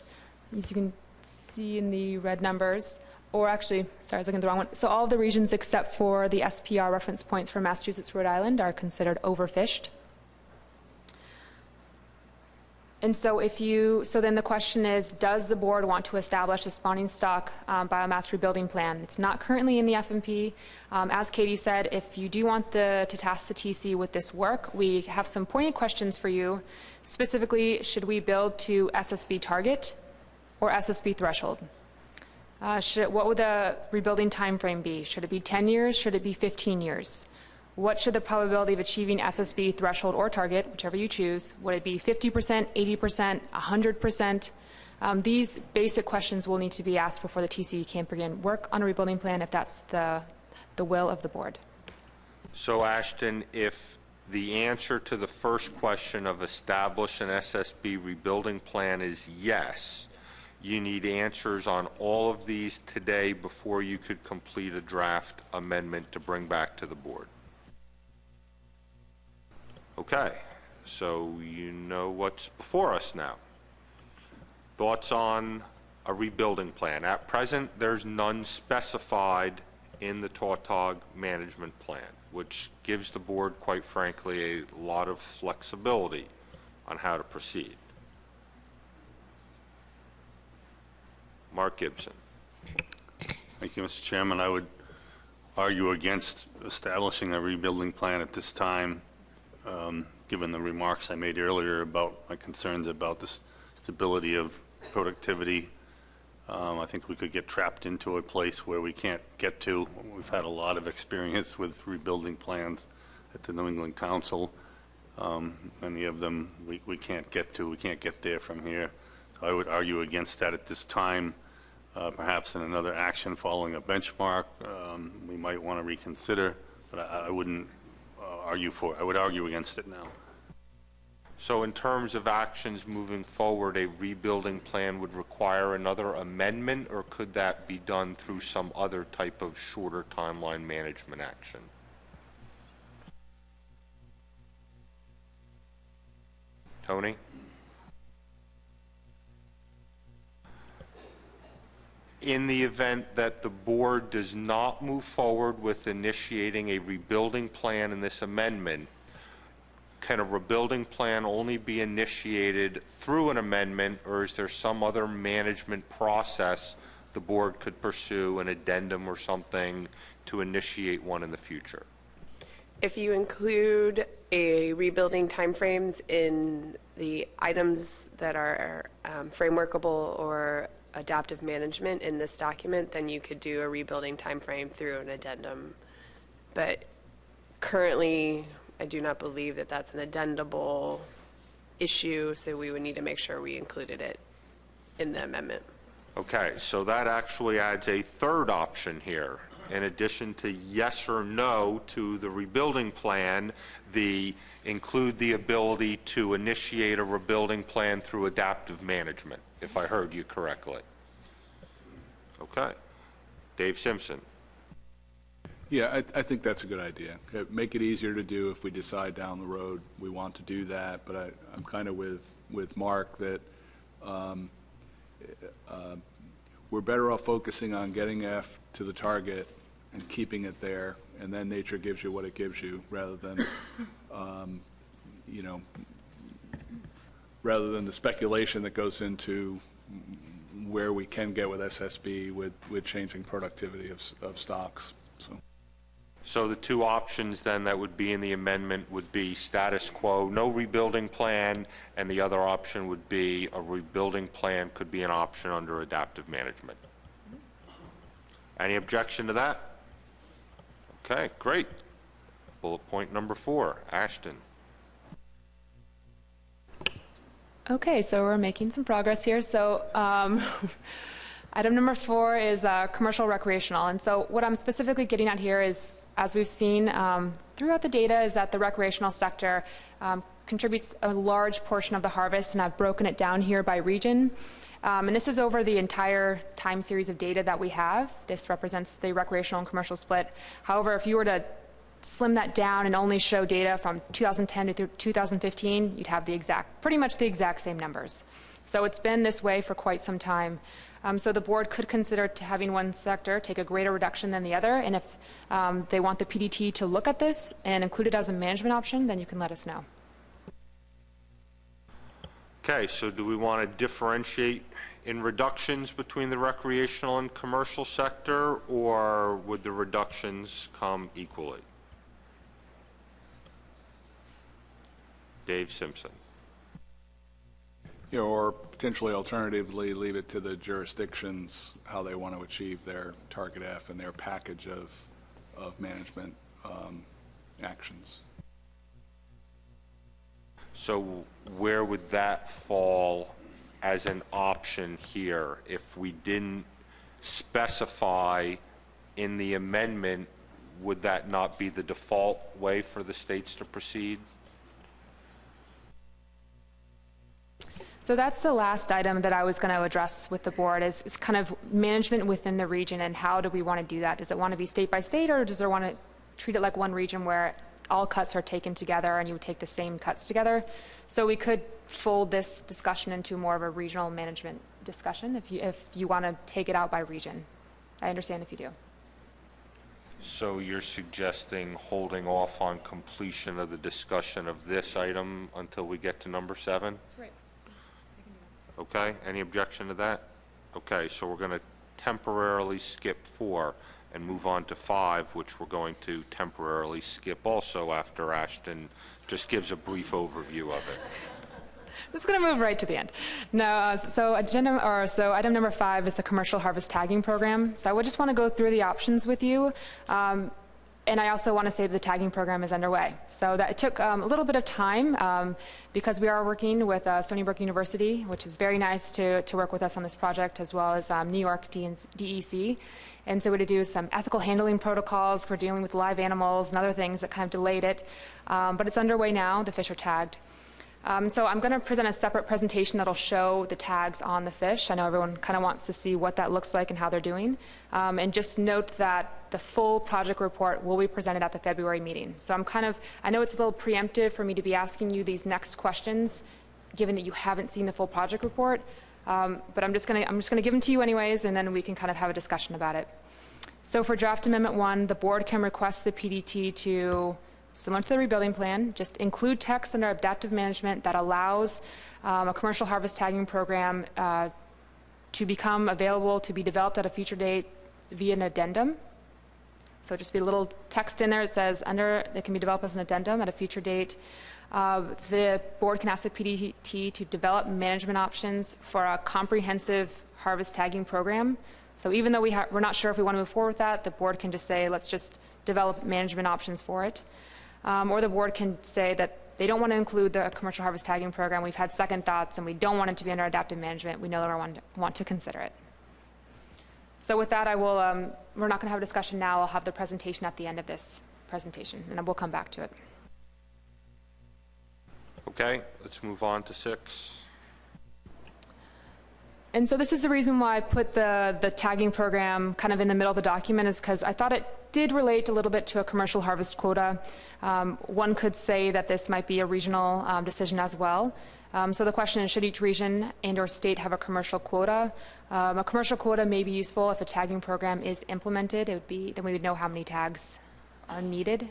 as you can see in the red numbers. Or actually, sorry, I was looking at the wrong one. So all of the regions except for the SPR reference points for Massachusetts, Rhode Island are considered overfished. And so so then the question is, does the board want to establish a spawning stock biomass rebuilding plan? It's not currently in the FMP. As Katie said, if you do want to task the TC with this work, we have some pointed questions for you. Specifically, should we build to SSB target or SSB threshold? What would the rebuilding time frame be? Should it be 10 years? Should it be 15 years? What should the probability of achieving SSB threshold or target, whichever you choose, would it be 50%, 80%, 100%? These basic questions will need to be asked before the TC can begin work on a rebuilding plan if that's the will of the board. So Ashton, if the answer to the first question of establish an SSB rebuilding plan is yes, you need answers on all of these today before you could complete a draft amendment to bring back to the board. Okay, so you know what's before us now. Thoughts on a rebuilding plan? At present, there's none specified in the Tautog management plan, which gives the board, quite frankly, a lot of flexibility on how to proceed. Mark Gibson. Thank you, Mr. Chairman. I would argue against establishing a rebuilding plan at this time. Given the remarks I made earlier about my concerns about the stability of productivity, I think we could get trapped into a place where we can't get to. We've had a lot of experience with rebuilding plans at the New England Council. Many of them we can't get to. We can't get there from here. So I would argue against that at this time. Perhaps in another action following a benchmark, we might want to reconsider, but I wouldn't argue for it. I would argue against it now. So in terms of actions moving forward, a rebuilding plan would require another amendment, or could that be done through some other type of shorter timeline management action? Tony? In the event that the board does not move forward with initiating a rebuilding plan in this amendment, can a rebuilding plan only be initiated through an amendment, or is there some other management process the board could pursue, an addendum or something, to initiate one in the future? If you include a rebuilding timeframes in the items that are frameworkable or adaptive management in this document, then you could do a rebuilding timeframe through an addendum. But currently, I do not believe that that's an addendable issue, so we would need to make sure we included it in the amendment. Okay, so that actually adds a third option here. in addition to yes or no to the rebuilding plan, include the ability to initiate a rebuilding plan through adaptive management, if I heard you correctly. Okay. Dave Simpson. Yeah, I think that's a good idea. Make it easier to do if we decide down the road we want to do that, but I'm kind of with Mark that we're better off focusing on getting F to the target and keeping it there, and then nature gives you what it gives you, rather than, rather than the speculation that goes into where we can get with SSB with changing productivity of stocks. So the two options then that would be in the amendment would be status quo, no rebuilding plan, and the other option would be a rebuilding plan could be an option under adaptive management. Any objection to that? Okay, great. Bullet point number 4, Ashton. Okay, so we're making some progress here. So item number 4 is commercial recreational. And so what I'm specifically getting at here is, as we've seen throughout the data, is that the recreational sector contributes a large portion of the harvest, and I've broken it down here by region. And this is over the entire time series of data that we have. This represents the recreational and commercial split. However, if you were to slim that down and only show data from 2010 to 2015, you'd have pretty much the exact same numbers. So it's been this way for quite some time. So the board could consider having one sector take a greater reduction than the other, and if they want the PDT to look at this and include it as a management option, then you can let us know. Okay, so do we want to differentiate in reductions between the recreational and commercial sector, or would the reductions come equally? Dave Simpson. Or potentially alternatively leave it to the jurisdictions how they want to achieve their target F and their package of management actions. So where would that fall as an option here if we didn't specify in the amendment? Would that not be the default way for the states to proceed? So that's the last item that I was going to address with the board is kind of management within the region, and how do we want to do that? Does it want to be state by state, or does it want to treat it like one region where all cuts are taken together and you would take the same cuts together? So we could fold this discussion into more of a regional management discussion if you want to take it out by region. I understand if you do. So you're suggesting holding off on completion of the discussion of this item until we get to number 7? Right. Okay, any objection to that? Okay, so we're going to temporarily skip 4 and move on to 5, which we're going to temporarily skip also after Ashton just gives a brief overview of it. I'm just going to move right to the end. No, so item number 5 is the commercial harvest tagging program. So I would just want to go through the options with you. And I also want to say that the tagging program is underway. So that it took a little bit of time because we are working with Stony Brook University, which is very nice to work with us on this project, as well as New York DEC. And so we had to do some ethical handling protocols for dealing with live animals and other things that kind of delayed it. But it's underway now. The fish are tagged. So I'm going to present a separate presentation that'll show the tags on the fish. I know everyone kind of wants to see what that looks like and how they're doing. And just note that the full project report will be presented at the February meeting. So I know it's a little preemptive for me to be asking you these next questions, given that you haven't seen the full project report. But I'm just going to give them to you anyways, and then we can kind of have a discussion about it. So for draft amendment 1, the board can request the PDT to, similar to the rebuilding plan, just include text under adaptive management that allows a commercial harvest tagging program to become available to be developed at a future date via an addendum. So just be a little text in there. It says it can be developed as an addendum at a future date. The board can ask the PDT to develop management options for a comprehensive harvest tagging program. So even though we're not sure if we want to move forward with that, the board can just say, let's just develop management options for it. Or the board can say that they don't want to include the commercial harvest tagging program. We've had second thoughts, and we don't want it to be under adaptive management. We no longer want to consider it. So with that, I will we're not going to have a discussion now. I'll have the presentation at the end of this presentation, and we'll come back to it. Okay, let's move on to 6. And so this is the reason why I put the tagging program kind of in the middle of the document, is because I thought it did relate a little bit to a commercial harvest quota. One could say that this might be a regional decision as well. So the question is, should each region and or state have a commercial quota? A commercial quota may be useful if a tagging program is implemented. It would be, then we would know how many tags are needed.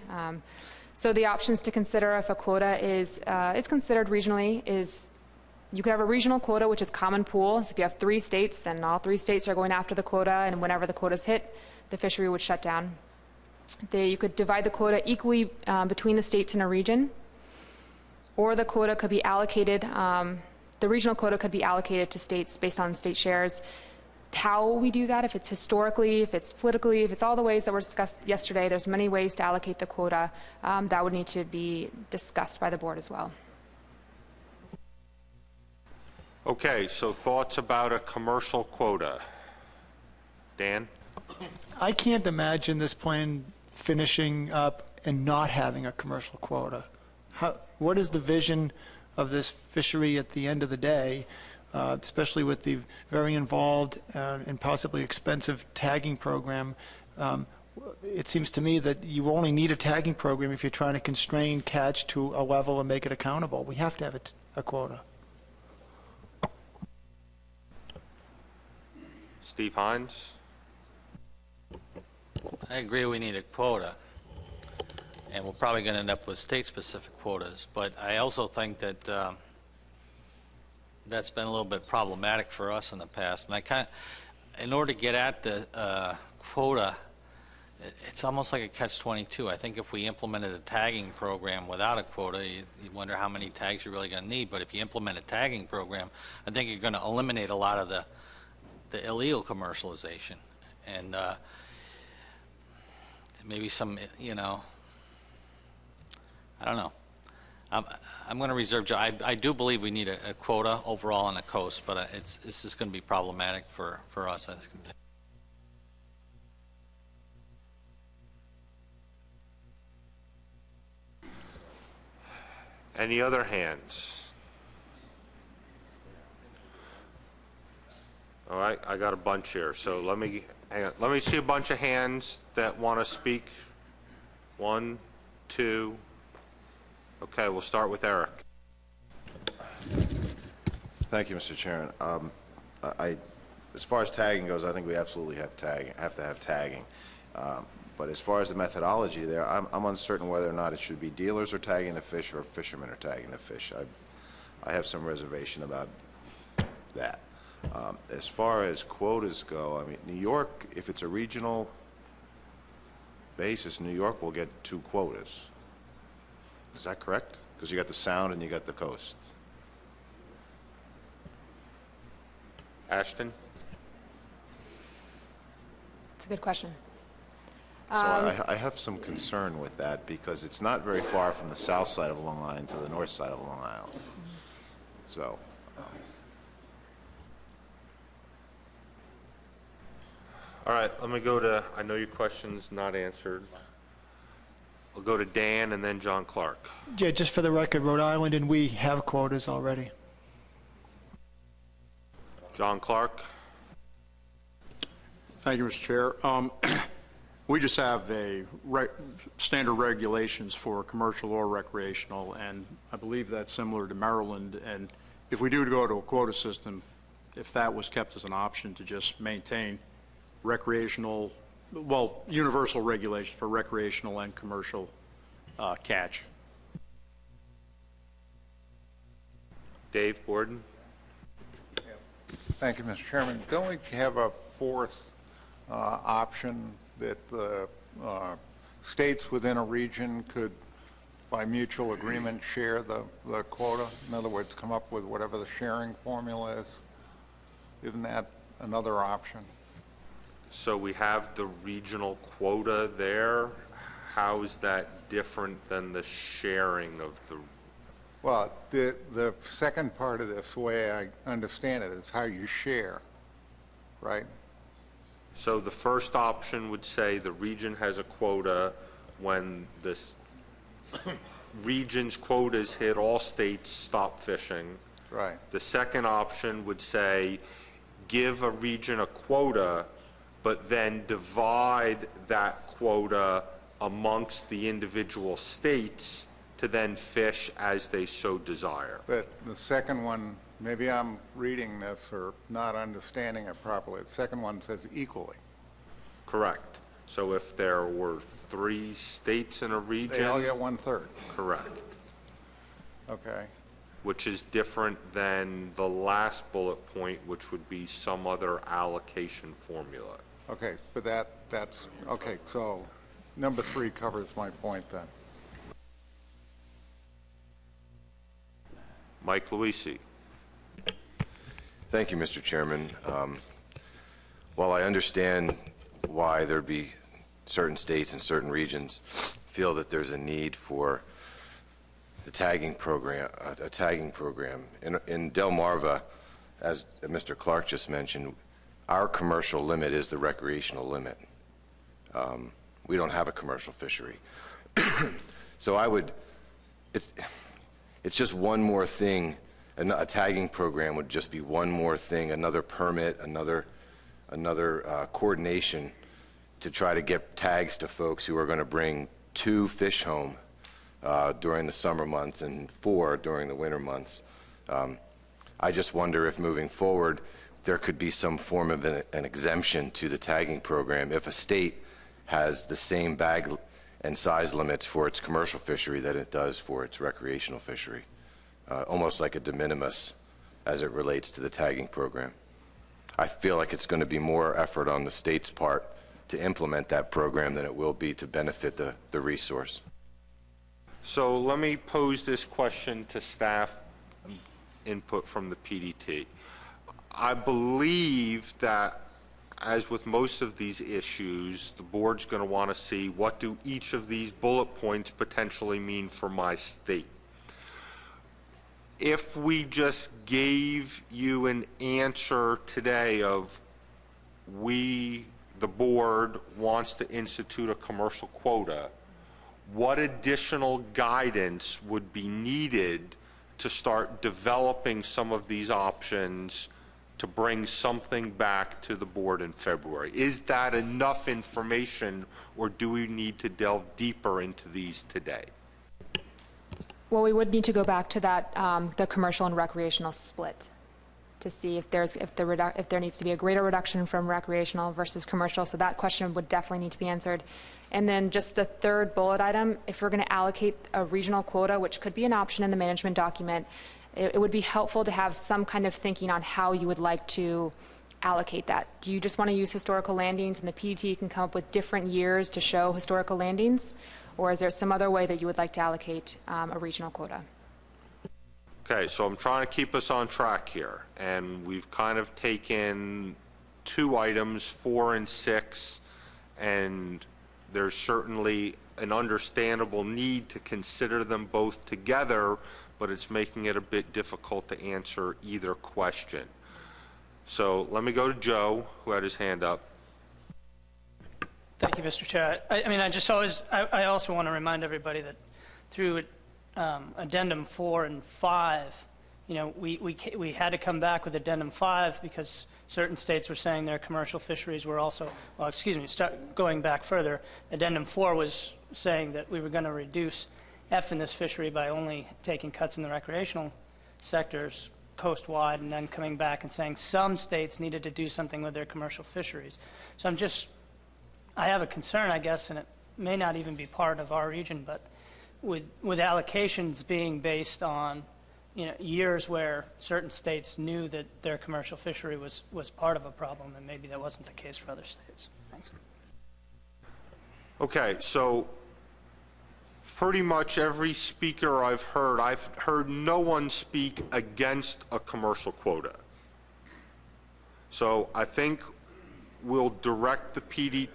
So the options to consider if a quota is considered regionally is, you could have a regional quota, which is common pool. So if you have 3 states and all 3 states are going after the quota, and whenever the quotas hit, the fishery would shut down. You could divide the quota equally between the states in a region, or the quota could be allocated, the regional quota could be allocated to states based on state shares. How we do that, if it's historically, if it's politically, if it's all the ways that were discussed yesterday, there's many ways to allocate the quota. That would need to be discussed by the board as well. Okay, so thoughts about a commercial quota? Dan? I can't imagine this plan finishing up and not having a commercial quota. What is the vision of this fishery at the end of the day, especially with the very involved and possibly expensive tagging program? It seems to me that you only need a tagging program if you're trying to constrain catch to a level and make it accountable. We have to have a quota. Steve Hines? I agree we need a quota, and we're probably going to end up with state-specific quotas, but I also think that that's been a little bit problematic for us in the past, and in order to get at the quota, it's almost like a catch-22. I think if we implemented a tagging program without a quota, you wonder how many tags you're really going to need, but if you implement a tagging program, I think you're going to eliminate a lot of the illegal commercialization, and maybe some, I don't know. I'm going to reserve. I do believe we need a quota overall on the coast, but this is going to be problematic for us. Any other hands? All right, I got a bunch here, so let me hang on. Let me see a bunch of hands that want to speak. 1, 2. Okay, we'll start with Eric. Thank you, Mr. Chairman. As far as tagging goes, I think we absolutely have to have tagging. But as far as the methodology there, I'm uncertain whether or not it should be dealers are tagging the fish or fishermen are tagging the fish. I have some reservation about that. As far as quotas go, I mean, New York, if it's a regional basis, New York will get 2 quotas. Is that correct? Because you got the Sound and you got the coast. Ashton? It's a good question. So I have some concern with that because it's not very far from the south side of Long Island to the north side of Long Island. So. All right, let me go to, I know your question's not answered. I'll go to Dan and then John Clark. Yeah, just for the record, Rhode Island and we have quotas already. John Clark. Thank you, Mr. Chair. We just have standard regulations for commercial or recreational, and I believe that's similar to Maryland. And if we do go to a quota system, if that was kept as an option to just maintain recreational, well, universal regulation for recreational and commercial catch. Dave Borden. Thank you, Mr. Chairman. Don't we have a 4th option that the states within a region could, by mutual agreement, share the quota? In other words, come up with whatever the sharing formula is? Isn't that another option? So we have the regional quota there. How is that different than the sharing of the? Well, the second part of this, the way I understand it, is how you share, right? So the first option would say the region has a quota. When this region's quotas hit, all states stop fishing. Right. The second option would say give a region a quota, but then divide that quota amongst the individual states to then fish as they so desire. But the second one, maybe I'm reading this or not understanding it properly. The second one says equally. Correct. So if there were 3 states in a region... They all get 1/3. Correct. Okay. Which is different than the last bullet point, which would be some other allocation formula. Okay, but that's, okay, so number 3 covers my point then. Mike Luisi. Thank you, Mr. Chairman. While I understand why there'd be certain states and certain regions feel that there's a need for the tagging program, a tagging program. In Delmarva, as Mr. Clark just mentioned, our commercial limit is the recreational limit. We don't have a commercial fishery. So it's just one more thing. A tagging program would just be one more thing, another permit, another coordination to try to get tags to folks who are going to bring 2 fish home during the summer months and 4 during the winter months. I just wonder if moving forward there could be some form of an exemption to the tagging program if a state has the same bag and size limits for its commercial fishery that it does for its recreational fishery, almost like a de minimis as it relates to the tagging program. I feel like it's going to be more effort on the state's part to implement that program than it will be to benefit the resource. So let me pose this question to staff input from the PDT. I believe that, as with most of these issues, the board's going to want to see what do each of these bullet points potentially mean for my state. If we just gave you an answer today of the board wants to institute a commercial quota, what additional guidance would be needed to start developing some of these options to bring something back to the board in February? Is that enough information, or do we need to delve deeper into these today? Well, we would need to go back to that, the commercial and recreational split, to see if there needs to be a greater reduction from recreational versus commercial. So that question would definitely need to be answered. And then just the third bullet item, if we're going to allocate a regional quota, which could be an option in the management document, it would be helpful to have some kind of thinking on how you would like to allocate that. Do you just want to use historical landings and the PDT can come up with different years to show historical landings? Or is there some other way that you would like to allocate a regional quota? Okay, so I'm trying to keep us on track here, and we've kind of taken 2 items, 4 and 6, and there's certainly an understandable need to consider them both together, but it's making it a bit difficult to answer either question. So let me go to Joe, who had his hand up. Thank you, Mr. Chair. I also want to remind everybody that through addendum 4 and 5, we had to come back with addendum 5 because certain states were saying their commercial fisheries were also, going back further, addendum 4 was saying that we were going to reduce F in this fishery by only taking cuts in the recreational sectors coast-wide, and then coming back and saying some states needed to do something with their commercial fisheries. So I have a concern, I guess, and it may not even be part of our region, but with allocations being based on years where certain states knew that their commercial fishery was part of a problem, and maybe that wasn't the case for other states. Thanks. Okay, so pretty much every speaker I've heard no one speak against a commercial quota. So I think we'll direct the PD.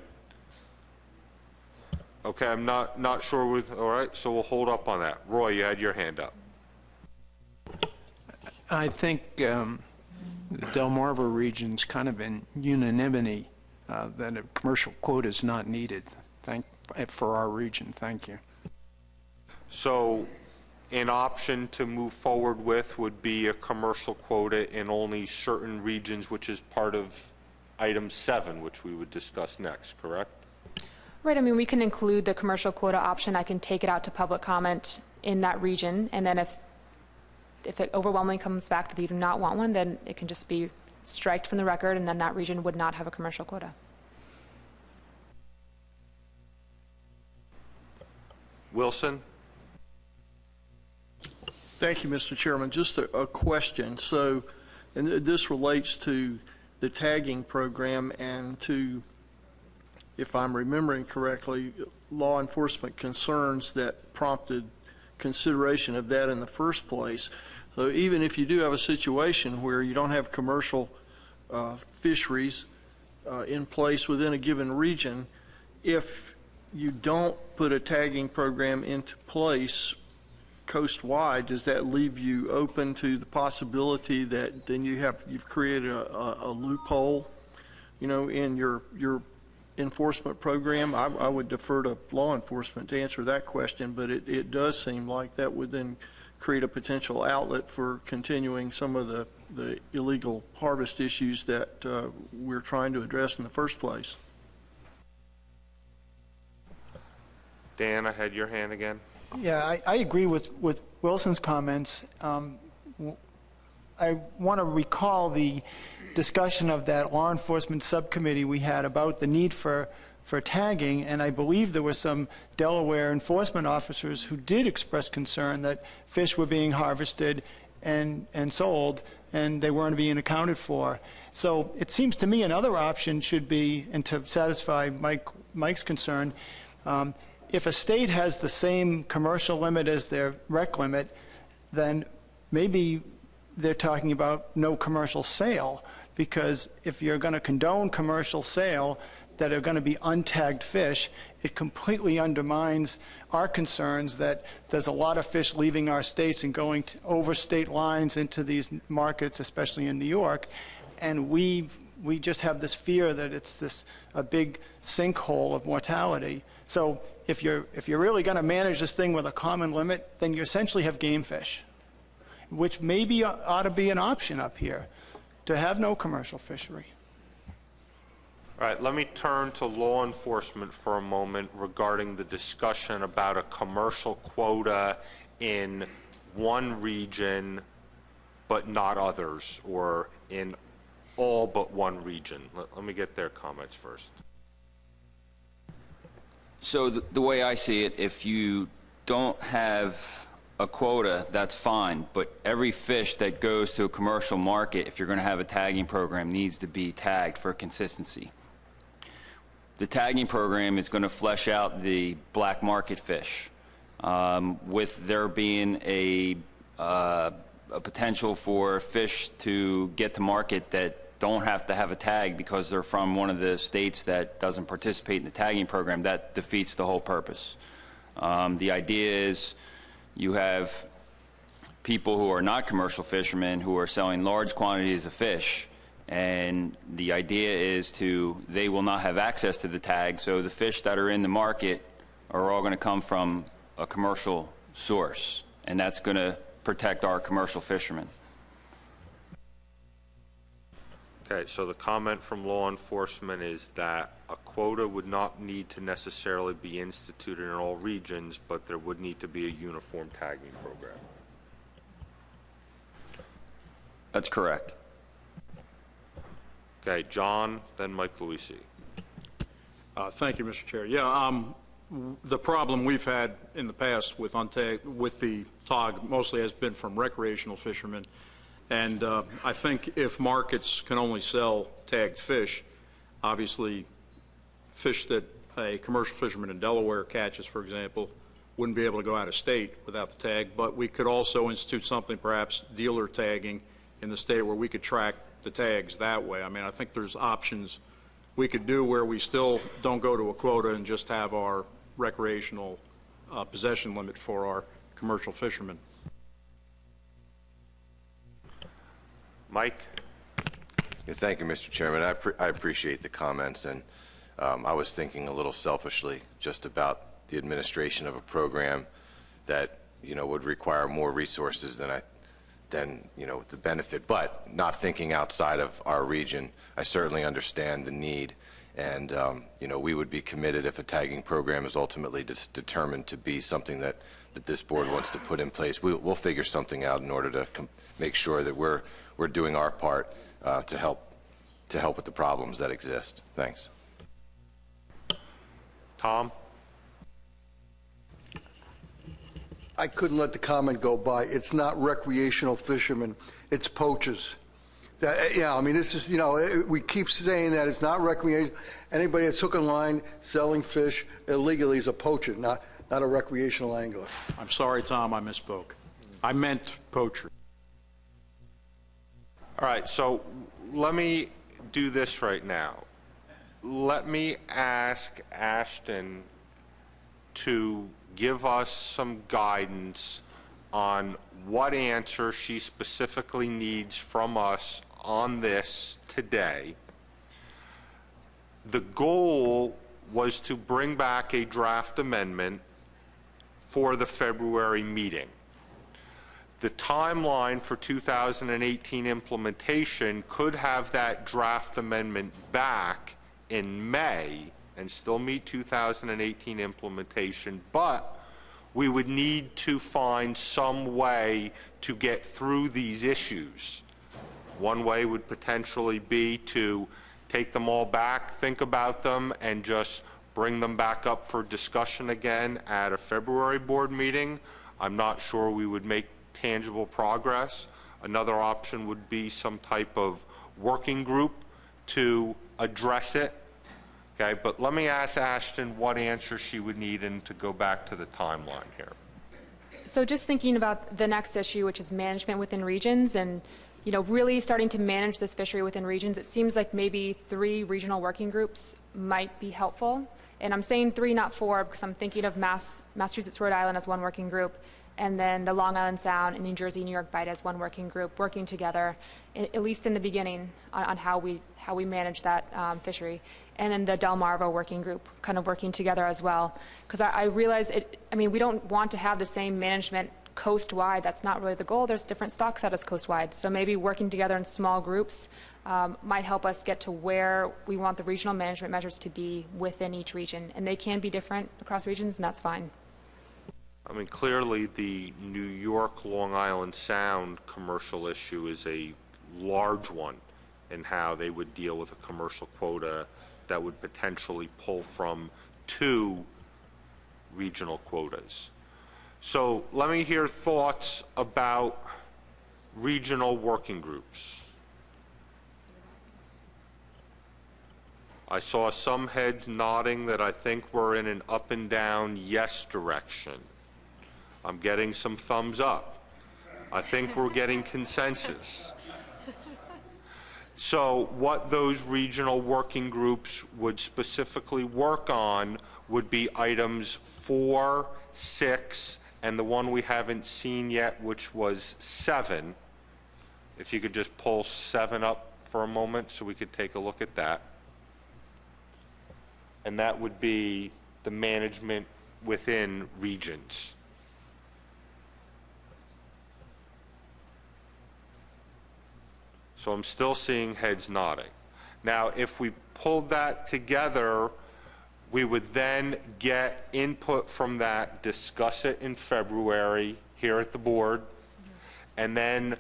Okay, I'm not sure all right, so we'll hold up on that. Roy, you had your hand up. I think the Delmarva region's kind of in unanimity then a commercial quota is not needed for our region. Thank you. So an option to move forward with would be a commercial quota in only certain regions, which is part of item 7, which we would discuss next, correct? Right, I mean, we can include the commercial quota option. I can take it out to public comment in that region, and then if it overwhelmingly comes back that you do not want one, then it can just be striked from the record, and then that region would not have a commercial quota. Wilson? Thank you, Mr. Chairman. Just a question. So, and this relates to the tagging program and to, if I'm remembering correctly, law enforcement concerns that prompted consideration of that in the first place. So even if you do have a situation where you don't have commercial fisheries in place within a given region, if you don't put a tagging program into place coast-wide, does that leave you open to the possibility that then you've created a loophole, you know, in your enforcement program? I would defer to law enforcement to answer that question, but it does seem like that would then create a potential outlet for continuing some of the illegal harvest issues that we're trying to address in the first place. Dan, I had your hand again. Yeah, I agree with Wilson's comments. I want to recall the discussion of that law enforcement subcommittee we had about the need for tagging, and I believe there were some Delaware enforcement officers who did express concern that fish were being harvested and sold, and they weren't being accounted for. So it seems to me another option should be, and to satisfy Mike's concern, if a state has the same commercial limit as their rec limit, then maybe they're talking about no commercial sale, because if you're going to condone commercial sale that are going to be untagged fish, it completely undermines our concerns that there's a lot of fish leaving our states and going over state lines into these markets, especially in New York, and we just have this fear that it's a big sinkhole of mortality. So if you're really going to manage this thing with a common limit, then you essentially have game fish, which maybe ought to be an option up here, to have no commercial fishery. All right, let me turn to law enforcement for a moment regarding the discussion about a commercial quota in one region but not others, or in all but one region. Let me get their comments first. So the way I see it, if you don't have a quota, that's fine, but every fish that goes to a commercial market, if you're going to have a tagging program, needs to be tagged for consistency. The tagging program is going to flesh out the black market fish, with there being a potential for fish to get to market that don't have to have a tag because they're from one of the states that doesn't participate in the tagging program. That defeats the whole purpose. The idea is you have people who are not commercial fishermen who are selling large quantities of fish, and the idea is they will not have access to the tag, so the fish that are in the market are all going to come from a commercial source, and that's going to protect our commercial fishermen. Okay, so the comment from law enforcement is that a quota would not need to necessarily be instituted in all regions, but there would need to be a uniform tagging program. That's correct. Okay, John, then Mike Luisi. Thank you, Mr. Chair. Yeah, the problem we've had in the past with the TOG mostly has been from recreational fishermen. And I think if markets can only sell tagged fish, obviously fish that a commercial fisherman in Delaware catches, for example, wouldn't be able to go out of state without the tag. But we could also institute something, perhaps dealer tagging in the state, where we could track the tags that way. I mean, I think there's options we could do where we still don't go to a quota and just have our recreational possession limit for our commercial fishermen. Mike? Yeah, thank you, Mr. Chairman. I appreciate the comments, and I was thinking a little selfishly just about the administration of a program that, you know, would require more resources than you know, the benefit, but not thinking outside of our region. I certainly understand the need, and you know, we would be committed if a tagging program is ultimately determined to be something that this board wants to put in place. We'll figure something out in order to make sure that we're doing our part to help with the problems that exist. Thanks. Tom? I couldn't let the comment go by. It's not recreational fishermen, it's poachers. Yeah, I mean, this is, you know, we keep saying that it's not recreational. Anybody that's hook and line selling fish illegally is a poacher, not a recreational angler. I'm sorry, Tom, I misspoke. I meant poacher. All right, so let me do this right now. Let me ask Ashton to give us some guidance on what answer she specifically needs from us on this today. The goal was to bring back a draft amendment for the February meeting. The timeline for 2018 implementation could have that draft amendment back in May and still meet 2018 implementation, but we would need to find some way to get through these issues. One way would potentially be to take them all back, think about them, and just bring them back up for discussion again at a February board meeting. I'm not sure we would make tangible progress. Another option would be some type of working group to address it. Okay, but let me ask Ashton what answer she would need and to go back to the timeline here. So just thinking about the next issue, which is management within regions, and you know, really starting to manage this fishery within regions, it seems like maybe 3 regional working groups might be helpful. And I'm saying 3, not 4, because I'm thinking of Massachusetts, Rhode Island as one working group, and then the Long Island Sound and New Jersey, New York Bight as one working group, working together, at least in the beginning, on how we manage that fishery. And then the Delmarva working group kind of working together as well. Because I realize, I mean, we don't want to have the same management coast-wide. That's not really the goal. There's different stock status coast-wide. So maybe working together in small groups might help us get to where we want the regional management measures to be within each region. And they can be different across regions, and that's fine. I mean, clearly the New York, Long Island Sound commercial issue is a large one in how they would deal with a commercial quota that would potentially pull from 2 regional quotas. So let me hear thoughts about regional working groups. I saw some heads nodding that I think we're in an up and down yes direction. I'm getting some thumbs up. I think we're getting consensus. So what those regional working groups would specifically work on would be items 4, 6, and the one we haven't seen yet, which was 7. If you could just pull 7 up for a moment so we could take a look at that. And that would be the management within regions. So I'm still seeing heads nodding. Now, if we pulled that together, we would then get input from that, discuss it in February here at the board, and then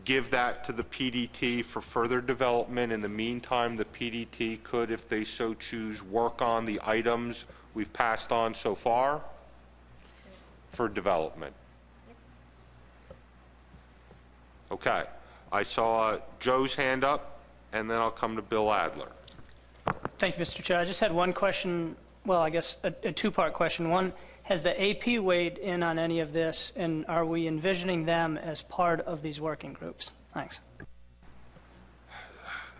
give that to the PDT for further development. In the meantime, the PDT could, if they so choose, work on the items we've passed on so far for development. Okay. I saw Joe's hand up, and then I'll come to Bill Adler. Thank you, Mr. Chair. I just had one question, well, I guess a 2-part question. One, has the AP weighed in on any of this, and are we envisioning them as part of these working groups? Thanks.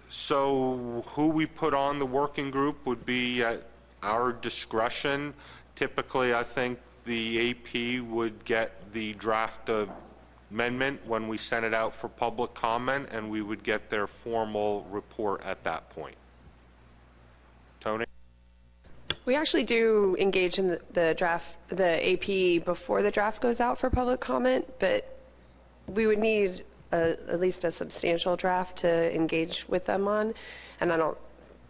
So who we put on the working group would be at our discretion. Typically, I think the AP would get the draft amendment when we sent it out for public comment, and we would get their formal report at that point. Tony? We actually do engage in the draft, the AP, before the draft goes out for public comment, but we would need at least a substantial draft to engage with them on, and I don't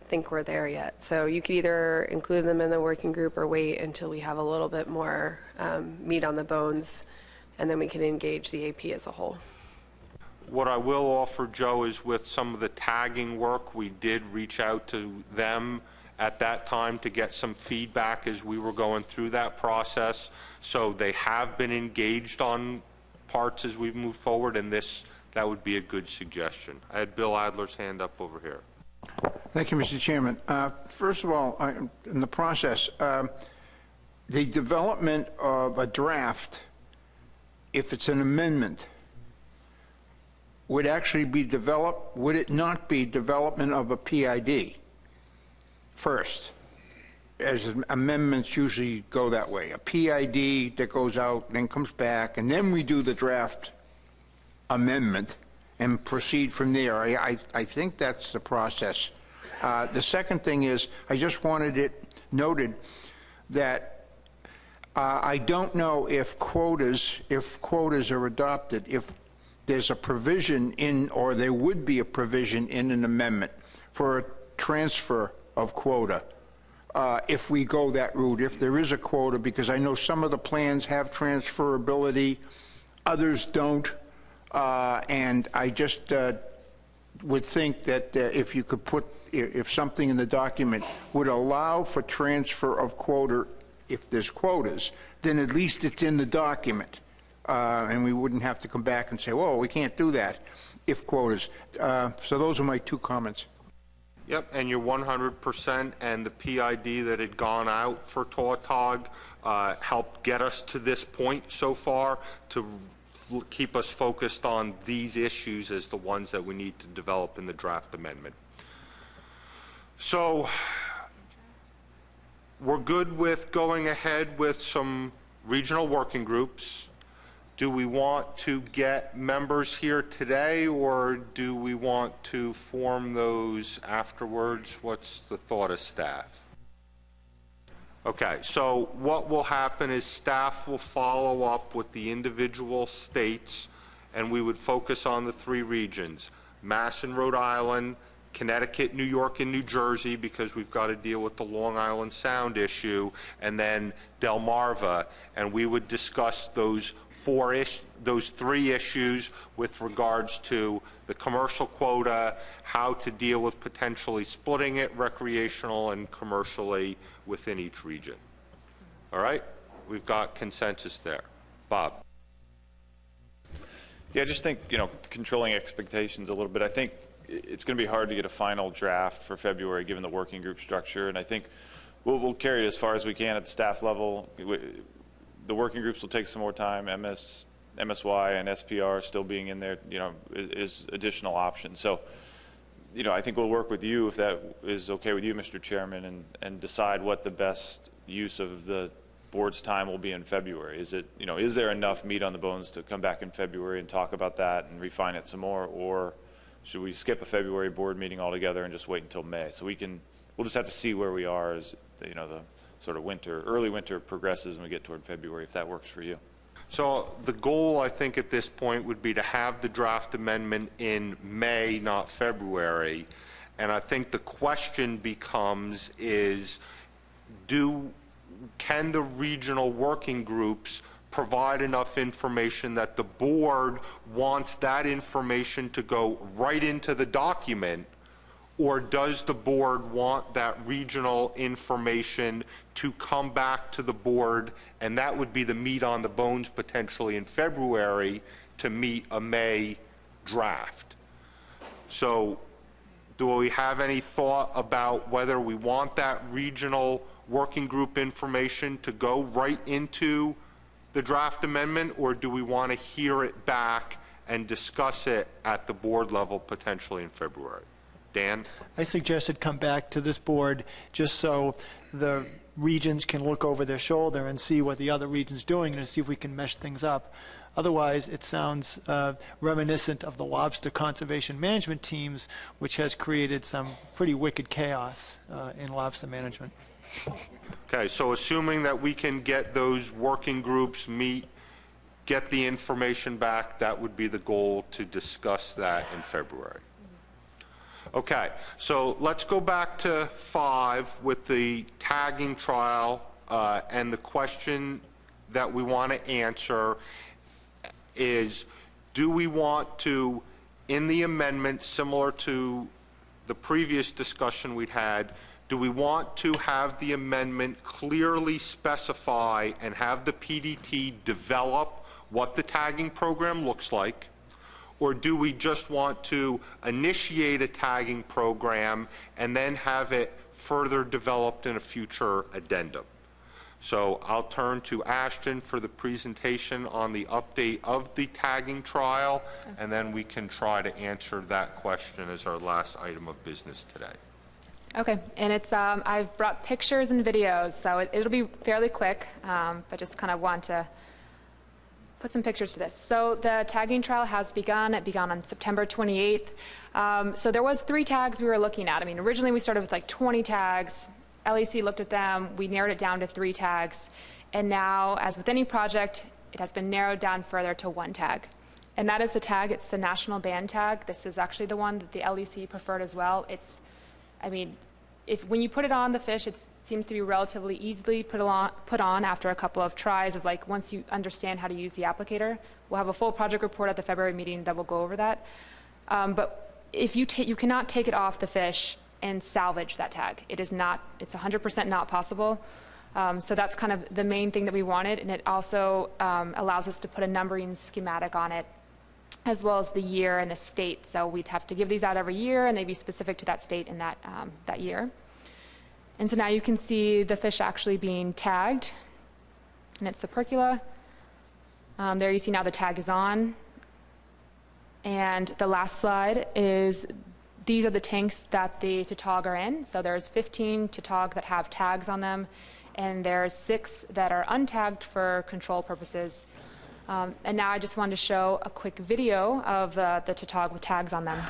think we're there yet. So you could either include them in the working group or wait until we have a little bit more meat on the bones, and then we can engage the AP as a whole. What I will offer, Joe, is with some of the tagging work, we did reach out to them at that time to get some feedback as we were going through that process. So they have been engaged on parts as we've moved forward, and that would be a good suggestion. I had Bill Adler's hand up over here. Thank you, Mr. Chairman. First of all, in the process, the development of a draft, if it's an amendment, would actually be developed, would it not be development of a PID first? As amendments usually go that way. A PID that goes out, then comes back, and then we do the draft amendment and proceed from there. I think that's the process. The second thing is, I just wanted it noted that I don't know if quotas are adopted, if there's a provision in, or there would be a provision in an amendment for a transfer of quota. If we go that route, if there is a quota, because I know some of the plans have transferability, others don't, and I just would think that if you could put, if something in the document would allow for transfer of quota, if there's quotas, then at least it's in the document, and we wouldn't have to come back and say, whoa, we can't do that if quotas. So those are my two comments. Yep, and you're 100%, and the PID that had gone out for Tautog helped get us to this point so far to keep us focused on these issues as the ones that we need to develop in the draft amendment. So we're good with going ahead with some regional working groups. Do we want to get members here today, or do we want to form those afterwards? What's the thought of staff? Okay, so what will happen is staff will follow up with the individual states, and we would focus on the three regions: Mass and Rhode Island, Connecticut, New York, and New Jersey, because we've got to deal with the Long Island Sound issue, and then Delmarva, and we would discuss those three issues with regards to the commercial quota, how to deal with potentially splitting it recreational and commercially within each region. All right? We've got consensus there. Bob? Yeah, I just think, controlling expectations a little bit. I think it's going to be hard to get a final draft for February given the working group structure, and I think we'll carry it as far as we can at the staff level. The working groups will take some more time. MSY and SPR still being in there, is additional options. So, I think we'll work with you if that is okay with you, Mr. Chairman, and decide what the best use of the board's time will be in February. Is it, is there enough meat on the bones to come back in February and talk about that and refine it some more, or should we skip a February board meeting altogether and just wait until May? So we'll just have to see where we are as, the sort of early winter progresses and we get toward February, if that works for you. So the goal, I think, at this point would be to have the draft amendment in May, not February. And I think the question becomes is, can the regional working groups provide enough information that the board wants that information to go right into the document, or does the board want that regional information to come back to the board, and that would be the meat on the bones potentially in February to meet a May draft? So do we have any thought about whether we want that regional working group information to go right into the draft amendment, or do we want to hear it back and discuss it at the board level potentially in February? Dan? I suggested come back to this board just so the regions can look over their shoulder and see what the other region's doing and see if we can mesh things up. Otherwise, it sounds reminiscent of the lobster conservation management teams, which has created some pretty wicked chaos in lobster management. Okay, so assuming that we can get those working groups meet, get the information back, that would be the goal, to discuss that in February. Okay, so let's go back to 5 with the tagging trial, and the question that we want to answer is, do we want to, in the amendment, similar to the previous discussion we'd had, do we want to have the amendment clearly specify and have the PDT develop what the tagging program looks like? Or do we just want to initiate a tagging program and then have it further developed in a future addendum? So I'll turn to Ashton for the presentation on the update of the tagging trial, and then we can try to answer that question as our last item of business today. Okay, and it's I've brought pictures and videos, so it'll be fairly quick, but just kind of want to put some pictures to this. So the tagging trial has begun. It began on September 28th. So there was 3 tags we were looking at. I mean, originally we started with like 20 tags. LEC looked at them. We narrowed it down to 3 tags. And now, as with any project, it has been narrowed down further to 1 tag. And that is the tag. It's the national band tag. This is actually the one that the LEC preferred as well. It's, I mean, when you put it on the fish, it seems to be relatively easily put on after a couple of tries of, like, once you understand how to use the applicator. We'll have a full project report at the February meeting that will go over that. But if you cannot take it off the fish and salvage that tag. It is not, it's 100% not possible. So that's kind of the main thing that we wanted, and it also allows us to put a numbering schematic on it, as well as the year and the state. So we'd have to give these out every year, and they'd be specific to that state and that year. And so now you can see the fish actually being tagged, and it's the percula. There you see now the tag is on. And the last slide is, these are the tanks that the Tautog are in. So there's 15 Tautog that have tags on them, and there's 6 that are untagged for control purposes. And now I just wanted to show a quick video of the Tautog with tags on them.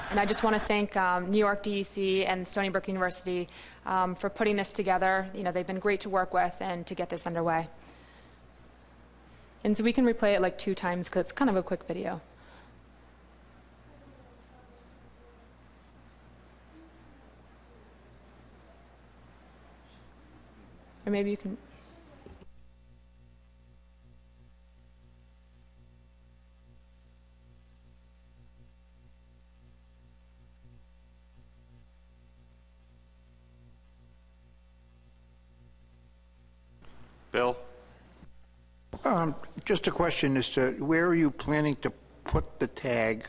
And I just want to thank New York DEC and Stony Brook University for putting this together. You know, they've been great to work with and to get this underway. And so we can replay it like 2 times because it's kind of a quick video. Or maybe you can. Bill? Just a question as to where are you planning to put the tag,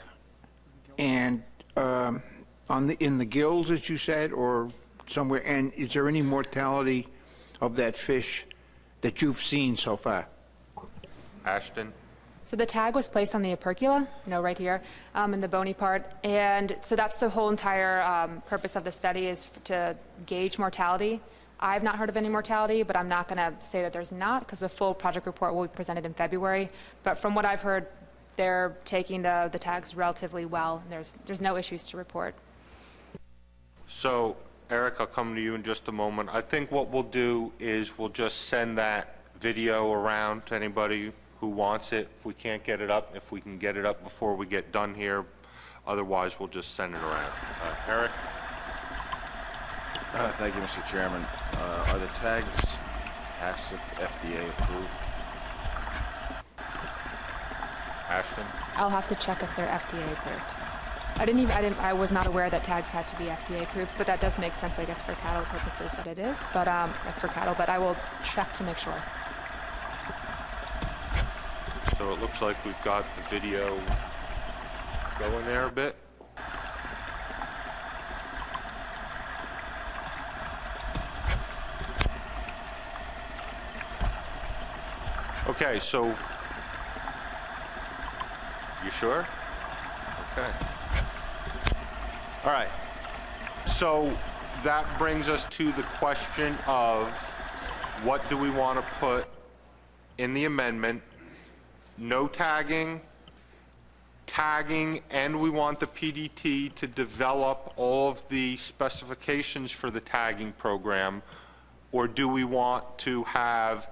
and in the gills, as you said, or somewhere? And is there any mortality of that fish that you've seen so far? Ashton? So the tag was placed on the opercula, you know, right here, in the bony part. And so that's the whole entire purpose of the study, is to gauge mortality. I've not heard of any mortality, but I'm not going to say that there's not, because the full project report will be presented in February. But from what I've heard, they're taking the tags relatively well, and there's no issues to report. So, Eric, I'll come to you in just a moment. I think what we'll do is we'll just send that video around to anybody who wants it. If we can't get it up, if we can get it up before we get done here, otherwise we'll just send it around. Eric? Thank you, Mr. Chairman. Are the tags FDA approved? Ashton? I'll have to check if they're FDA approved. I was not aware that tags had to be FDA approved, but that does make sense, I guess, for cattle purposes that it is. But for cattle, but I will check to make sure. So it looks like we've got the video going there a bit. Okay, so you sure? Okay. All right. So that brings us to the question of what do we want to put in the amendment? no tagging, tagging, and we want the PDT to develop all of the specifications for the tagging program, or do we want to have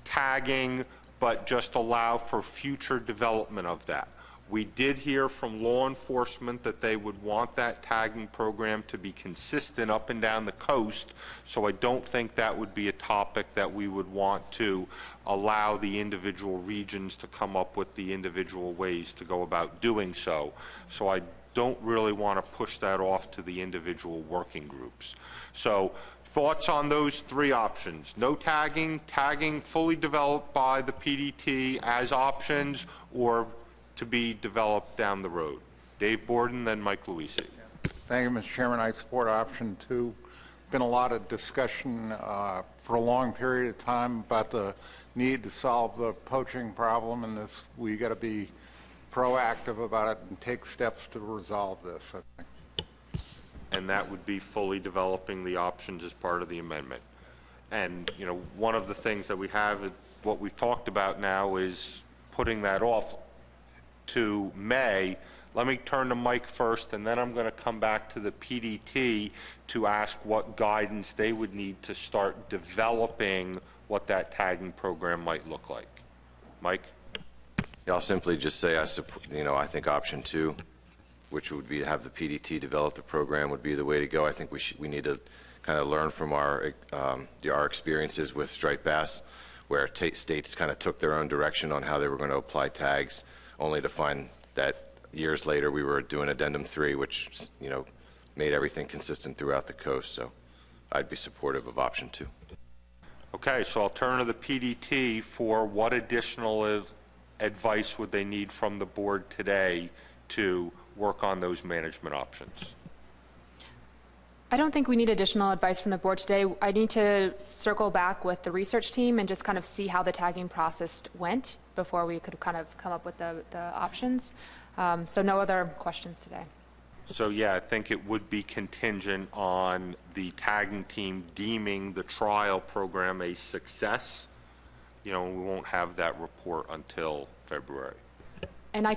tagging but just allow for future development of that? We did hear from law enforcement that they would want that tagging program to be consistent up and down the coast, so I don't think that would be a topic that we would want to allow the individual regions to come up with the individual ways to go about doing so. So I don't really want to push that off to the individual working groups. So thoughts on those three options: no tagging, tagging fully developed by the PDT as options, or to be developed down the road. Dave Borden, then Mike Luisi. Thank you, Mr. Chairman. I support option 2. Been a lot of discussion for a long period of time about the need to solve the poaching problem, and this, we got to be proactive about it and take steps to resolve this, I think. And that would be fully developing the options as part of the amendment. And, you know, one of the things that we have, what we've talked about now, is putting that off to May. Let me turn to Mike first, and then I'm going to come back to the PDT to ask what guidance they would need to start developing what that tagging program might look like. Mike? Yeah, I'll simply just say I think option 2, which would be to have the PDT develop the program, would be the way to go. I think we need to kind of learn from our experiences with striped bass, where states kind of took their own direction on how they were going to apply tags, only to find that years later we were doing addendum 3, which, you know, made everything consistent throughout the coast. So I'd be supportive of option 2. Okay, so I'll turn to the PDT for what additional advice would they need from the board today to work on those management options? I don't think we need additional advice from the board today. I need to circle back with the research team and just kind of see how the tagging process went before we could kind of come up with the options. So no other questions today. So yeah, I think it would be contingent on the tagging team deeming the trial program a success. You know, we won't have that report until February. And I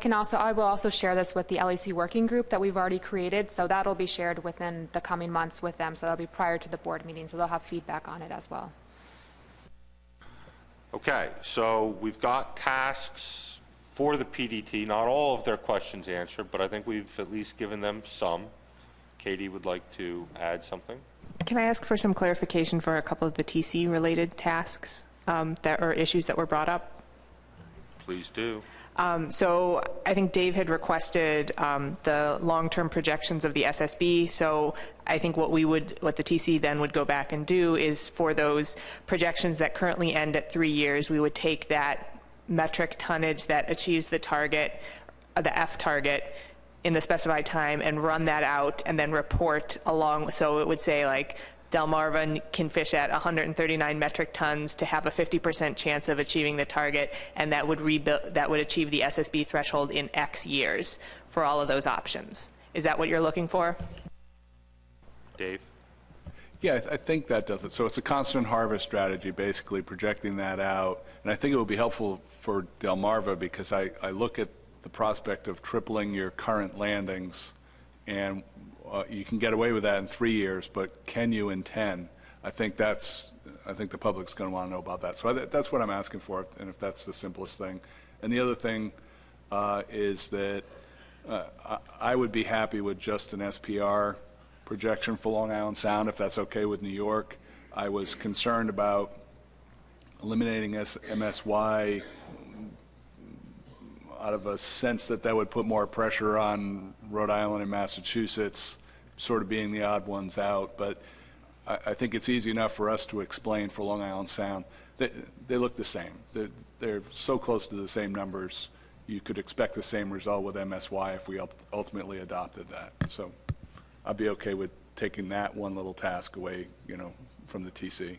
will also share this with the LEC working group that we've already created, so that'll be shared within the coming months with them, so that'll be prior to the board meeting, so they'll have feedback on it as well. Okay, so we've got tasks for the PDT, not all of their questions answered, but I think we've at least given them some. Katie would like to add something. Can I ask for some clarification for a couple of the TC related tasks that are issues that were brought up? Please do. So I think Dave had requested the long-term projections of the SSB. So I think what the TC then would go back and do is, for those projections that currently end at 3 years, we would take that metric tonnage that achieves the target, the F target, in the specified time and run that out and then report along. So it would say, like, Delmarva can fish at 139 metric tons to have a 50% chance of achieving the target, and that would achieve the SSB threshold in X years for all of those options. Is that what you're looking for? Dave? Yeah, I think that does it. So it's a constant harvest strategy, basically projecting that out. And I think it would be helpful for Delmarva, because I look at the prospect of tripling your current landings, and you can get away with that in 3 years, but can you in 10? I think the public's going to want to know about that. So that's what I'm asking for, and if that's the simplest thing. And the other thing is that I would be happy with just an SPR projection for Long Island Sound, if that's okay with New York. I was concerned about eliminating MSY out of a sense that would put more pressure on Rhode Island and Massachusetts, sort of being the odd ones out. But I think it's easy enough for us to explain for Long Island Sound. They look the same. They're so close to the same numbers. You could expect the same result with MSY if we ultimately adopted that. So I'd be okay with taking that one little task away, from the TC.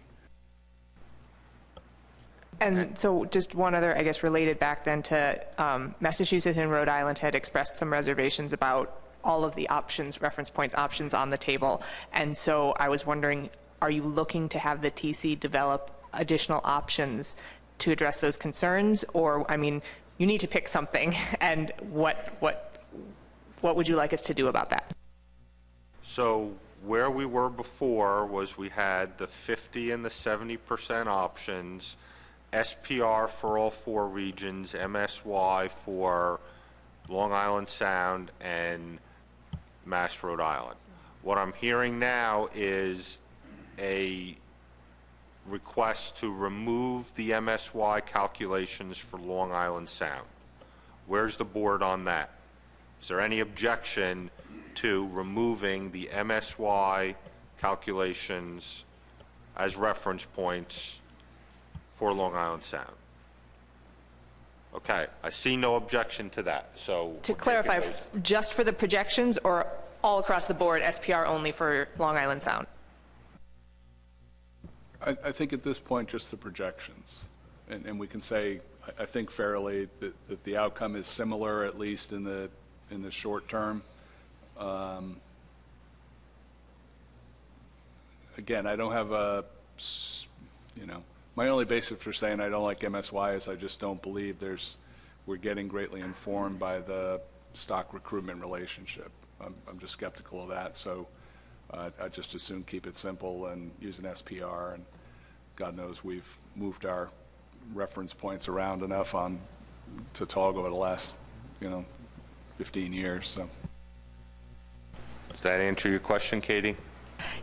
And so just one other, I guess, related back then to Massachusetts and Rhode Island had expressed some reservations about all of the options, reference points options on the table. And so I was wondering, are you looking to have the TC develop additional options to address those concerns? Or, I mean, you need to pick something, and what would you like us to do about that? So where we were before was we had the 50 and the 70% options, SPR for all 4 regions, MSY for Long Island Sound and Mass Rhode Island. What I'm hearing now is a request to remove the MSY calculations for Long Island Sound. Where's the board on that? Is there any objection to removing the MSY calculations as reference points for Long Island Sound? Okay, I see no objection to that. So To clarify, just for the projections or all across the board, SPR only for Long Island Sound? I think at this point, just the projections. And we can say, I think fairly, that the outcome is similar, at least in the short term. Again, I don't have a, my only basis for saying I don't like MSY is I just don't believe we're getting greatly informed by the stock recruitment relationship. I'm just skeptical of that, so I just as soon keep it simple and use an SPR, and God knows we've moved our reference points around enough on Tautog over the last, 15 years. So. Does that answer your question, Katie?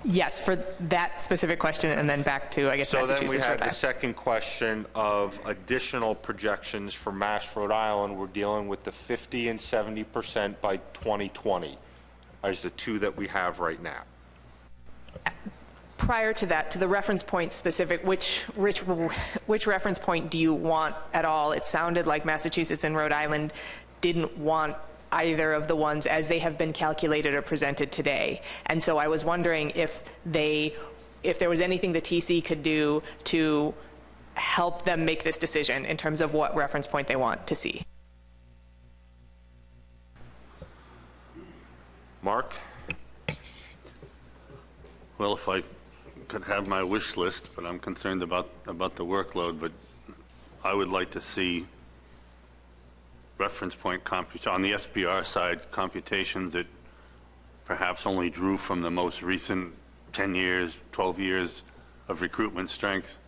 Yes, for that specific question, and then back to, I guess, so Massachusetts. So then we had Rhode the second question of additional projections for Mass Rhode Island. We're dealing with the 50 and 70% by 2020 as the 2 that we have right now. Prior to that, to the reference point specific, which reference point do you want at all? It sounded like Massachusetts and Rhode Island didn't want either of the ones as they have been calculated or presented today. And so I was wondering if there was anything the TC could do to help them make this decision in terms of what reference point they want to see. Mark? Well, if I could have my wish list, but I'm concerned about the workload, but I would like to see reference point on the SPR side, computations that perhaps only drew from the most recent 10 years, 12 years of recruitment strength,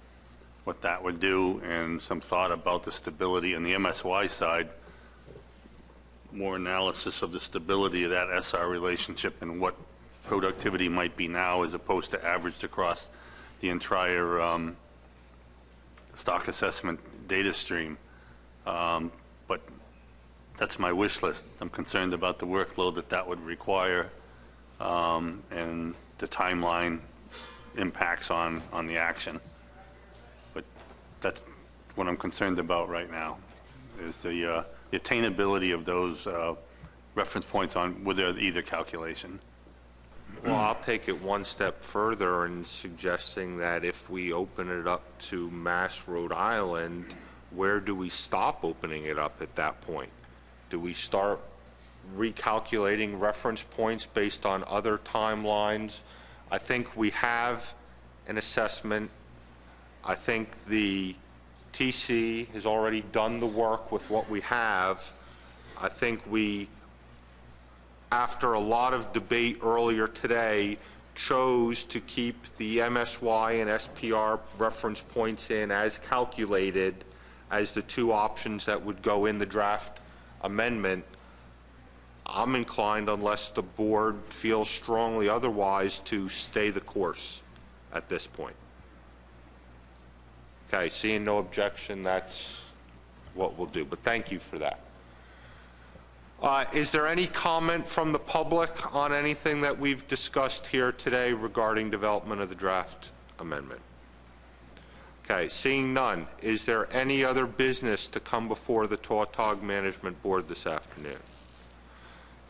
what that would do, and some thought about the stability. On the MSY side, more analysis of the stability of that SR relationship and what productivity might be now as opposed to averaged across the entire stock assessment data stream. But that's my wish list. I'm concerned about the workload that would require and the timeline impacts on the action. But that's what I'm concerned about right now, is the attainability of those reference points with either calculation. Well, I'll take it one step further in suggesting that if we open it up to Mass Rhode Island, where do we stop opening it up at that point? Do we start recalculating reference points based on other timelines? I think we have an assessment. I think the TC has already done the work with what we have. I think we, after a lot of debate earlier today, chose to keep the MSY and SPR reference points in as calculated as the 2 options that would go in the draft amendment. I'm inclined, unless the board feels strongly otherwise, to stay the course at this point. Okay, seeing no objection, that's what we'll do. But thank you for that. Is there any comment from the public on anything that we've discussed here today regarding development of the draft amendment? Okay, seeing none, is there any other business to come before the Tautog Management Board this afternoon?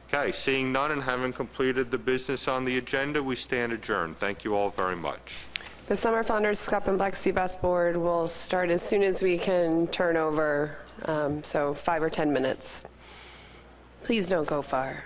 Okay, seeing none and having completed the business on the agenda, we stand adjourned. Thank you all very much. The Summer Founders Cup and Black Sea Bass Board will start as soon as we can turn over, so 5 or 10 minutes. Please don't go far.